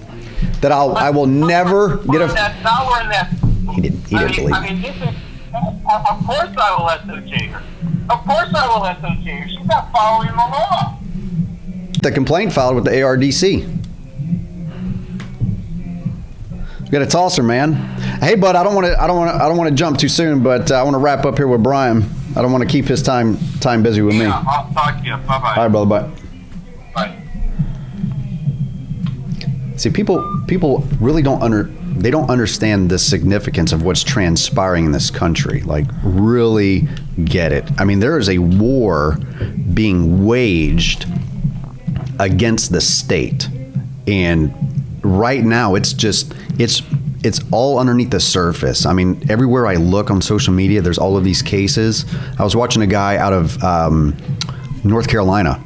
That I will never get a... Now we're in that... He didn't believe I mean, this is... Of course I will associate her. Of course I will associate her. She's not following the law. The complaint filed with the ARDC. We got to toss her, man. Hey, bud, I don't want to jump too soon, but I want to wrap up here with Brian. I don't want to keep his time busy with me. Yeah, I'll talk to you. Bye-bye. All right, brother, bye. Bye. See, people really don't understand the significance of what's transpiring in this country. Like, really get it. I mean, there is a war being waged against the state, and right now it's all underneath the surface. I mean, everywhere I look on social media, there's all of these cases. I was watching a guy out of North Carolina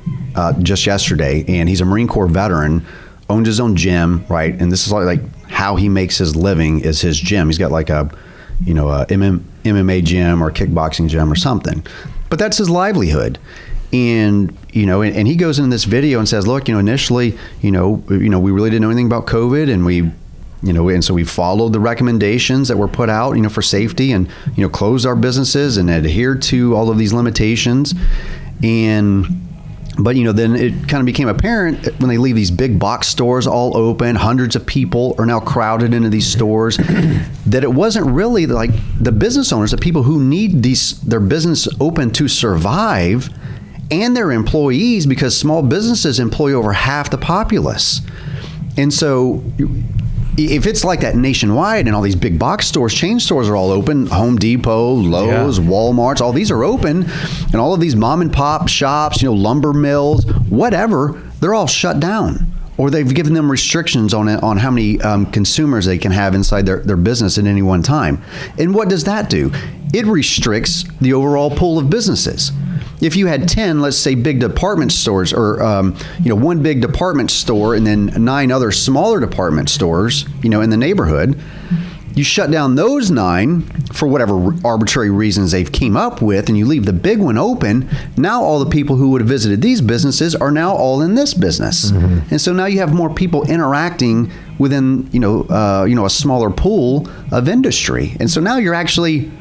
just yesterday, and he's a Marine Corps veteran, owns his own gym, right? And this is like how he makes his living is his gym. He's got like a MMA gym or kickboxing gym or something, but that's his livelihood. And and he goes in this video and says, look, initially, we really didn't know anything about COVID, and and so we followed the recommendations that were put out, for safety, and closed our businesses and adhered to all of these limitations. And But, then it kind of became apparent when they leave these big box stores all open, hundreds of people are now crowded into these stores, that it wasn't really like the business owners, the people who need their business open to survive, and their employees, because small businesses employ over half the populace. And so if it's like that nationwide and all these big box stores, chain stores are all open, Home Depot, Lowe's, Walmart's, all these are open, and all of these mom and pop shops, lumber mills, whatever, they're all shut down. Or they've given them restrictions on how many consumers they can have inside their business at any one time. And what does that do? It restricts the overall pool of businesses. If you had 10, let's say, big department stores, or one big department store and then 9 other smaller department stores, in the neighborhood, you shut down those 9 for whatever arbitrary reasons they've came up with, and you leave the big one open. Now all the people who would have visited these businesses are now all in this business, and so now you have more people interacting within a smaller pool of industry, and so now you're actually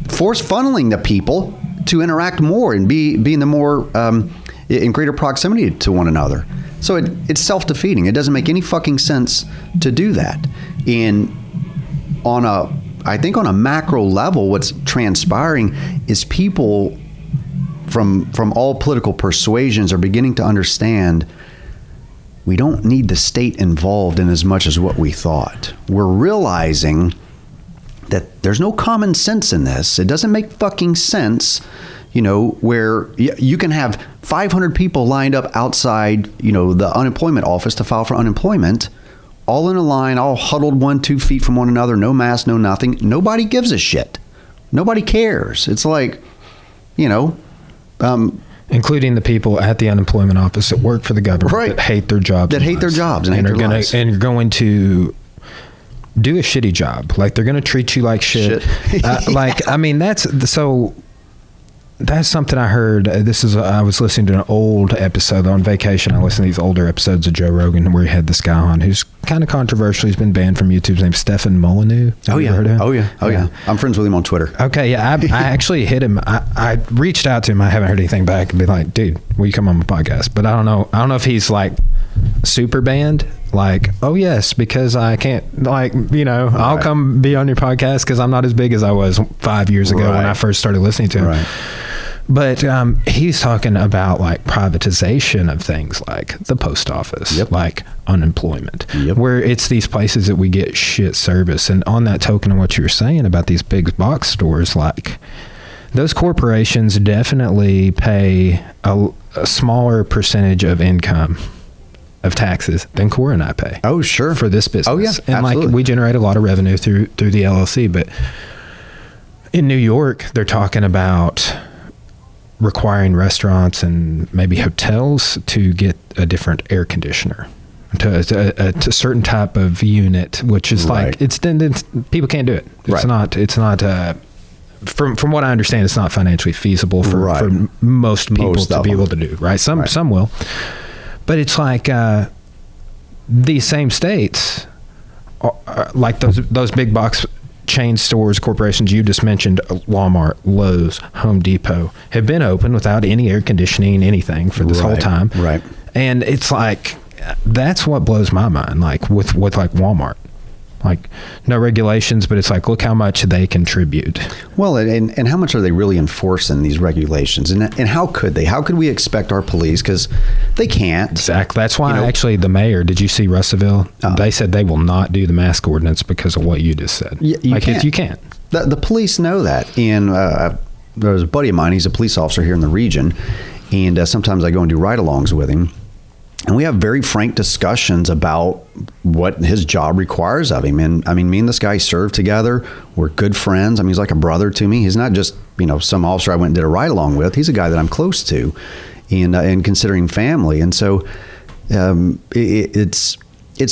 force funneling the people to interact more and be in the more in greater proximity to one another. So it's self-defeating. It doesn't make any fucking sense to do that. And I think on a macro level, what's transpiring is people from all political persuasions are beginning to understand we don't need the state involved in as much as what we thought. We're realizing that there's no common sense in this. It doesn't make fucking sense, where you can have 500 people lined up outside, the unemployment office to file for unemployment, all in a line, all huddled 1-2 feet from one another, no mask, no nothing. Nobody gives a shit. Nobody cares. It's like, including the people at the unemployment office that work for the government, that hate their jobs, and are going to do a shitty job. Like, they're going to treat you like shit. That's something I heard. I was listening to an old episode on vacation. I listened to these older episodes of Joe Rogan where he had this guy on who's kind of controversial. He's been banned from YouTube. His name's Stefan Molyneux. Heard of him? Oh yeah. I'm friends with him on Twitter. Okay, yeah. I actually hit him. I reached out to him. I haven't heard anything back. And be like, dude, will you come on my podcast? But I don't know if he's like super banned. Like, oh yes, because I can't, I'll come be on your podcast because I'm not as big as I was 5 years ago when I first started listening to him. Right. But he's talking about like privatization of things like the post office, like unemployment, where it's these places that we get shit service. And on that token of what you were saying about these big box stores, like those corporations definitely pay a smaller percentage of income of taxes than Cora and I pay. Oh, sure. For this business. Oh, yeah. And absolutely. Like, we generate a lot of revenue through the LLC. But in New York, they're talking about requiring restaurants and maybe hotels to get a different air conditioner, to a certain type of unit, which is like, it's people can't do it. It's not from what I understand, it's not financially feasible for most people to be able to do. Right. Some will. But it's like these same states, like those big box chain stores, corporations you just mentioned, Walmart, Lowe's, Home Depot, have been open without any air conditioning, anything for this whole time. Right. And it's like, that's what blows my mind, like with like Walmart. Like, no regulations, but it's like, look how much they contribute. Well, and how much are they really enforcing these regulations? And how could they? How could we expect our police? Because they can't. Exactly. That's why actually the mayor, did you see Russellville? They said they will not do the mask ordinance because of what you just said. You can't. The police know that. And there's a buddy of mine, he's a police officer here in the region. And sometimes I go and do ride-alongs with him. And we have very frank discussions about what his job requires of him. And I mean, me and this guy served together. We're good friends. I mean, he's like a brother to me. He's not just, some officer I went and did a ride along with. He's a guy that I'm close to and considering family. And so it's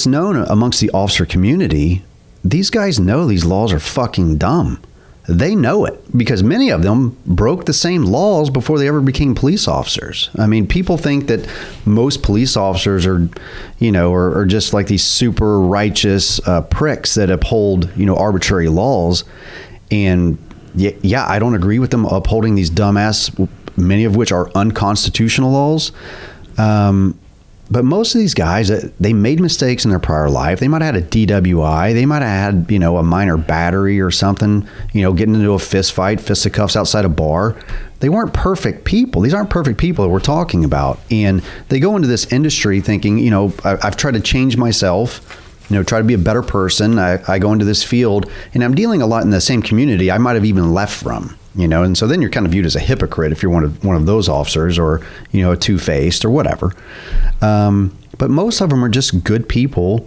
known amongst the officer community. These guys know these laws are fucking dumb. They know it because many of them broke the same laws before they ever became police officers. I mean, people think that most police officers are just like these super righteous pricks that uphold, arbitrary laws. And yeah, I don't agree with them upholding these dumbass many of which are unconstitutional laws. But most of these guys, they made mistakes in their prior life. They might have had a DWI. They might have had, a minor battery or something, getting into a fist fight, fisticuffs outside a bar. They weren't perfect people. These aren't perfect people that we're talking about. And they go into this industry thinking, I've tried to change myself, try to be a better person. I go into this field and I'm dealing a lot in the same community I might have even left from. And so then you're kind of viewed as a hypocrite if you're one of those officers, or, a two-faced or whatever. But most of them are just good people,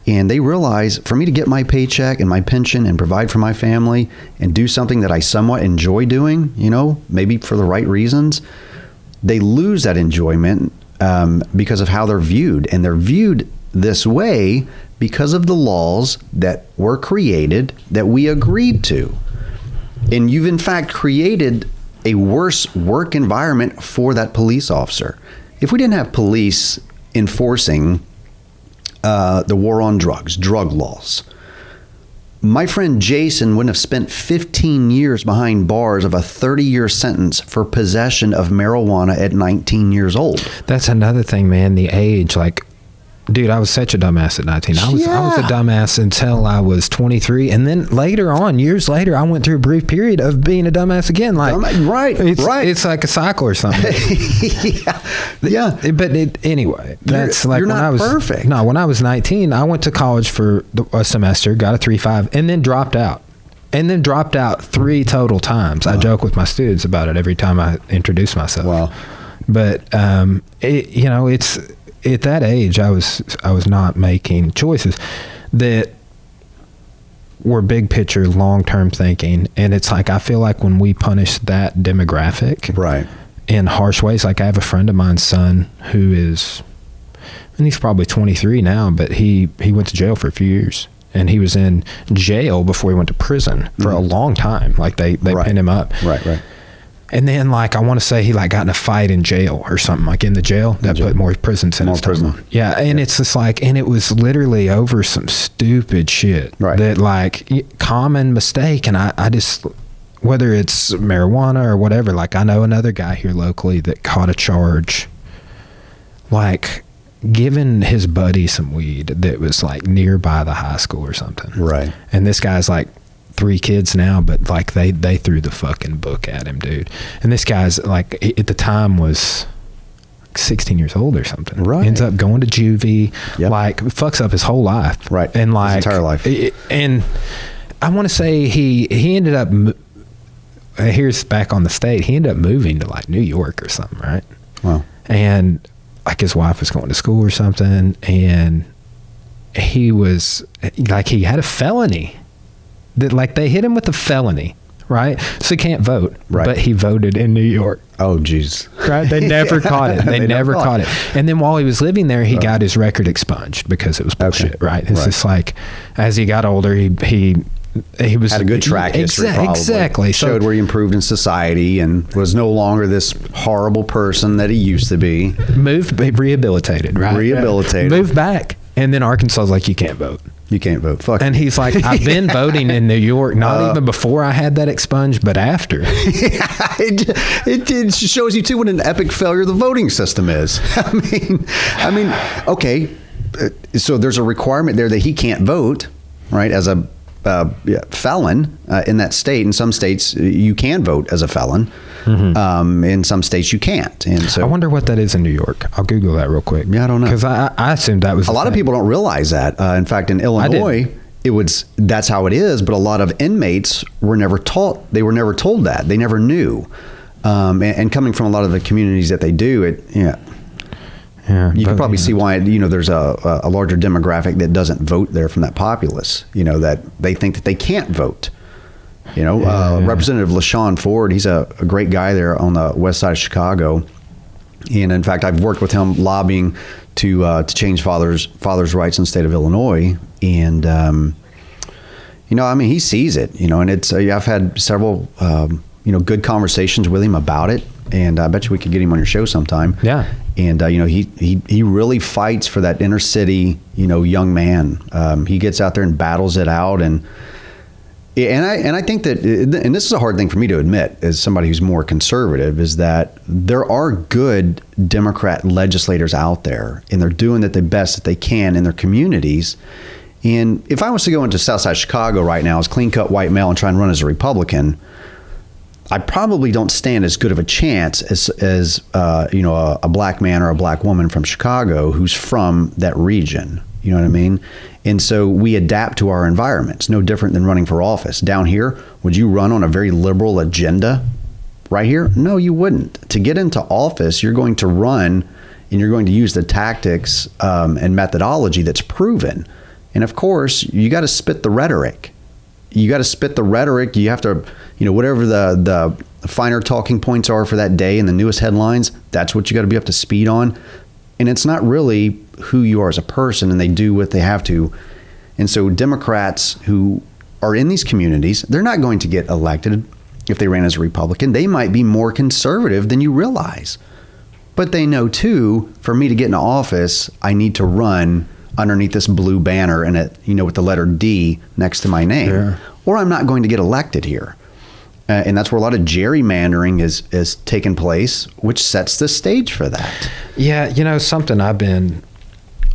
and they realize for me to get my paycheck and my pension and provide for my family and do something that I somewhat enjoy doing, maybe for the right reasons, they lose that enjoyment because of how they're viewed. And they're viewed this way because of the laws that were created that we agreed to. And you've in fact created a worse work environment for that police officer. If we didn't have police enforcing the war on drugs, drug laws, my friend Jason wouldn't have spent 15 years behind bars of a 30-year sentence for possession of marijuana at 19 years old. That's another thing, man. The age, dude, I was such a dumbass at 19. I was a dumbass until I was 23. And then later on, years later, I went through a brief period of being a dumbass again. Right. It's like a cycle or something. Yeah. But anyway, that's you're not perfect. No, when I was 19, I went to college for a semester, got a 3.5, and then dropped out. And then dropped out 3 total times. Wow. I joke with my students about it every time I introduce myself. Wow. But, it's... At that age, I was not making choices that were big picture, long-term thinking. And it's I feel like when we punish that demographic right, in harsh ways, I have a friend of mine's son who is, and he's probably 23 now, but he went to jail for a few years. And he was in jail before he went to prison for a long time. They pinned him up. Right. And then, I want to say he, got in a fight in jail or something, in the jail. That put more prison sentence. More prison. Yeah, and it's just and it was literally over some stupid shit. Right. That, common mistake. And I just, whether it's marijuana or whatever, I know another guy here locally that caught a charge, giving his buddy some weed that was, nearby the high school or something. Right. And this guy's, 3 kids now, but they threw the fucking book at him, dude. And this guy's at the time was 16 years old or something. Right. Ends up going to juvie. Yep. Fucks up his whole life. Right. And his entire life. And I want to say he ended up. Here's back on the state. He ended up moving to New York or something, right? Wow. And his wife was going to school or something, and he was he had a felony. That they hit him with a felony, right? So he can't vote, right? But he voted in New York. Oh, jeez. Right? They never caught it. They never caught it. And then while he was living there, he got his record expunged because it was bullshit, right? It's just as he got older, he was had a good track history. Exactly. Showed where he improved in society and was no longer this horrible person that he used to be. Rehabilitated, right? Rehabilitated. Moved back. And then Arkansas was you can't vote. You can't vote. Fuck. And he's I've been voting in New York, not even before I had that expunged, but after. It shows you, too, what an epic failure the voting system is. I mean, okay, so there's a requirement there that he can't vote, right, as a felon in that state. In some states, you can vote as a felon. Mm-hmm. In some states, you can't. And so I wonder what that is in New York. I'll Google that real quick. Yeah, I don't know. Because I assumed that was a lot of people don't realize that. In fact, in Illinois, that's how it is. But a lot of inmates were never taught. They were never told that. They never knew. And coming from a lot of the communities that they do, you can probably see why there's a larger demographic that doesn't vote there from that populace. That they think that they can't vote. Representative LaShawn Ford, he's a great guy there on the west side of Chicago. And in fact, I've worked with him lobbying to change fathers' rights in the state of Illinois. And, he sees it, and it's, I've had several, good conversations with him about it. And I bet you we could get him on your show sometime. Yeah. And, he really fights for that inner city, young man. He gets out there and battles it out. And And I think that, and this is a hard thing for me to admit as somebody who's more conservative, is that there are good Democrat legislators out there, and they're doing the best that they can in their communities. And if I was to go into Southside Chicago right now as clean-cut white male and try and run as a Republican, I probably don't stand as good of a chance as a black man or a black woman from Chicago who's from that region. You know what I mean? And so we adapt to our environments. No different than running for office. Down here, would you run on a very liberal agenda right here? No, you wouldn't. To get into office, you're going to run and you're going to use the tactics and methodology that's proven. And of course, you got to spit the rhetoric. You have to, whatever the finer talking points are for that day and the newest headlines, that's what you got to be up to speed on. And it's not really who you are as a person, and they do what they have to. And so Democrats who are in these communities, they're not going to get elected if they ran as a Republican. They might be more conservative than you realize. But they know, too, for me to get into office, I need to run underneath this blue banner and with the letter D next to my name, sure, or I'm not going to get elected here. And that's where a lot of gerrymandering is taking place, which sets the stage for that. Yeah, something I've been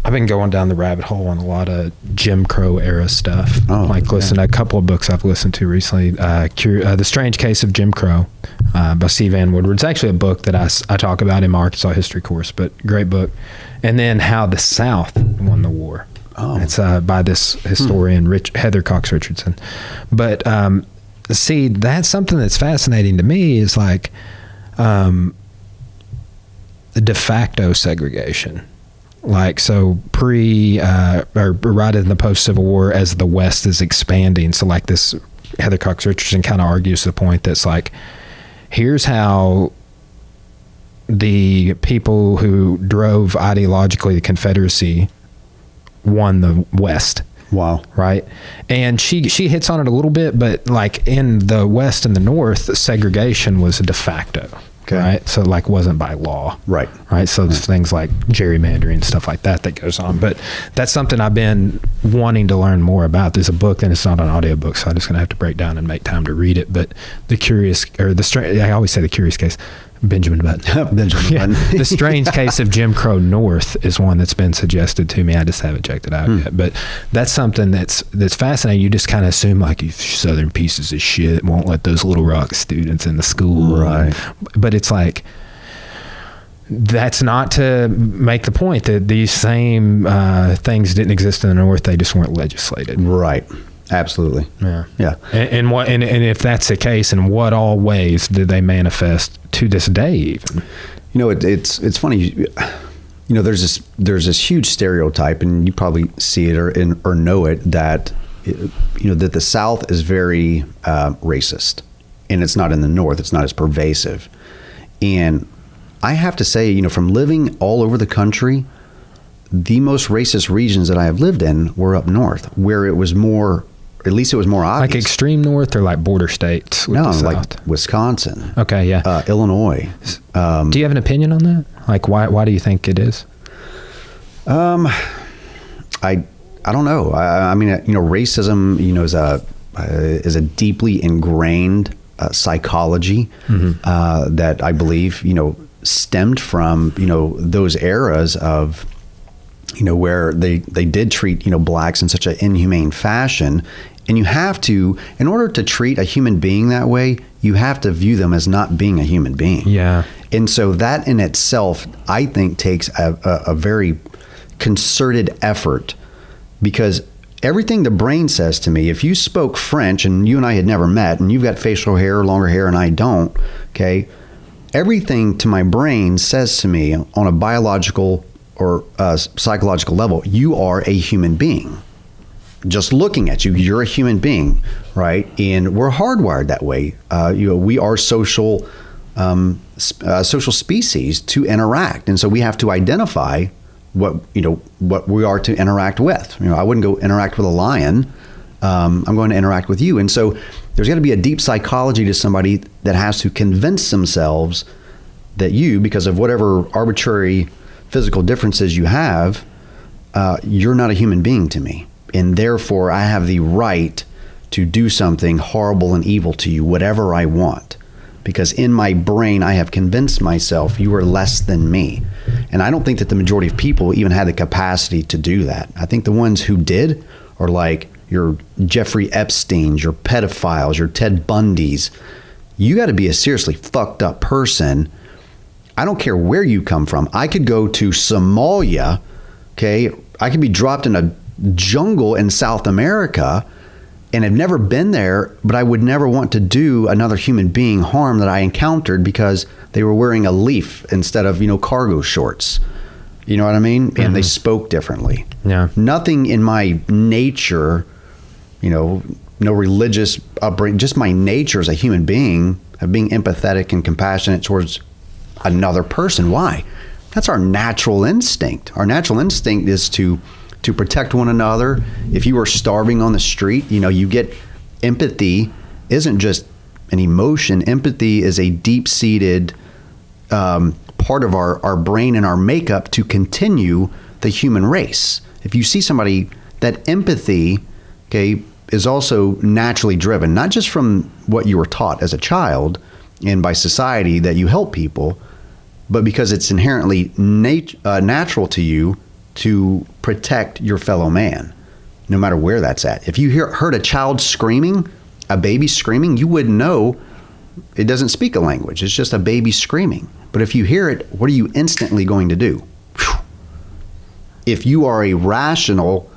going down the rabbit hole on a lot of Jim Crow era stuff. Listen to a couple of books I've listened to recently. The Strange Case of Jim Crow by C. Van Woodward. It's actually a book that I talk about in my Arkansas history course, but great book. And then How the South Won the War. It's by this historian, Heather Cox Richardson. But see, that's something that's fascinating to me is like the de facto segregation. Like, so or right in the post-Civil War as the West is expanding. So like this, Heather Cox Richardson kind of argues the point that's like, here's how the people who drove ideologically the Confederacy won the West. Wow. Right. And she hits on it a little bit, but like in the West and the North, segregation was de facto. Okay. Right. So like wasn't by law. Right. Right. So there's things like gerrymandering and stuff like that goes on. But that's something I've been wanting to learn more about. There's a book, and it's not an audio book, so I'm just going to have to break down and make time to read it. But I always say the curious case. Benjamin Button. The Strange Case of Jim Crow North is one that's been suggested to me. I just haven't checked it out yet. But that's something that's fascinating. You just kind of assume like you Southern pieces of shit won't let those Little Rock students in the school. Right. But it's like, that's not to make the point that these same things didn't exist in the North. They just weren't legislated. Right. Absolutely. Yeah. Yeah. And if that's the case, in what all ways did they manifest to this day even? It's funny. There's this huge stereotype, and you probably see it or know it, that that the South is very racist, and it's not in the North. It's not as pervasive. And I have to say, from living all over the country, the most racist regions that I have lived in were up north, where it was more. At least it was more obvious. Like extreme north or like border states? No, like Wisconsin. Okay, yeah. Illinois. Do you have an opinion on that? Like, why do you think it is? I don't know. I mean, racism, is a deeply ingrained psychology that I believe, stemmed from, those eras of, where they did treat, blacks in such an inhumane fashion. And you have to, in order to treat a human being that way, you have to view them as not being a human being. Yeah. And so that in itself, I think, takes a very concerted effort, because everything the brain says to me, if you spoke French and you and I had never met, and you've got facial hair, longer hair, and I don't, okay, everything to my brain says to me on a biological or psychological level, you are a human being. Just looking at you, you're a human being, right? And we're hardwired that way. We are social species to interact, and so we have to identify what we are to interact with. I wouldn't go interact with a lion. I'm going to interact with you, and so there's got to be a deep psychology to somebody that has to convince themselves that you, because of whatever arbitrary physical differences you have, you're not a human being to me. And therefore, I have the right to do something horrible and evil to you, whatever I want. Because in my brain, I have convinced myself you are less than me. And I don't think that the majority of people even had the capacity to do that. I think the ones who did are like your Jeffrey Epsteins, your pedophiles, your Ted Bundys. You got to be a seriously fucked up person. I don't care where you come from. I could go to Somalia, okay? I could be dropped in a jungle in South America and have never been there, but I would never want to do another human being harm that I encountered because they were wearing a leaf instead of, cargo shorts. You know what I mean? Mm-hmm. And they spoke differently. Yeah. Nothing in my nature, no religious upbringing, just my nature as a human being of being empathetic and compassionate towards another person. Why? That's our natural instinct. Our natural instinct is to protect one another. If you are starving on the street, you get empathy isn't just an emotion. Empathy is a deep-seated part of our brain and our makeup to continue the human race. If you see somebody, that empathy, okay, is also naturally driven, not just from what you were taught as a child and by society that you help people, but because it's inherently natural to you to protect your fellow man, no matter where that's at. If you heard a child screaming, a baby screaming, you wouldn't know. It doesn't speak a language. It's just a baby screaming. But if you hear it, what are you instantly going to do? Whew. If you are a rational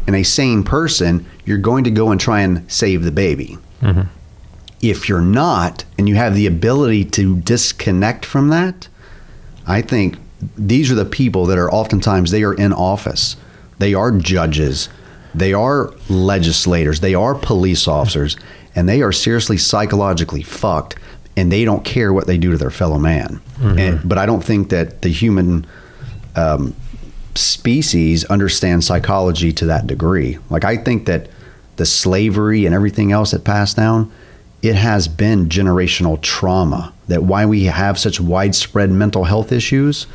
and a sane person, you're going to go and try and save the baby. Mm-hmm. If you're not, and you have the ability to disconnect from that, I think these are the people that are oftentimes, they are in office. They are judges. They are legislators. They are police officers. And they are seriously psychologically fucked. And they don't care what they do to their fellow man. Mm-hmm. But I don't think that the human species understands psychology to that degree. Like, I think that the slavery and everything else that passed down, it has been generational trauma. That why we have such widespread mental health issues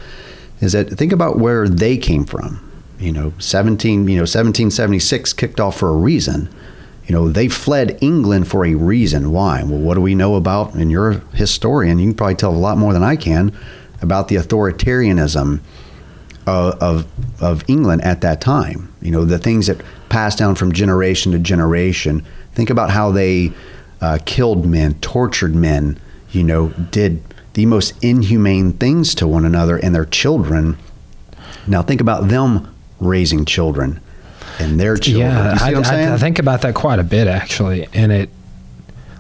is that, think about where they came from. 1776 kicked off for a reason. They fled England for a reason. Why? Well, what do we know about, and you're a historian, you can probably tell a lot more than I can, about the authoritarianism of England at that time. The things that passed down from generation to generation. Think about how they killed men, tortured men, did the most inhumane things to one another and their children. Now think about them raising children and their children. Yeah, you see what I'm saying? I think about that quite a bit, actually. And it,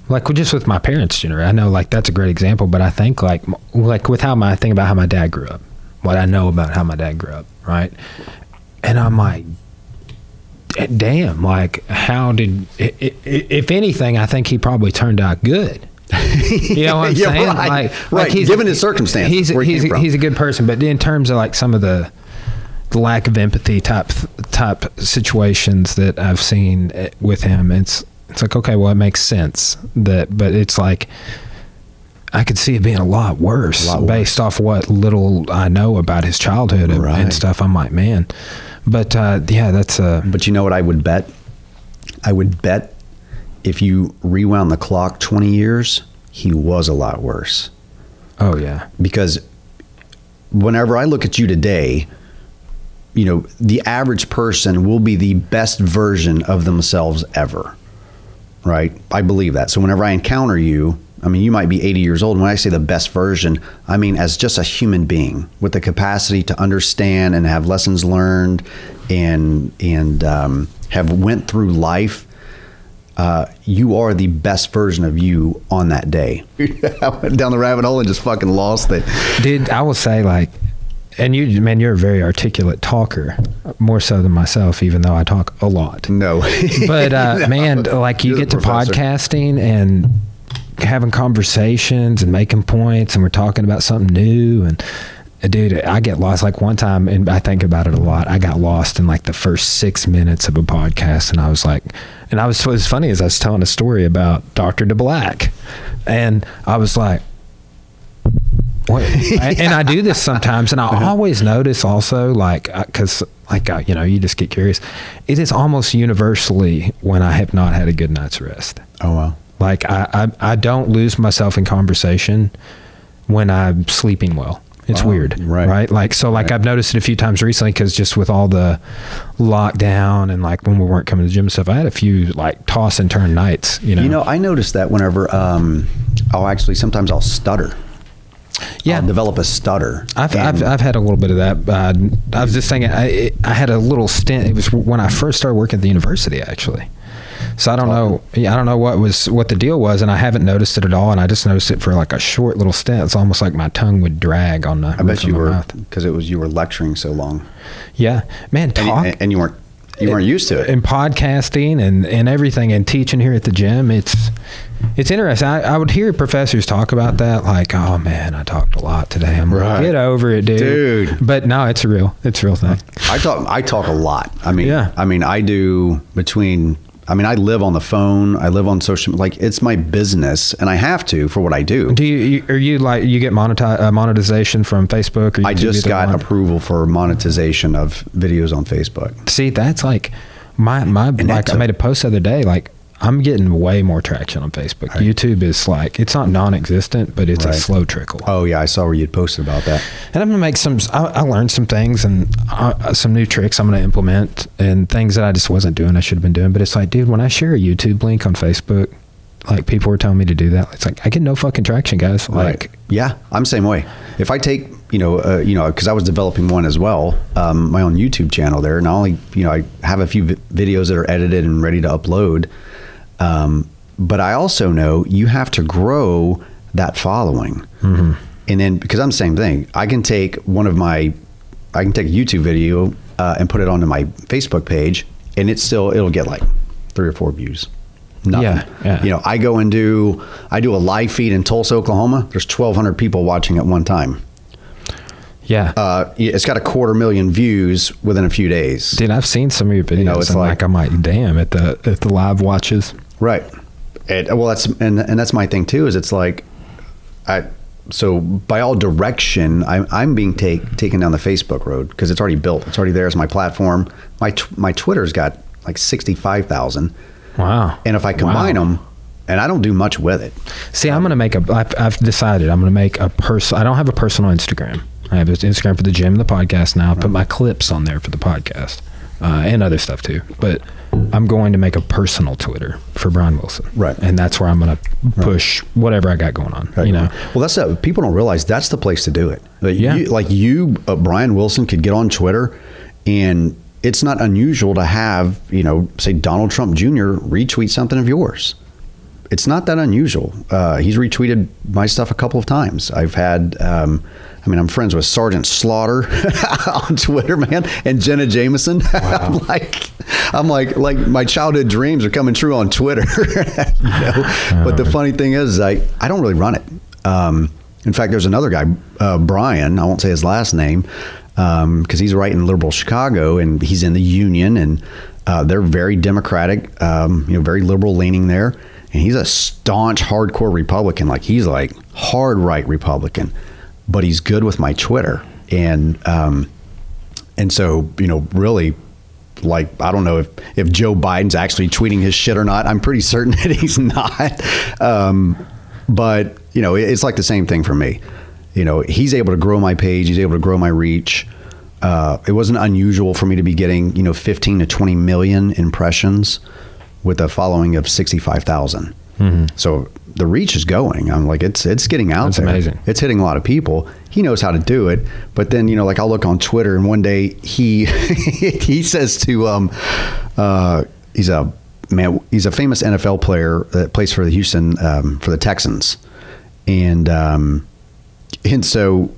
like, just with my parents' generation, I know, like, that's a great example, but I think, like with how I think about how my dad grew up, what I know about how my dad grew up, right? And I'm like, damn, like, how did, if anything, I think he probably turned out good. You know what I'm saying? Right, like he's, given his circumstances, he's a good person, but in terms of like some of the lack of empathy type situations that I've seen with him, it's like, okay, well, it makes sense but it's like I could see it being a lot worse based off what little I know about his childhood and stuff. I'm like, man, but yeah, that's But you know what I would bet? I would bet if you rewound the clock 20 years, he was a lot worse. Oh, yeah. Because whenever I look at you today, the average person will be the best version of themselves ever, right? I believe that. So whenever I encounter you, I mean, you might be 80 years old. When I say the best version, I mean as just a human being with the capacity to understand and have lessons learned and have went through life. You are the best version of you on that day. I went down the rabbit hole and just fucking lost it. Dude, I will say, like, and you, man, you're a very articulate talker, more so than myself, even though I talk a lot. No. But, no, man, like, you get to podcasting and having conversations and making points, and we're talking about something new, and dude, I get lost. Like one time, and I think about it a lot, I got lost in like the first 6 minutes of a podcast, and I was like, what was funny is I was telling a story about Dr. DeBlack, and I was like, And I do this sometimes, and I always notice also, like, because you just get curious. It is almost universally when I have not had a good night's rest. Oh wow! Like I don't lose myself in conversation when I'm sleeping well. It's weird, right? Like, so like I've noticed it a few times recently, because just with all the lockdown and like when we weren't coming to the gym and stuff, I had a few like toss and turn nights. I noticed that whenever sometimes I'll stutter. Yeah, I'll develop a stutter. I've had a little bit of that. I was just thinking, I had a little stint. It was when I first started working at the university, actually. So I don't know. Yeah, I don't know what the deal was, and I haven't noticed it at all. And I just noticed it for like a short little stint. It's almost like my tongue would drag on the. I bet you were, because you were lecturing so long. Yeah, man, talk and you weren't used to it. And podcasting and everything and teaching here at the gym, it's interesting. I would hear professors talk about that, like, oh man, I talked a lot today. I'm like, get over it, dude. But no, it's a real thing. I talk a lot. I mean, I do between. I mean, I live on the phone. I live on social. Like, it's my business, and I have to for what I do. Do you get monetization from Facebook? Or I just got approval for monetization of videos on Facebook. See, that's like my like I made a post the other day. Like, I'm getting way more traction on Facebook. Right. YouTube is like, it's not non-existent, but it's a slow trickle. Oh yeah, I saw where you'd posted about that. And I'm gonna make I learned some things and some new tricks I'm gonna implement, and things that I just wasn't doing I should have been doing. But it's like, dude, when I share a YouTube link on Facebook, like, people were telling me to do that. It's like, I get no fucking traction, guys. Like, yeah, I'm the same way. If I take, because I was developing one as well, my own YouTube channel there, and I have a few videos that are edited and ready to upload. But I also know you have to grow that following. Mm-hmm. And then, because I'm the same thing, I can take a YouTube video and put it onto my Facebook page, and it'll get like 3 or 4 views. Nothing. Yeah. I go and do a live feed in Tulsa, Oklahoma. There's 1,200 people watching at one time. Yeah. It's got 250,000 views within a few days. Dude, I've seen some of your videos. It's like I'm like, damn, at the live watches. Right. That's my thing too, is it's like, so by all direction, I'm being taken down the Facebook road, because it's already built. It's already there as my platform. My Twitter's got like 65,000. Wow. And if I combine them, and I don't do much with it. See, I've decided I'm going to make I don't have a personal Instagram. I have an Instagram for the gym and the podcast now. I put my clips on there for the podcast and other stuff too. But I'm going to make a personal Twitter for Brian Wilson. Right. And that's where I'm going to push whatever I got going on. Right. Well, people don't realize that's the place to do it. Brian Wilson could get on Twitter, and it's not unusual to have, say Donald Trump Jr. retweet something of yours. It's not that unusual. He's retweeted my stuff a couple of times. I've had, I'm friends with Sergeant Slaughter on Twitter, man, and Jenna Jameson. Wow. I'm like my childhood dreams are coming true on Twitter. But the funny thing is, I don't really run it. In fact, there's another guy, Brian. I won't say his last name, because he's right in liberal Chicago, and he's in the Union, and they're very Democratic, very liberal leaning there. And he's a staunch, hardcore Republican. Like, he's like hard right Republican, but he's good with my Twitter. And so, really, like, I don't know if Joe Biden's actually tweeting his shit or not. I'm pretty certain that he's not. But, it's like the same thing for me. He's able to grow my page. He's able to grow my reach. It wasn't unusual for me to be getting, 15 to 20 million impressions with a following of 65,000. Mm-hmm. So the reach is going. I'm like, it's getting out there. That's amazing. It's hitting a lot of people. He knows how to do it. But then, I'll look on Twitter, and one day he says to, he's a famous NFL player that plays for the Houston, for the Texans. And so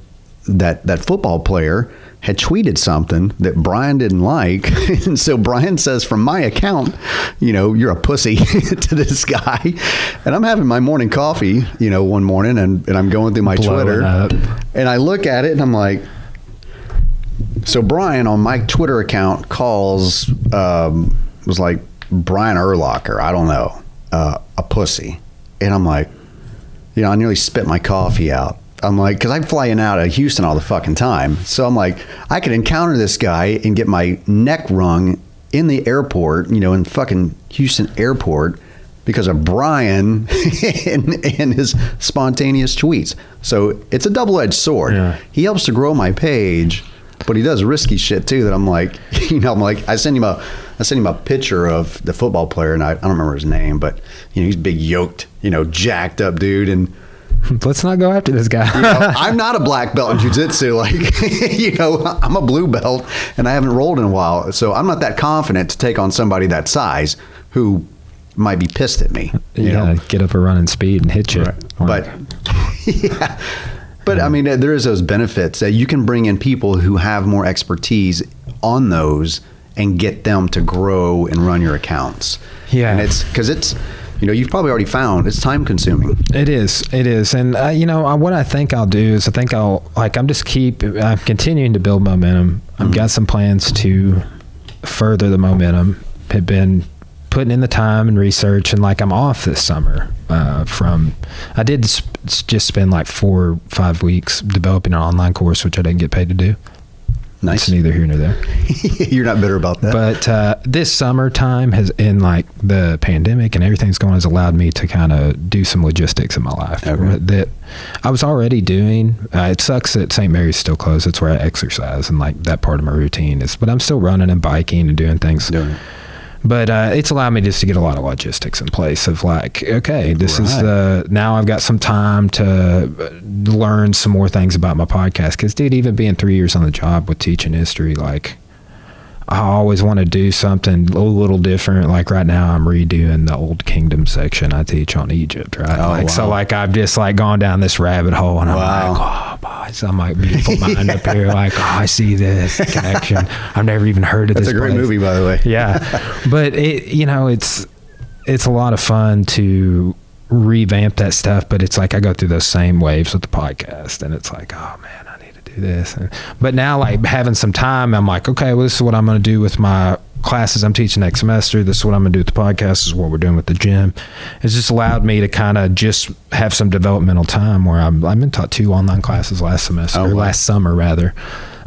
that football player had tweeted something that Brian didn't like. And so Brian says, from my account, you're a pussy to this guy. And I'm having my morning coffee, one morning, and I'm going through my Twitter, and I look at it, and I'm like, so Brian on my Twitter account was like Brian Urlacher, I don't know, a pussy. And I'm like, I nearly spit my coffee out. I'm like, because I'm flying out of Houston all the fucking time. So I'm like, I could encounter this guy and get my neck wrung in the airport, in fucking Houston airport, because of Brian and his spontaneous tweets. So it's a double-edged sword. Yeah. He helps to grow my page, but he does risky shit too. That I'm like, I send him a picture of the football player, and I don't remember his name, but he's big, yoked, jacked up dude, and let's not go after this guy. I'm not a black belt in jiu-jitsu. I'm a blue belt, and I haven't rolled in a while, so I'm not that confident to take on somebody that size who might be pissed at me. Get up a running speed and hit you. Right. But I mean, there is those benefits that you can bring in people who have more expertise on those and get them to grow and run your accounts. Yeah. And it's because it's, you've probably already found it's time consuming. It is. And, what I think I'll do is I'm continuing to build momentum. I've got some plans to further the momentum. Have been putting in the time and research, and I'm off this summer I did just spend 4 or 5 weeks developing an online course, which I didn't get paid to do. Nice. It's neither here nor there. You're not bitter about that. But this summertime has, in the pandemic and everything's going, has allowed me to kind of do some logistics in my life that I was already doing. It sucks that St. Mary's still closed. It's where I exercise, and that part of my routine is, but I'm still running and biking and doing things. But it's allowed me just to get a lot of logistics in place of this is now I've got some time to learn some more things about my podcast. Because, dude, even being 3 years on the job with teaching history, I always want to do something a little different. Right now I'm redoing the Old Kingdom section I teach on Egypt, right? Wow. So I've just gone down this rabbit hole, and I'm boys, I'm beautiful mind up here. I see this connection. I've never even heard of this. That's a great movie, by the way. Yeah. But it's a lot of fun to revamp that stuff, but it's I go through those same waves with the podcast, and it's oh man, I need to do this. But now having some time, I'm okay, well, this is what I'm going to do with my classes I'm teaching next semester. This is what I'm going to do with the podcast. This is what we're doing with the gym. It's just allowed me to kind of just have some developmental time where I've been taught 2 online classes last semester, or last summer rather,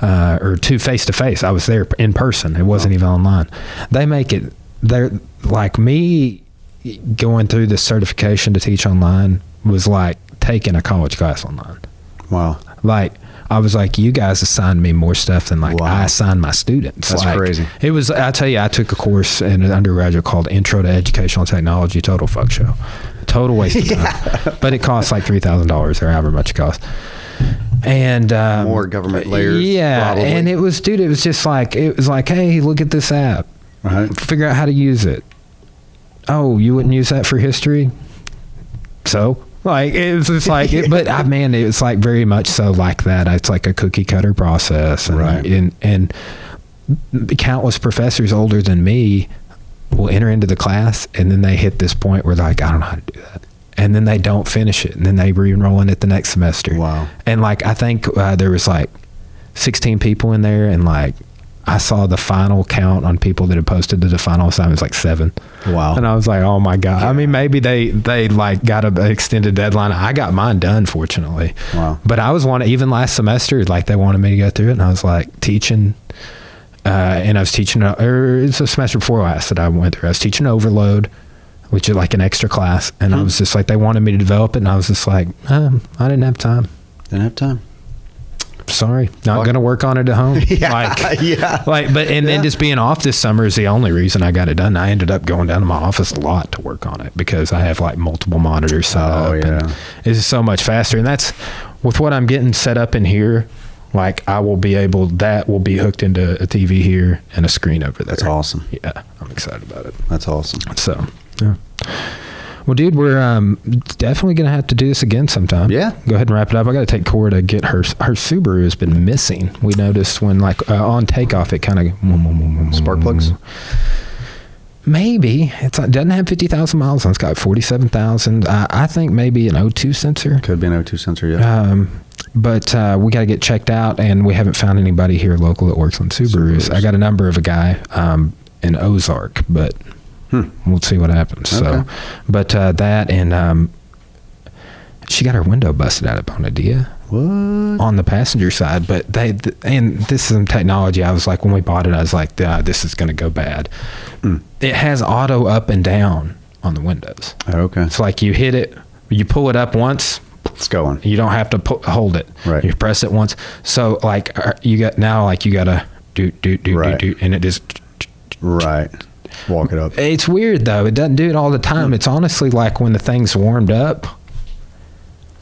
or 2 face-to-face. I was there in person. It wasn't even online. They make it, they're me going through the certification to teach online was taking a college class online. Wow. I was you guys assigned me more stuff than I assigned my students. That's crazy. It was, I tell you, I took a course in an undergraduate called Intro to Educational Technology. Total fuck show. Total waste of time. But it costs $3,000 or however much it costs. And more government layers. Yeah. Probably. And it was just hey, look at this app. Figure out how to use it. Oh, you wouldn't use that for history? So? It was just but man, it was very much so that. It's a cookie cutter process. And, and countless professors older than me will enter into the class, and then they hit this point where I don't know how to do that. And then they don't finish it, and then they re-enroll in it the next semester. Wow. And I think there was 16 people in there, and I saw the final count on people that had posted to the final assignment was 7. Wow. And I was oh my God. I mean, maybe they got an extended deadline. I got mine done, fortunately. Wow. But I was even last semester, they wanted me to go through it, and I was teaching, and I was teaching, it's a semester before last that I went through. I was teaching Overload, which is an extra class. And I was just they wanted me to develop it, and I was just I didn't have time. Didn't have time. Sorry, not going to work on it at home. And just being off this summer is the only reason I got it done. I ended up going down to my office a lot to work on it because I have multiple monitors set up. And it's so much faster. And that's with what I'm getting set up in here. I will be that will be hooked into a TV here and a screen over there. That's awesome. Yeah, I'm excited about it. That's awesome. So, yeah. Well, dude, we're definitely going to have to do this again sometime. Yeah. Go ahead and wrap it up. I got to take Cora to get her Subaru has been missing. We noticed when on takeoff, it kind of spark plugs. Maybe it doesn't have 50,000 miles on. It's got 47,000. I think maybe an O2 sensor. Could be an O2 sensor. Yeah. But we got to get checked out, and we haven't found anybody here local that works on Subarus. I got a number of a guy in Ozark, but. We'll see what happens. Okay. So, but that and she got her window busted out at Bonadilla. What? on the passenger side, but and this is some technology. I was like, when we bought it, I was like, this is going to go bad. It has auto up and down on the windows. Oh, okay. It's like you hit it, you pull it up once, It's going. you don't have to hold it. Right. You press it once. So like you got to do, Right. and it just. Right. Walk it up. It's weird though. It doesn't do it all the time. It's honestly like when the thing's warmed up.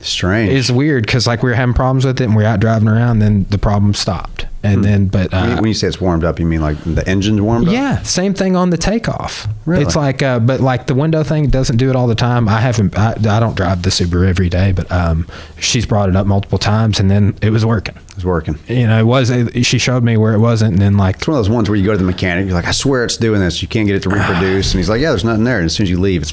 Strange. It's weird because like we were having problems with it and we're out driving around, then the problem stopped. And then, but when you say it's warmed up, you mean like the engine's warmed up? yeah, same thing on the takeoff. Really? It's like, but like the window thing doesn't do it all the time. I don't drive the Subaru every day, but she's brought it up multiple times, and then it was working. It's working. You know, she showed me where it wasn't, and then like It's one of those ones where you go to the mechanic, you're like, I swear it's doing this. You can't get it to reproduce. And he's like, yeah, there's nothing there. And as soon as you leave, it's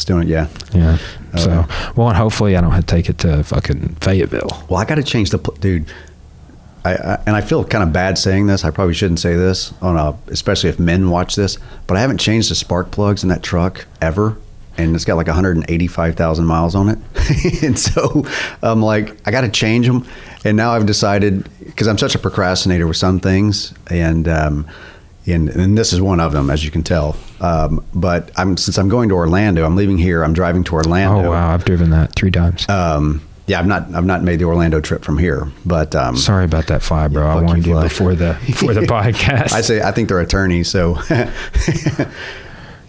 doing it. Yeah. yeah. So well, and hopefully I don't have to take it to fucking Fayetteville. Well, I got to change dude. And I feel kind of bad saying this. I probably shouldn't say this especially if men watch this, but I haven't changed the spark plugs in that truck ever. And it's got like 185,000 miles on it. And so I'm like, I got to change them. And now I've decided, because I'm such a procrastinator with some things, and this is one of them, as you can tell. But since I'm going to Orlando, I'm leaving here. I'm driving to Orlando. Oh wow, I've driven that 3 times. Yeah, I've not made the Orlando trip from here, but sorry about that fly, bro. I warned you before the podcast. I think they're attorneys, so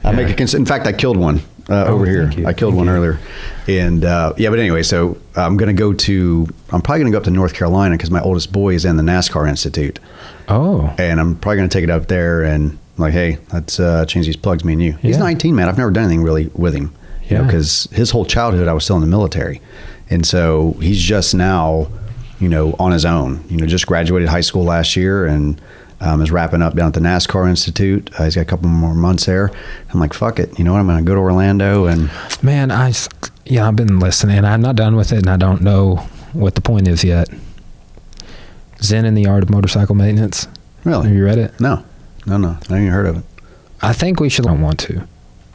I make in fact, I killed one over here. I killed one earlier, and but anyway, so I'm probably gonna go up to North Carolina because my oldest boy is in the NASCAR Institute. Oh, and I'm probably gonna take it up there and like, hey, let's change these plugs, me and you. He's 19, man. I've never done anything really with him, because his whole childhood I was still in the military. And so he's just now, on his own, just graduated high school last year and is wrapping up down at the NASCAR Institute. He's got a couple more months there. I'm like, fuck it. You know what? I'm going to go to Orlando. And man, I've been listening. I'm not done with it, and I don't know what the point is yet. Zen in the Art of Motorcycle Maintenance. Really? Have you read it? No. I haven't even heard of it. I think we should want to,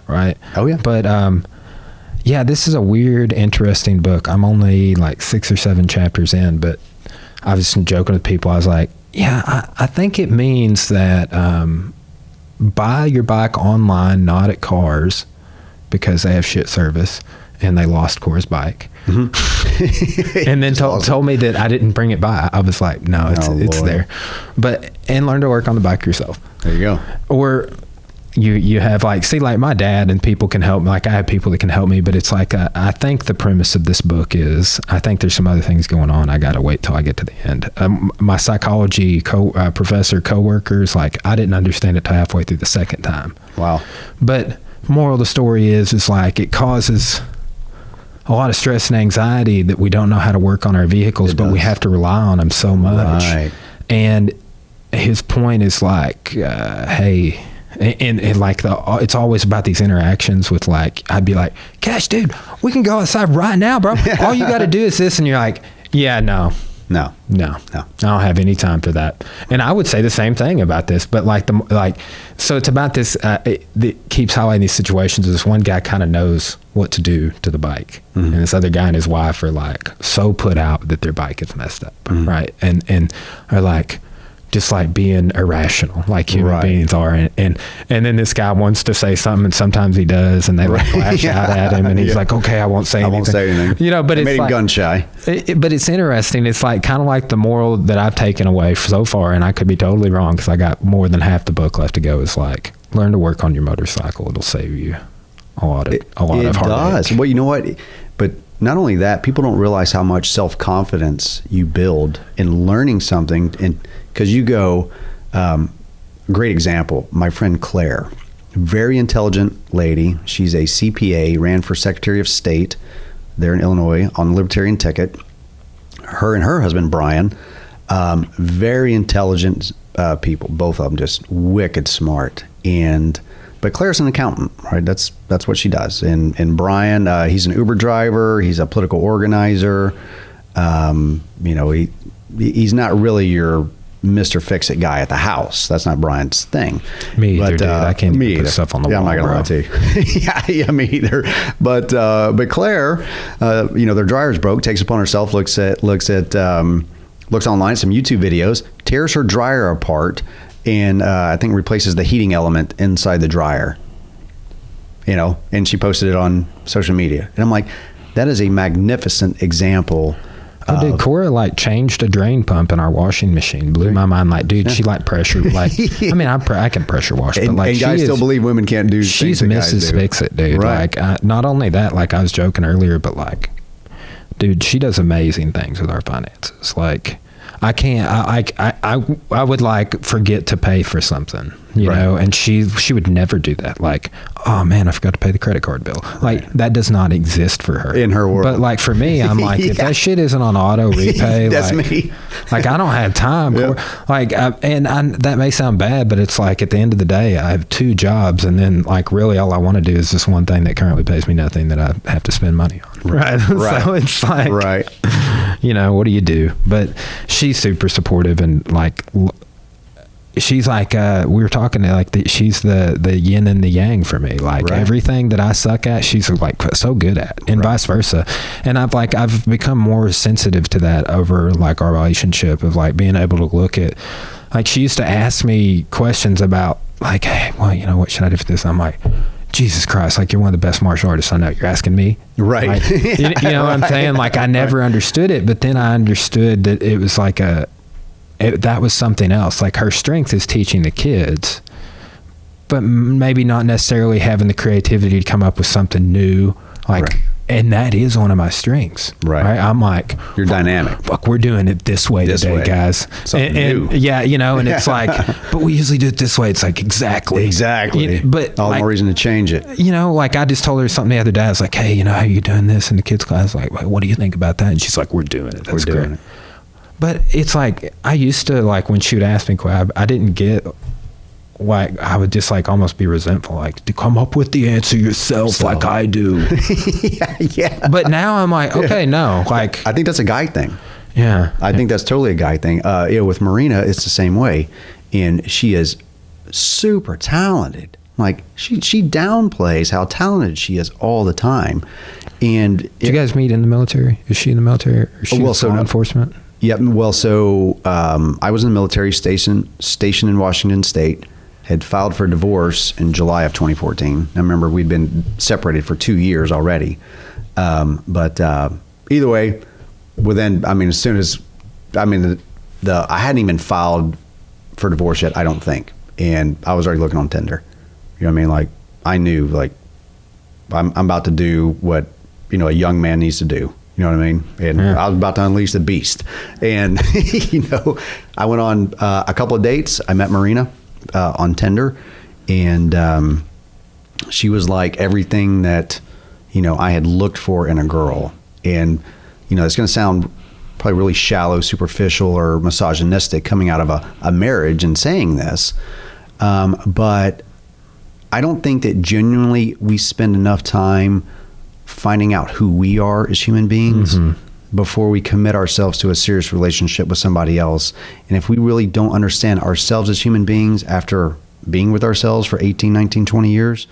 right? Oh, yeah. But, yeah, this is a weird, interesting book. I'm only like 6 or 7 chapters in, but I was joking with people. I was like, yeah, I think it means that buy your bike online, not at Cars, because they have shit service, and they lost Core's bike. Mm-hmm. And then told me that I didn't bring it by. I was like, no, it's there. And learn to work on the bike yourself. There you go. Or you have like my dad and people can help me. Like I have people that can help me, but it's like I think the premise of this book is I think there's some other things going on. I got to wait till I get to the end. My psychology professor coworkers, like I didn't understand it till halfway through the second time. Wow. But moral of the story is like it causes a lot of stress and anxiety that we don't know how to work on our vehicles, but we have to rely on them so much. Right. And his point is like, hey. And like it's always about these interactions with like, I'd be like, Cash, dude, we can go outside right now, bro. All you got to do is this. And you're like, yeah, no. I don't have any time for that. And I would say the same thing about this, but so it's about this, it keeps highlighting these situations. This one guy kind of knows what to do to the bike. Mm-hmm. And this other guy and his wife are like so put out that their bike is messed up. Mm-hmm. Right. And are like, just like being irrational like human beings are, and then this guy wants to say something and sometimes he does, and they like lash out at him, and he's like, okay, I won't say anything. But it's made him like, gun shy. But it's interesting. It's like kind of like the moral that I've taken away so far, and I could be totally wrong because I got more than half the book left to go, is like learn to work on your motorcycle. It'll save you a lot of heartache. It does. Well, you know what? But not only that, people don't realize how much self-confidence you build in learning something. And because you go, great example, my friend Claire, very intelligent lady. She's a CPA, ran for Secretary of State there in Illinois on the Libertarian ticket. Her and her husband, Brian, very intelligent people, both of them just wicked smart. But Claire's an accountant, right? That's what she does. And Brian, he's an Uber driver. He's a political organizer. He's not really your Mr. Fix-It guy at the house. That's not Brian's thing. Me either, dude. I can't even put stuff on the wall. I'm not gonna lie to you. yeah, me either. But Claire, their dryer's broke. Takes it upon herself. Looks online at some YouTube videos. Tears her dryer apart, and I think replaces the heating element inside the dryer. And she posted it on social media, and I'm like, that is a magnificent example. Oh, dude, Cora changed a drain pump in our washing machine. Blew my mind. Dude, she pressure. I mean, I can pressure wash, but and guys still believe women can't do. She's Mrs. Fix-It, dude. Right. Not only that, I was joking earlier, but dude, she does amazing things with our finances. I can't. I would forget to pay for something, you know, and she would never do that. Oh man, I forgot to pay the credit card bill. That does not exist for her in her world. But for me, I'm if that shit isn't on auto repay, that's me. I don't have time. Yep. That may sound bad, but it's at the end of the day, I have 2 jobs, and then really all I want to do is this one thing that currently pays me nothing that I have to spend money on. Right. So it's right. What do you do? But she's super supportive, and she's we were talking she's the yin and the yang for me. Everything that I suck at, she's so good at, and vice versa. And I've become more sensitive to that over our relationship of being able to look at she used to ask me questions about hey, well, what should I do for this? I'm like, Jesus Christ, you're one of the best martial artists I know. You're asking me? Right. You know what I'm saying? I never understood it, but then I understood that it was that was something else. Her strength is teaching the kids, but maybe not necessarily having the creativity to come up with something new. And that is one of my strengths. Right. I'm you're dynamic. Fuck, we're doing it this way today, guys. And yeah, and it's but we usually do it this way. It's exactly. But all the more reason to change it. I just told her something the other day. I was hey, how are you doing this in the kids' class? What do you think about that? And she's we're doing it. That's great. It. But it's I used to when she would ask me, I didn't get I would just almost be resentful, to come up with the answer yourself I do. yeah. But now I'm okay, no. I think that's a guy thing. Yeah. I think that's totally a guy thing. With Marina, it's the same way. And she is super talented. She downplays how talented she is all the time. And did you guys meet in the military? Is she in the military? Or is she law enforcement? Yep. Well, so I was in the military stationed in Washington State. Had filed for divorce in July of 2014. I remember we'd been separated for 2 years already. But either way, as soon as, I hadn't even filed for divorce yet, I don't think. And I was already looking on Tinder. You know what I mean? I knew, I'm about to do what, a young man needs to do. You know what I mean? And I was about to unleash the beast. And, I went on a couple of dates. I met Marina on Tinder, and she was everything that I had looked for in a girl. And it's going to sound probably really shallow, superficial, or misogynistic coming out of a marriage and saying this, but I don't think that genuinely we spend enough time finding out who we are as human beings before we commit ourselves to a serious relationship with somebody else. And if we really don't understand ourselves as human beings after being with ourselves for 18, 19, 20 years,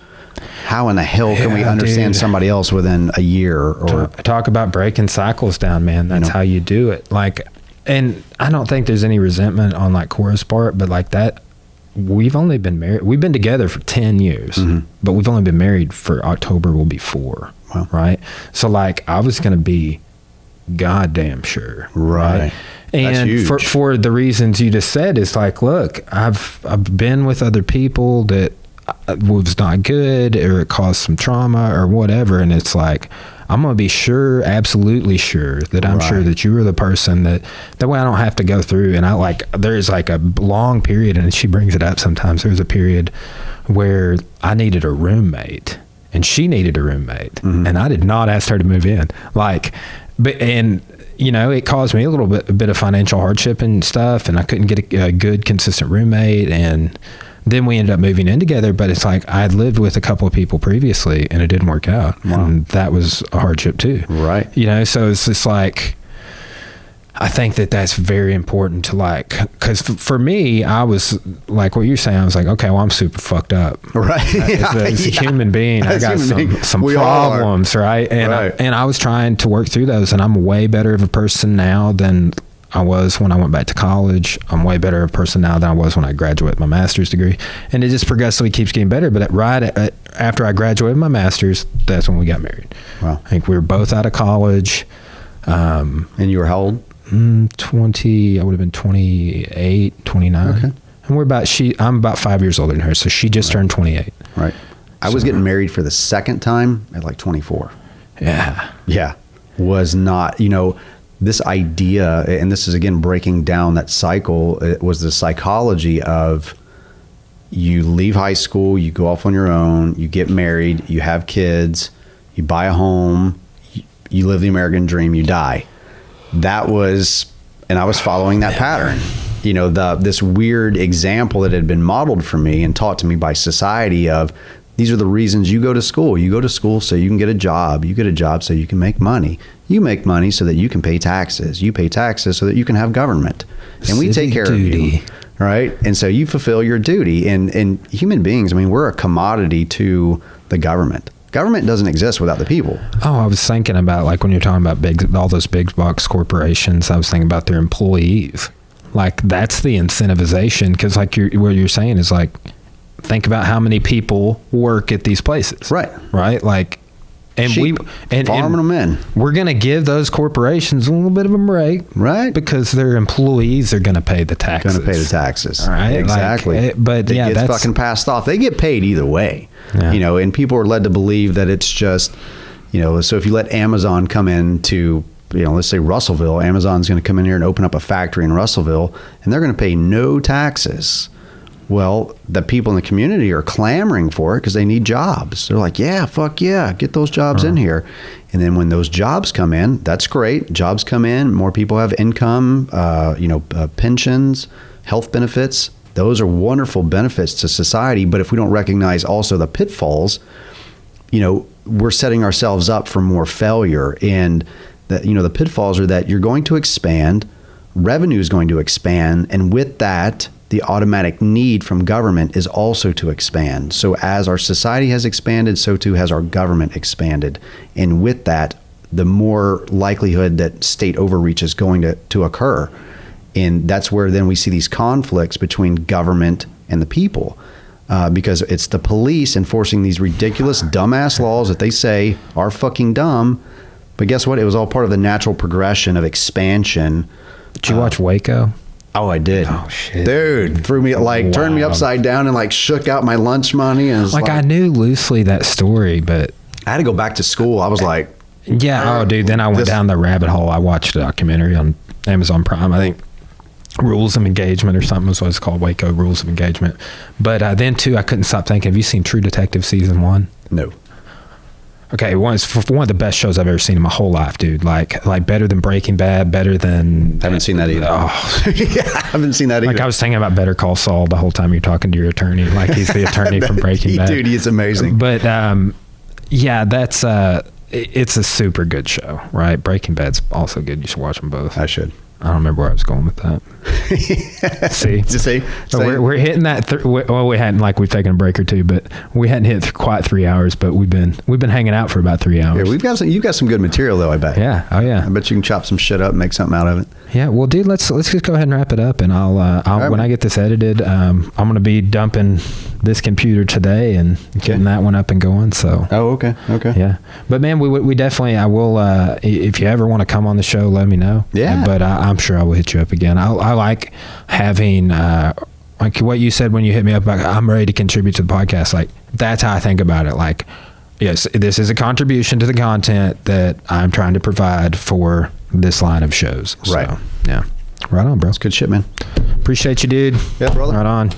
how in the hell can we understand somebody else within a year? Or talk about breaking cycles down, man. That's how you do it. And I don't think there's any resentment on Cora's part, but that we've only been married. We've been together for 10 years, but we've only been married for October will be 4. Wow. Right. So I was going to be goddamn sure. Right. And for the reasons you just said, it's look, I've been with other people that was not good, or it caused some trauma or whatever. And it's I'm going to be sure, absolutely sure that I'm sure that you were the person that way I don't have to go through. And there's a long period, and she brings it up sometimes. There was a period where I needed a roommate and she needed a roommate, and I did not ask her to move in. It caused me a bit of financial hardship and stuff, and I couldn't get a good, consistent roommate. And then we ended up moving in together, but it's I had lived with a couple of people previously, and it didn't work out. Wow. And that was a hardship too. Right. So it's just I think that that's very important to like, because for me, I was like what you're saying. I was like, okay, well, I'm super fucked up, Right? As a human being, I got some We all are. problems, right? And Right. I was trying to work through those, and I'm way better of a person now than I was when I went back to college. I'm way better of a person now than I was when I graduated my master's degree, and it just progressively keeps getting better. But after I graduated my master's, that's when we got married. Wow. I think we were both out of college. And you were how old? 20, I would have been 28, 29. Okay. And I'm about 5 years older than her, so she just turned 28. Right. I was getting married for the second time at like 24. Yeah. Yeah. Was not, this idea, and this is again breaking down that cycle, it was the psychology of you leave high school, you go off on your own, you get married, you have kids, you buy a home, you live the American dream, you die. That was, and I was following that pattern. This weird example that had been modeled for me and taught to me by society of, these are the reasons you go to school. You go to school so you can get a job. You get a job so you can make money. You make money so that you can pay taxes. You pay taxes so that you can have government. And we take care of you. Right? And so you fulfill your duty. And human beings, we're a commodity to the government. Government doesn't exist without the people. Oh, I was thinking about, like, when you're talking about all those big box corporations, I was thinking about their employees. Like, that's the incentivization, because like what you're saying is like, think about how many people work at these places. Right. Like, and sheep, farming them in. We're going to give those corporations a little bit of a break. Right. Because their employees are going to pay the taxes. Going to pay the taxes. All right. Exactly. But it yeah, gets that's fucking passed off. They get paid either way. Yeah. And people are led to believe that it's just, so if you let Amazon come in to, let's say Russellville, Amazon's going to come in here and open up a factory in Russellville, and they're going to pay no taxes. Well, the people in the community are clamoring for it because they need jobs. They're like, yeah, fuck yeah, get those jobs in here. And then when those jobs come in, that's great. Jobs come in, more people have income, pensions, health benefits. Those are wonderful benefits to society. But if we don't recognize also the pitfalls, we're setting ourselves up for more failure. And the pitfalls are that you're going to expand, revenue is going to expand, and with that, the automatic need from government is also to expand. So as our society has expanded, so too has our government expanded. And with that, the more likelihood that state overreach is going to occur. And that's where then we see these conflicts between government and the people. Because it's the police enforcing these ridiculous, dumbass laws that they say are fucking dumb. But guess what? It was all part of the natural progression of expansion. Did you watch Waco? Oh, I did. Oh, shit. Dude, threw me, turned me upside down and shook out my lunch money. And like, I knew loosely that story, but I had to go back to school. I was like, yeah. Oh, dude. Then I went down the rabbit hole. I watched a documentary on Amazon Prime. I think Rules of Engagement or something was what it's called. Waco Rules of Engagement. But then too, I couldn't stop thinking, have you seen True Detective season 1? No. Okay, one of the best shows I've ever seen in my whole life, dude. Like better than Breaking Bad, better than... Haven't seen that either. Oh. Yeah, I haven't seen that either. Like, I was thinking about Better Call Saul the whole time you're talking to your attorney. Like, he's the attorney from Breaking Bad. Dude, he's amazing. But, yeah, that's... it's a super good show, right? Breaking Bad's also good. You should watch them both. I should. I don't remember where I was going with that. See? So we're hitting that. Well, we hadn't, we've taken a break or two, but we hadn't hit quite 3 hours. But we've been hanging out for about 3 hours. Yeah, you've got some good material though. I bet. Yeah. Oh yeah. I bet you can chop some shit up, and make something out of it. Yeah. Well, dude, let's just go ahead and wrap it up, and I'll right, when I get this edited, I'm gonna be dumping this computer today and getting that one up and going. So. Oh, okay. Okay. Yeah. But man, we definitely, I will. If you ever want to come on the show, let me know. Yeah. But I'm sure I will hit you up again. I like having like what you said when you hit me up, I'm ready to contribute to the podcast. Like, that's how I think about it. Like, yes, this is a contribution to the content that I'm trying to provide for this line of shows. Right. So, yeah. Right on, bro. That's good shit, man. Appreciate you, dude. Yeah, brother. Right on.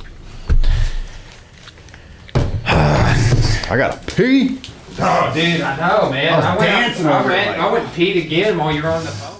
I gotta pee. Oh, dude, I know, man. I went and peed again while you were on the phone.